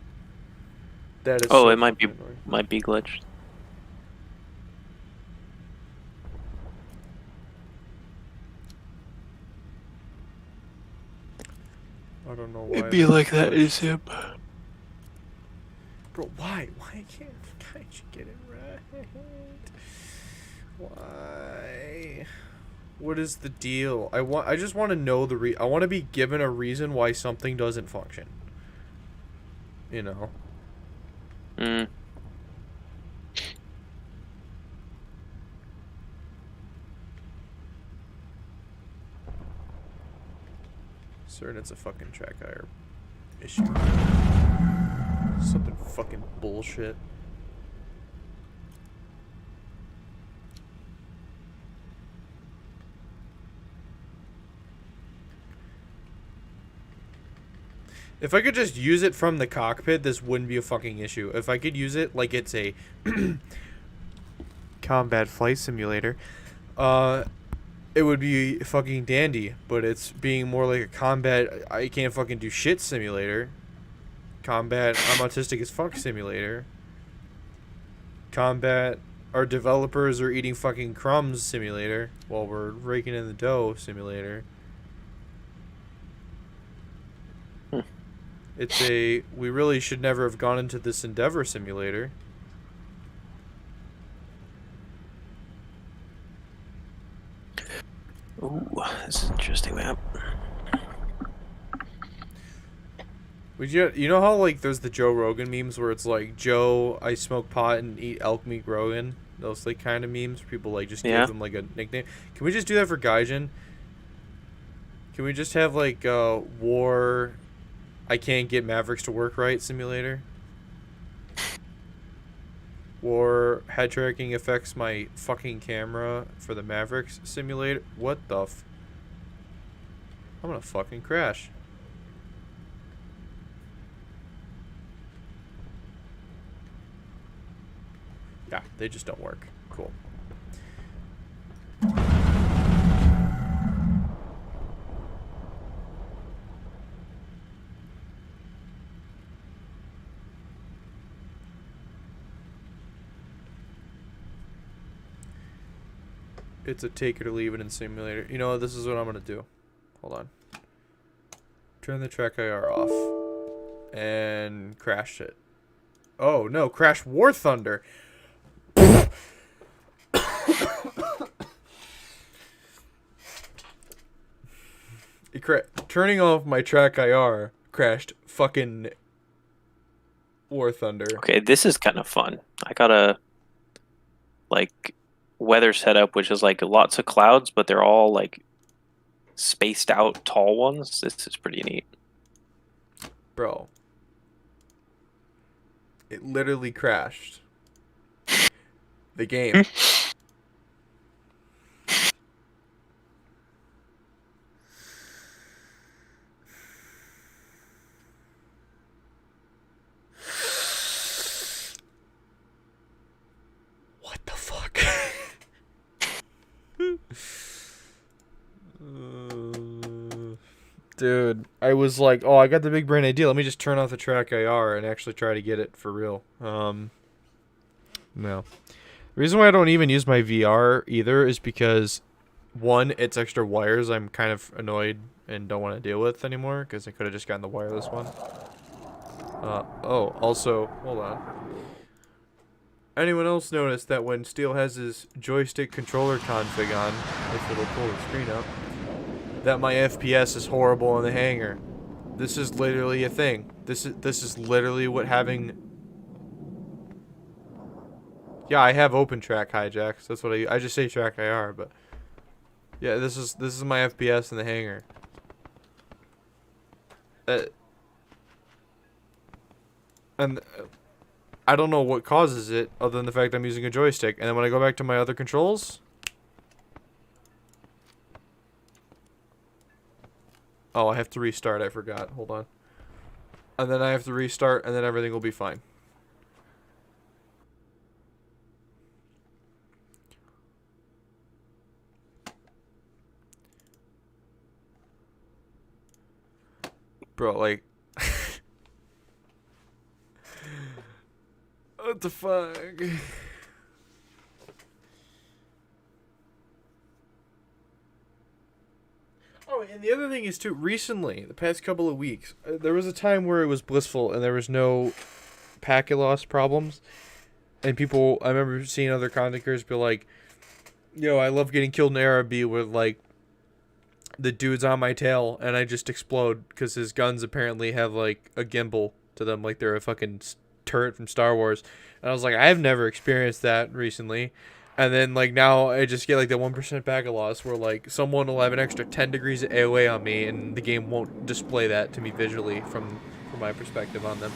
That is Oh, so it might be fucking annoying. glitched. I don't know why. It'd be like that, glitched. is him. Bro, why? Why can't you get it right? Why? What is the deal? I just want to know I want to be given a reason why something doesn't function. You know? Mm. Certain it's a fucking track hire issue. Something fucking bullshit. If I could just use it from the cockpit, this wouldn't be a fucking issue. If I could use it like it's a combat flight simulator, it would be fucking dandy. But it's being more like a combat, I can't fucking do shit simulator. Combat, I'm autistic as fuck simulator. Combat, our developers are eating fucking crumbs simulator while we're raking in the dough simulator. It's a, we really should never have gone into this endeavor simulator. Ooh, this is an interesting map. You know how like there's the Joe Rogan memes where it's like, Joe, I smoke pot and eat elk meat Rogan? Those like kind of memes where people like just give them like a nickname. Can we just do that for Gaijin? Can we just have like war, I can't get Mavericks to work right simulator? War, head tracking affects my fucking camera for the Mavericks simulator? What the I'm gonna fucking crash. Yeah, they just don't work. Cool. It's a take it or leave it in simulator. You know what? This is what I'm gonna do. Hold on. Turn the track IR off. And crash it. Oh, no. Crash War Thunder. Turning off my track IR crashed fucking War Thunder. Okay, this is kind of fun. I got a like weather setup, which is like lots of clouds, but they're all like spaced out tall ones. This is pretty neat. Bro. It literally crashed. The game. What the fuck? Dude, I was like, oh, I got the big brain idea. Let me just turn off the track IR and actually try to get it for real. No. The reason why I don't even use my VR either is because, one, it's extra wires I'm kind of annoyed and don't want to deal with anymore because I could have just gotten the wireless one. Oh, also, hold on. Anyone else notice that when Steel has his joystick controller config on, if it'll pull the screen up, that my FPS is horrible in the hangar? This is literally a thing. This is literally what having. Yeah, I have open track hijacks. That's what I just say track IR, but yeah, this is my FPS in the hangar. And I don't know what causes it other than the fact I'm using a joystick. And then when I go back to my other controls, oh, I have to restart. I forgot. Hold on. And then I have to restart, and then everything will be fine. Bro, like, what the fuck? Oh, and the other thing is too, recently, the past couple of weeks, there was a time where it was blissful and there was no packet loss problems. And people, I remember seeing other content creators be like, yo, I love getting killed in ARB with, like, the dude's on my tail and I just explode because his guns apparently have, like, a gimbal to them, like they're a fucking turret from Star Wars. And I was like, I've never experienced that recently. And then, like, now I just get, like, the 1% packet loss where, like, someone will have an extra 10 degrees of AOA on me and the game won't display that to me visually from my perspective on them.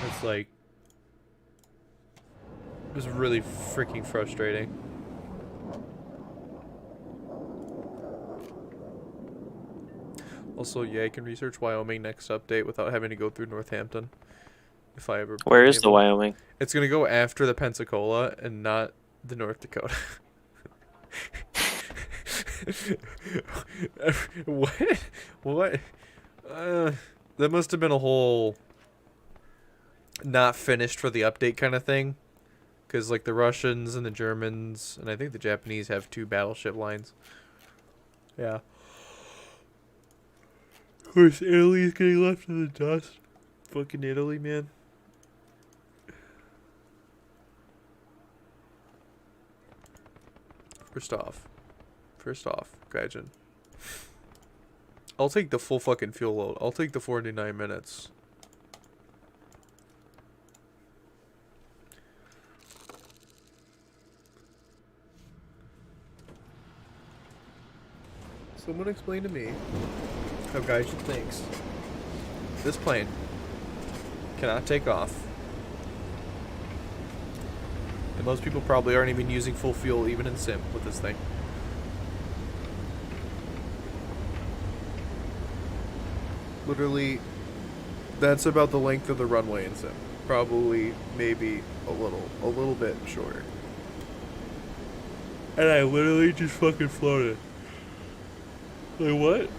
It's like, it was really freaking frustrating. Also, yeah, I can research Wyoming next update without having to go through Northampton. If I ever. Where is the Wyoming? It's gonna go after the Pensacola and not the North Dakota. What? What? That must have been a whole not finished for the update kind of thing. Because, like, the Russians and the Germans, and I think the Japanese have 2 battleship lines. Yeah. Of course, Italy's getting left in the dust. Fucking Italy, man. First off, Gaijin. I'll take the full fucking fuel load. I'll take the 49 minutes. Someone explain to me how Gaijin thinks this plane cannot take off. And most people probably aren't even using full fuel even in sim with this thing. Literally, that's about the length of the runway in sim. Probably, maybe a little bit shorter. And I literally just fucking floated. Like, what?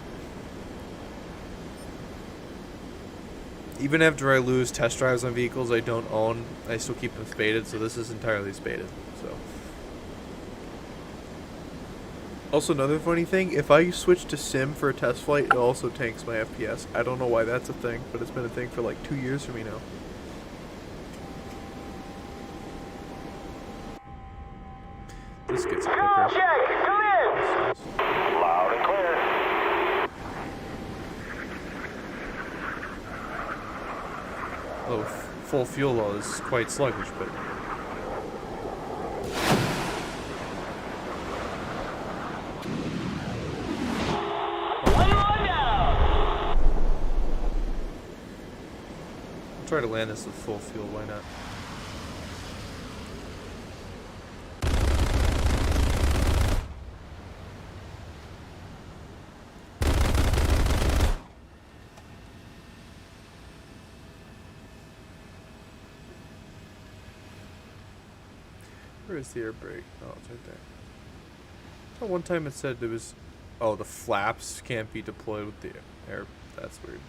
Even after I lose test drives on vehicles I don't own, I still keep them spaded, so this is entirely spaded. So. Also, another funny thing, if I switch to sim for a test flight, it also tanks my FPS. I don't know why that's a thing, but it's been a thing for like 2 years for me now. This gets quicker. Loud and clear. Oh, full fuel load is quite sluggish, but... I'll try to land this with full fuel, why not? Where is the air brake? Oh, it's right there. Oh, one time it said there was... Oh, the flaps can't be deployed with the air... That's weird.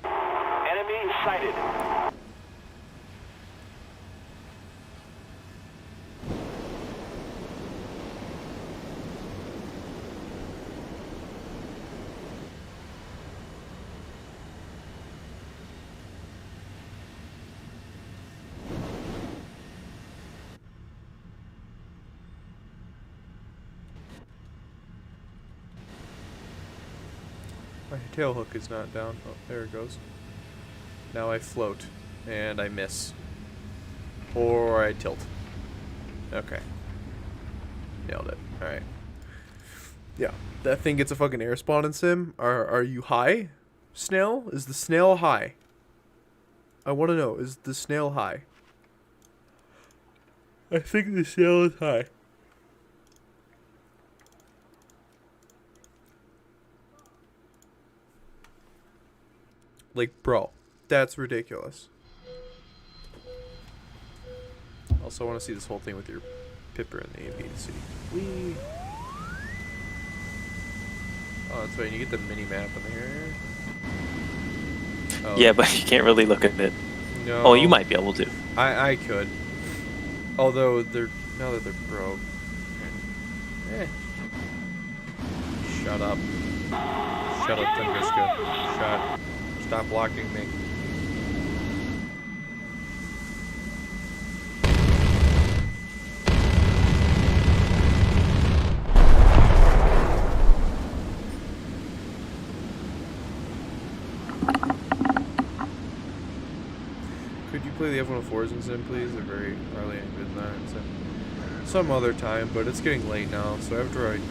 Enemy sighted. My tail hook is not down. Oh, there it goes. Now I float. And I miss. Or I tilt. Okay. Nailed it. Alright. Yeah. That thing gets a fucking air spawn in sim. Are you high? Snail? Is the snail high? I want to know. Is the snail high? I think the snail is high. Like, bro. That's ridiculous. Also, I want to see this whole thing with your pipper in the ABC. Whee! Oh, that's right. You get the mini map in here. Oh. Yeah, but you can't really look at it. No. Oh, you might be able to. I could. Although now that they're broke. Eh. Shut up. Shut up, Tunguska. Shut. Stop blocking me. Could you play the F-104s in Sim, please? They're very hardly any good in that in Sim. Some other time, but it's getting late now, so after I'm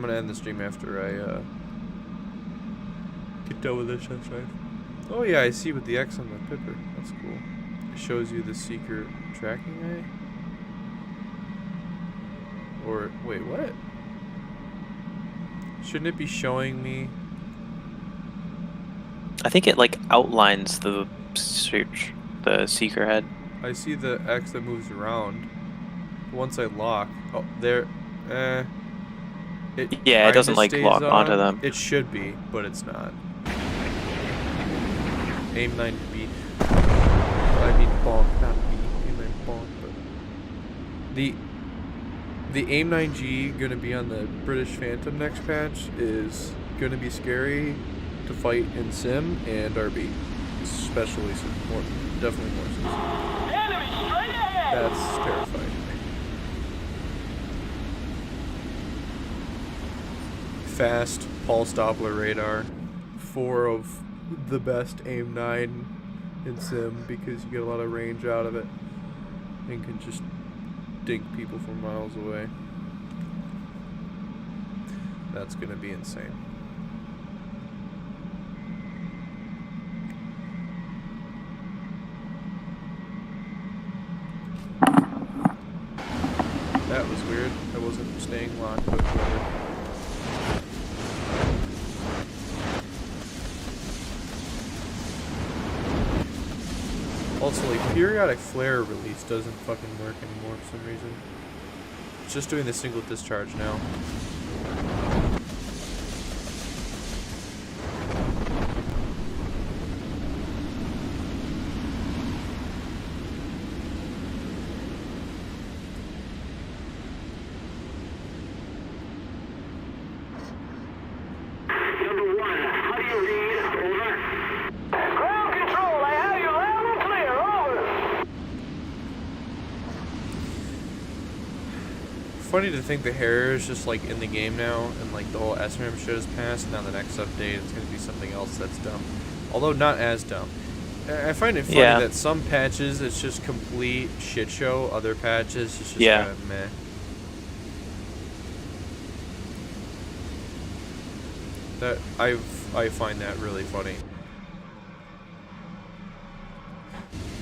gonna end the stream after I get done with this test drive. Oh yeah, I see with the X on the pipper. That's cool. It shows you the secret tracking eye. Or wait, what? Shouldn't it be showing me? I think it like outlines the search, the seeker head. I see the X that moves around. Once I lock, oh there, Yeah, it doesn't kinda like stays lock onto on. them. It should be, but it's not. Aim 9B. I mean bonk, not B. Aim 9 bonk, but the Aim 9G gonna be on the British Phantom next patch is gonna be scary to fight in Sim and RB, especially Sim. More, definitely more Sim. That's terrifying. Fast pulse Doppler radar, 4 of the best aim 9 in Sim because you get a lot of range out of it and can just dink people from miles away. That's gonna be insane. That was weird. I wasn't staying locked, but whatever. Also, like, periodic flare release doesn't fucking work anymore for some reason. It's just doing the single discharge now. Number 1, how do you read? Over. Ground control, I have you loud and clear. Over. Funny to think the Harrier is just like in the game now, and like the whole SRAM shit has passed, and now the next update it's gonna be something else that's dumb. Although not as dumb. I find it funny that some patches it's just complete shit show, other patches it's just kind of meh. That I find that really funny.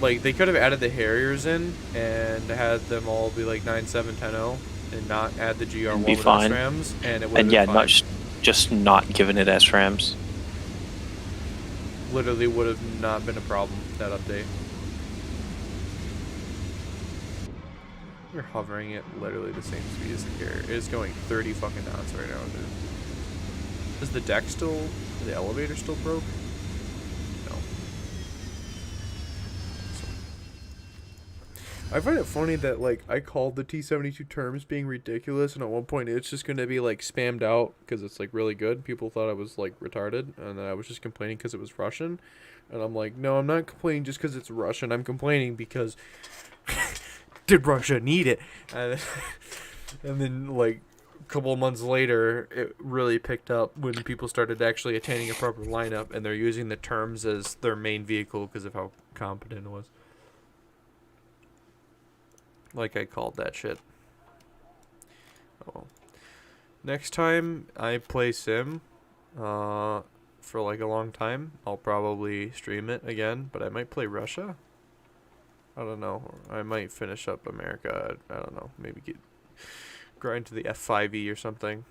Like they could have added the Harriers in and had them all be like 9.7, 10.0 and not add the GR1 with SRAMs, and it would have been fine. not just not giving it SRAMs. Literally would have not been a problem, that update. We're hovering at literally the same speed as the Harrier. It is going 30 fucking knots right now, dude. Is the deck still, the elevator still broke? No. I find it funny that, like, I called the T-72 terms being ridiculous, and at one point it's just going to be, like, spammed out because it's, like, really good. People thought I was, like, retarded, and then I was just complaining because it was Russian. And I'm like, no, I'm not complaining just because it's Russian. I'm complaining because did Russia need it? And then, like, couple of months later, it really picked up when people started actually attaining a proper lineup, and they're using the terms as their main vehicle because of how competent it was. Like I called that shit. Oh. Next time I play Sim, for like a long time, I'll probably stream it again, but I might play Russia. I don't know. I might finish up America. I don't know. Maybe grind to the F5E or something.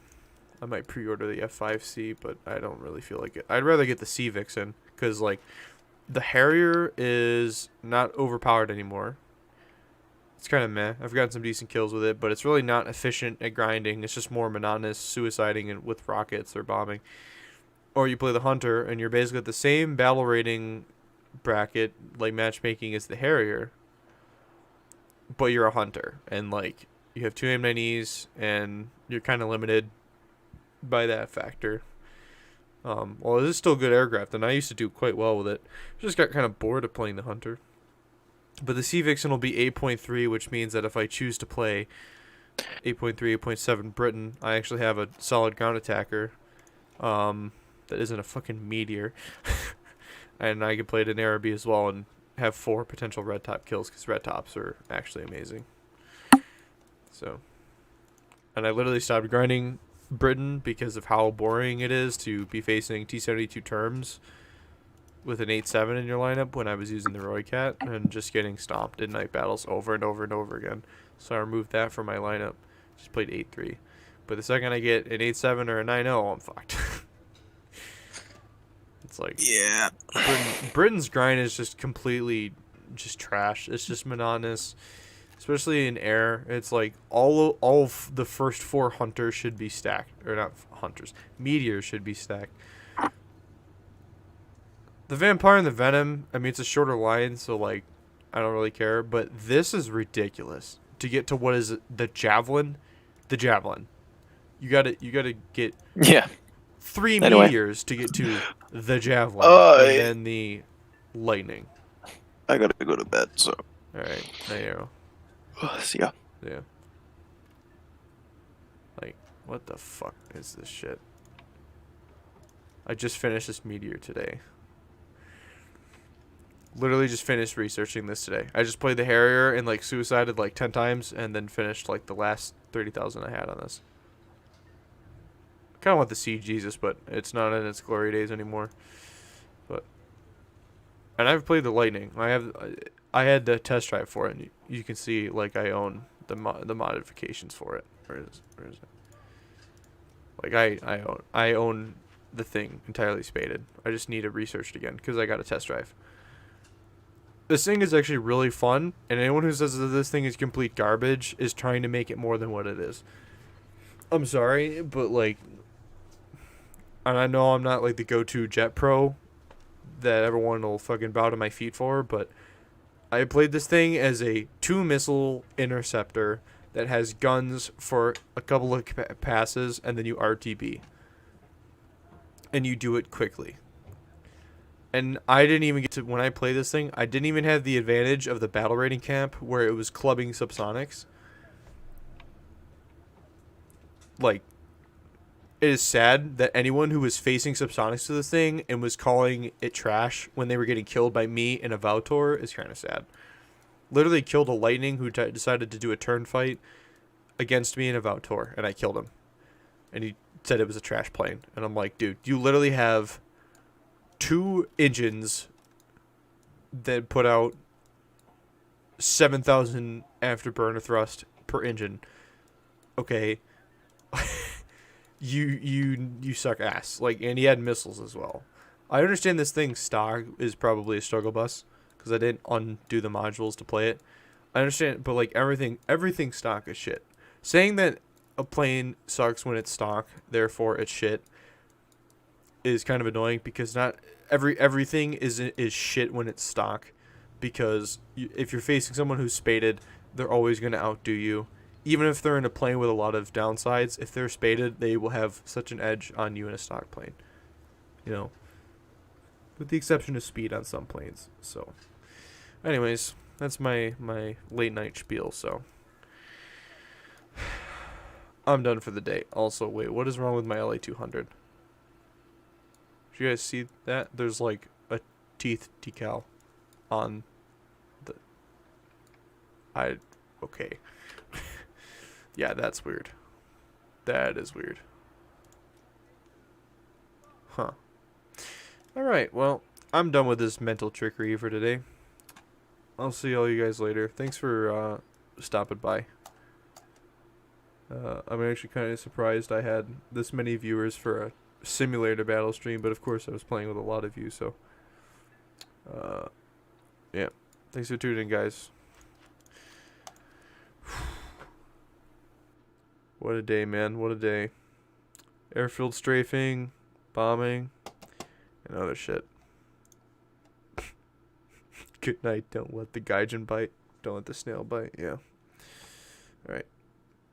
I might pre-order the F5C, but I don't really feel like it. I'd rather get the Sea Vixen, because like the Harrier is not overpowered anymore. It's kind of meh. I've gotten some decent kills with it, but it's really not efficient at grinding. It's just more monotonous, suiciding and with rockets or bombing. Or you play the Hunter, and you're basically at the same battle rating bracket, like matchmaking, as the Harrier, but you're a Hunter, and like you have 2 M9Es, and you're kind of limited by that factor. Well, it is still good aircraft, and I used to do quite well with it. Just got kind of bored of playing the Hunter. But the Sea Vixen will be 8.3, which means that if I choose to play 8.3, 8.7 Britain, I actually have a solid ground attacker that isn't a fucking meteor. And I can play it in Araby as well and have 4 potential red top kills, because red tops are actually amazing. So, and I literally stopped grinding Britain because of how boring it is to be facing T-72 terms with an 8.7 in your lineup when I was using the Roy Cat and just getting stomped in night battles over and over and over again. So I removed that from my lineup. Just played 8.3. But the second I get an 8.7 or a 9.0, I'm fucked. It's like, Yeah. Britain's grind is just completely just trash. It's just monotonous, especially in air. It's like all of the first 4 hunters should be stacked, or not hunters, meteors should be stacked. The Vampire and the Venom, I mean, it's a shorter line, so like I don't really care, but this is ridiculous. To get to what is the Javelin, you gotta get Yeah. 3 Anyway. meteors to get to the Javelin, and then the Lightning. I gotta go to bed, so. Alright, there you See ya. go. Yeah. Like, what the fuck is this shit? I just finished this meteor today. Literally just finished researching this today. I just played the Harrier and like suicided like 10 times and then finished like the last 30,000 I had on this. Kind of want the Sea Jesus, but it's not in its glory days anymore. But, and I've played the Lightning. I had the test drive for it, and you can see like I own the modifications for it. Where is it? Like I own the thing entirely spaded. I just need it researched again because I got a test drive. This thing is actually really fun, and anyone who says that this thing is complete garbage is trying to make it more than what it is. I'm sorry, but like, and I know I'm not like the go-to jet pro that everyone will fucking bow to my feet for, but I played this thing as a 2-missile interceptor that has guns for a couple of passes, and then you RTB. And you do it quickly. And I didn't even get to, when I play this thing, I didn't even have the advantage of the battle rating camp where it was clubbing subsonics. Like, it is sad that anyone who was facing subsonics to this thing and was calling it trash when they were getting killed by me in a Vautour is kind of sad. Literally killed a Lightning who decided to do a turn fight against me in a Vautour, and I killed him. And he said it was a trash plane. And I'm like, dude, you literally have 2 engines that put out 7,000 afterburner thrust per engine. Okay. You suck ass. Like, and he had missiles as well. I understand this thing stock is probably a struggle bus because I didn't undo the modules to play it. I understand, but like everything stock is shit. Saying that a plane sucks when it's stock, therefore it's shit, is kind of annoying because not everything is shit when it's stock, because if you're facing someone who's spaded, they're always going to outdo you. Even if they're in a plane with a lot of downsides, if they're spaded, they will have such an edge on you in a stock plane. You know, with the exception of speed on some planes. So, anyways, that's my late night spiel. So, I'm done for the day. Also, wait, what is wrong with my LA200? Did you guys see that? There's like a teeth decal on the... Okay. Yeah, that's weird. That is weird. Huh. Alright, well, I'm done with this mental trickery for today. I'll see all you guys later. Thanks for stopping by. I'm actually kind of surprised I had this many viewers for a simulator battle stream, but of course I was playing with a lot of you, so... yeah. Thanks for tuning in, guys. What a day, man. What a day. Airfield strafing, bombing, and other shit. Good night. Don't let the gaijin bite. Don't let the snail bite. Yeah. Alright.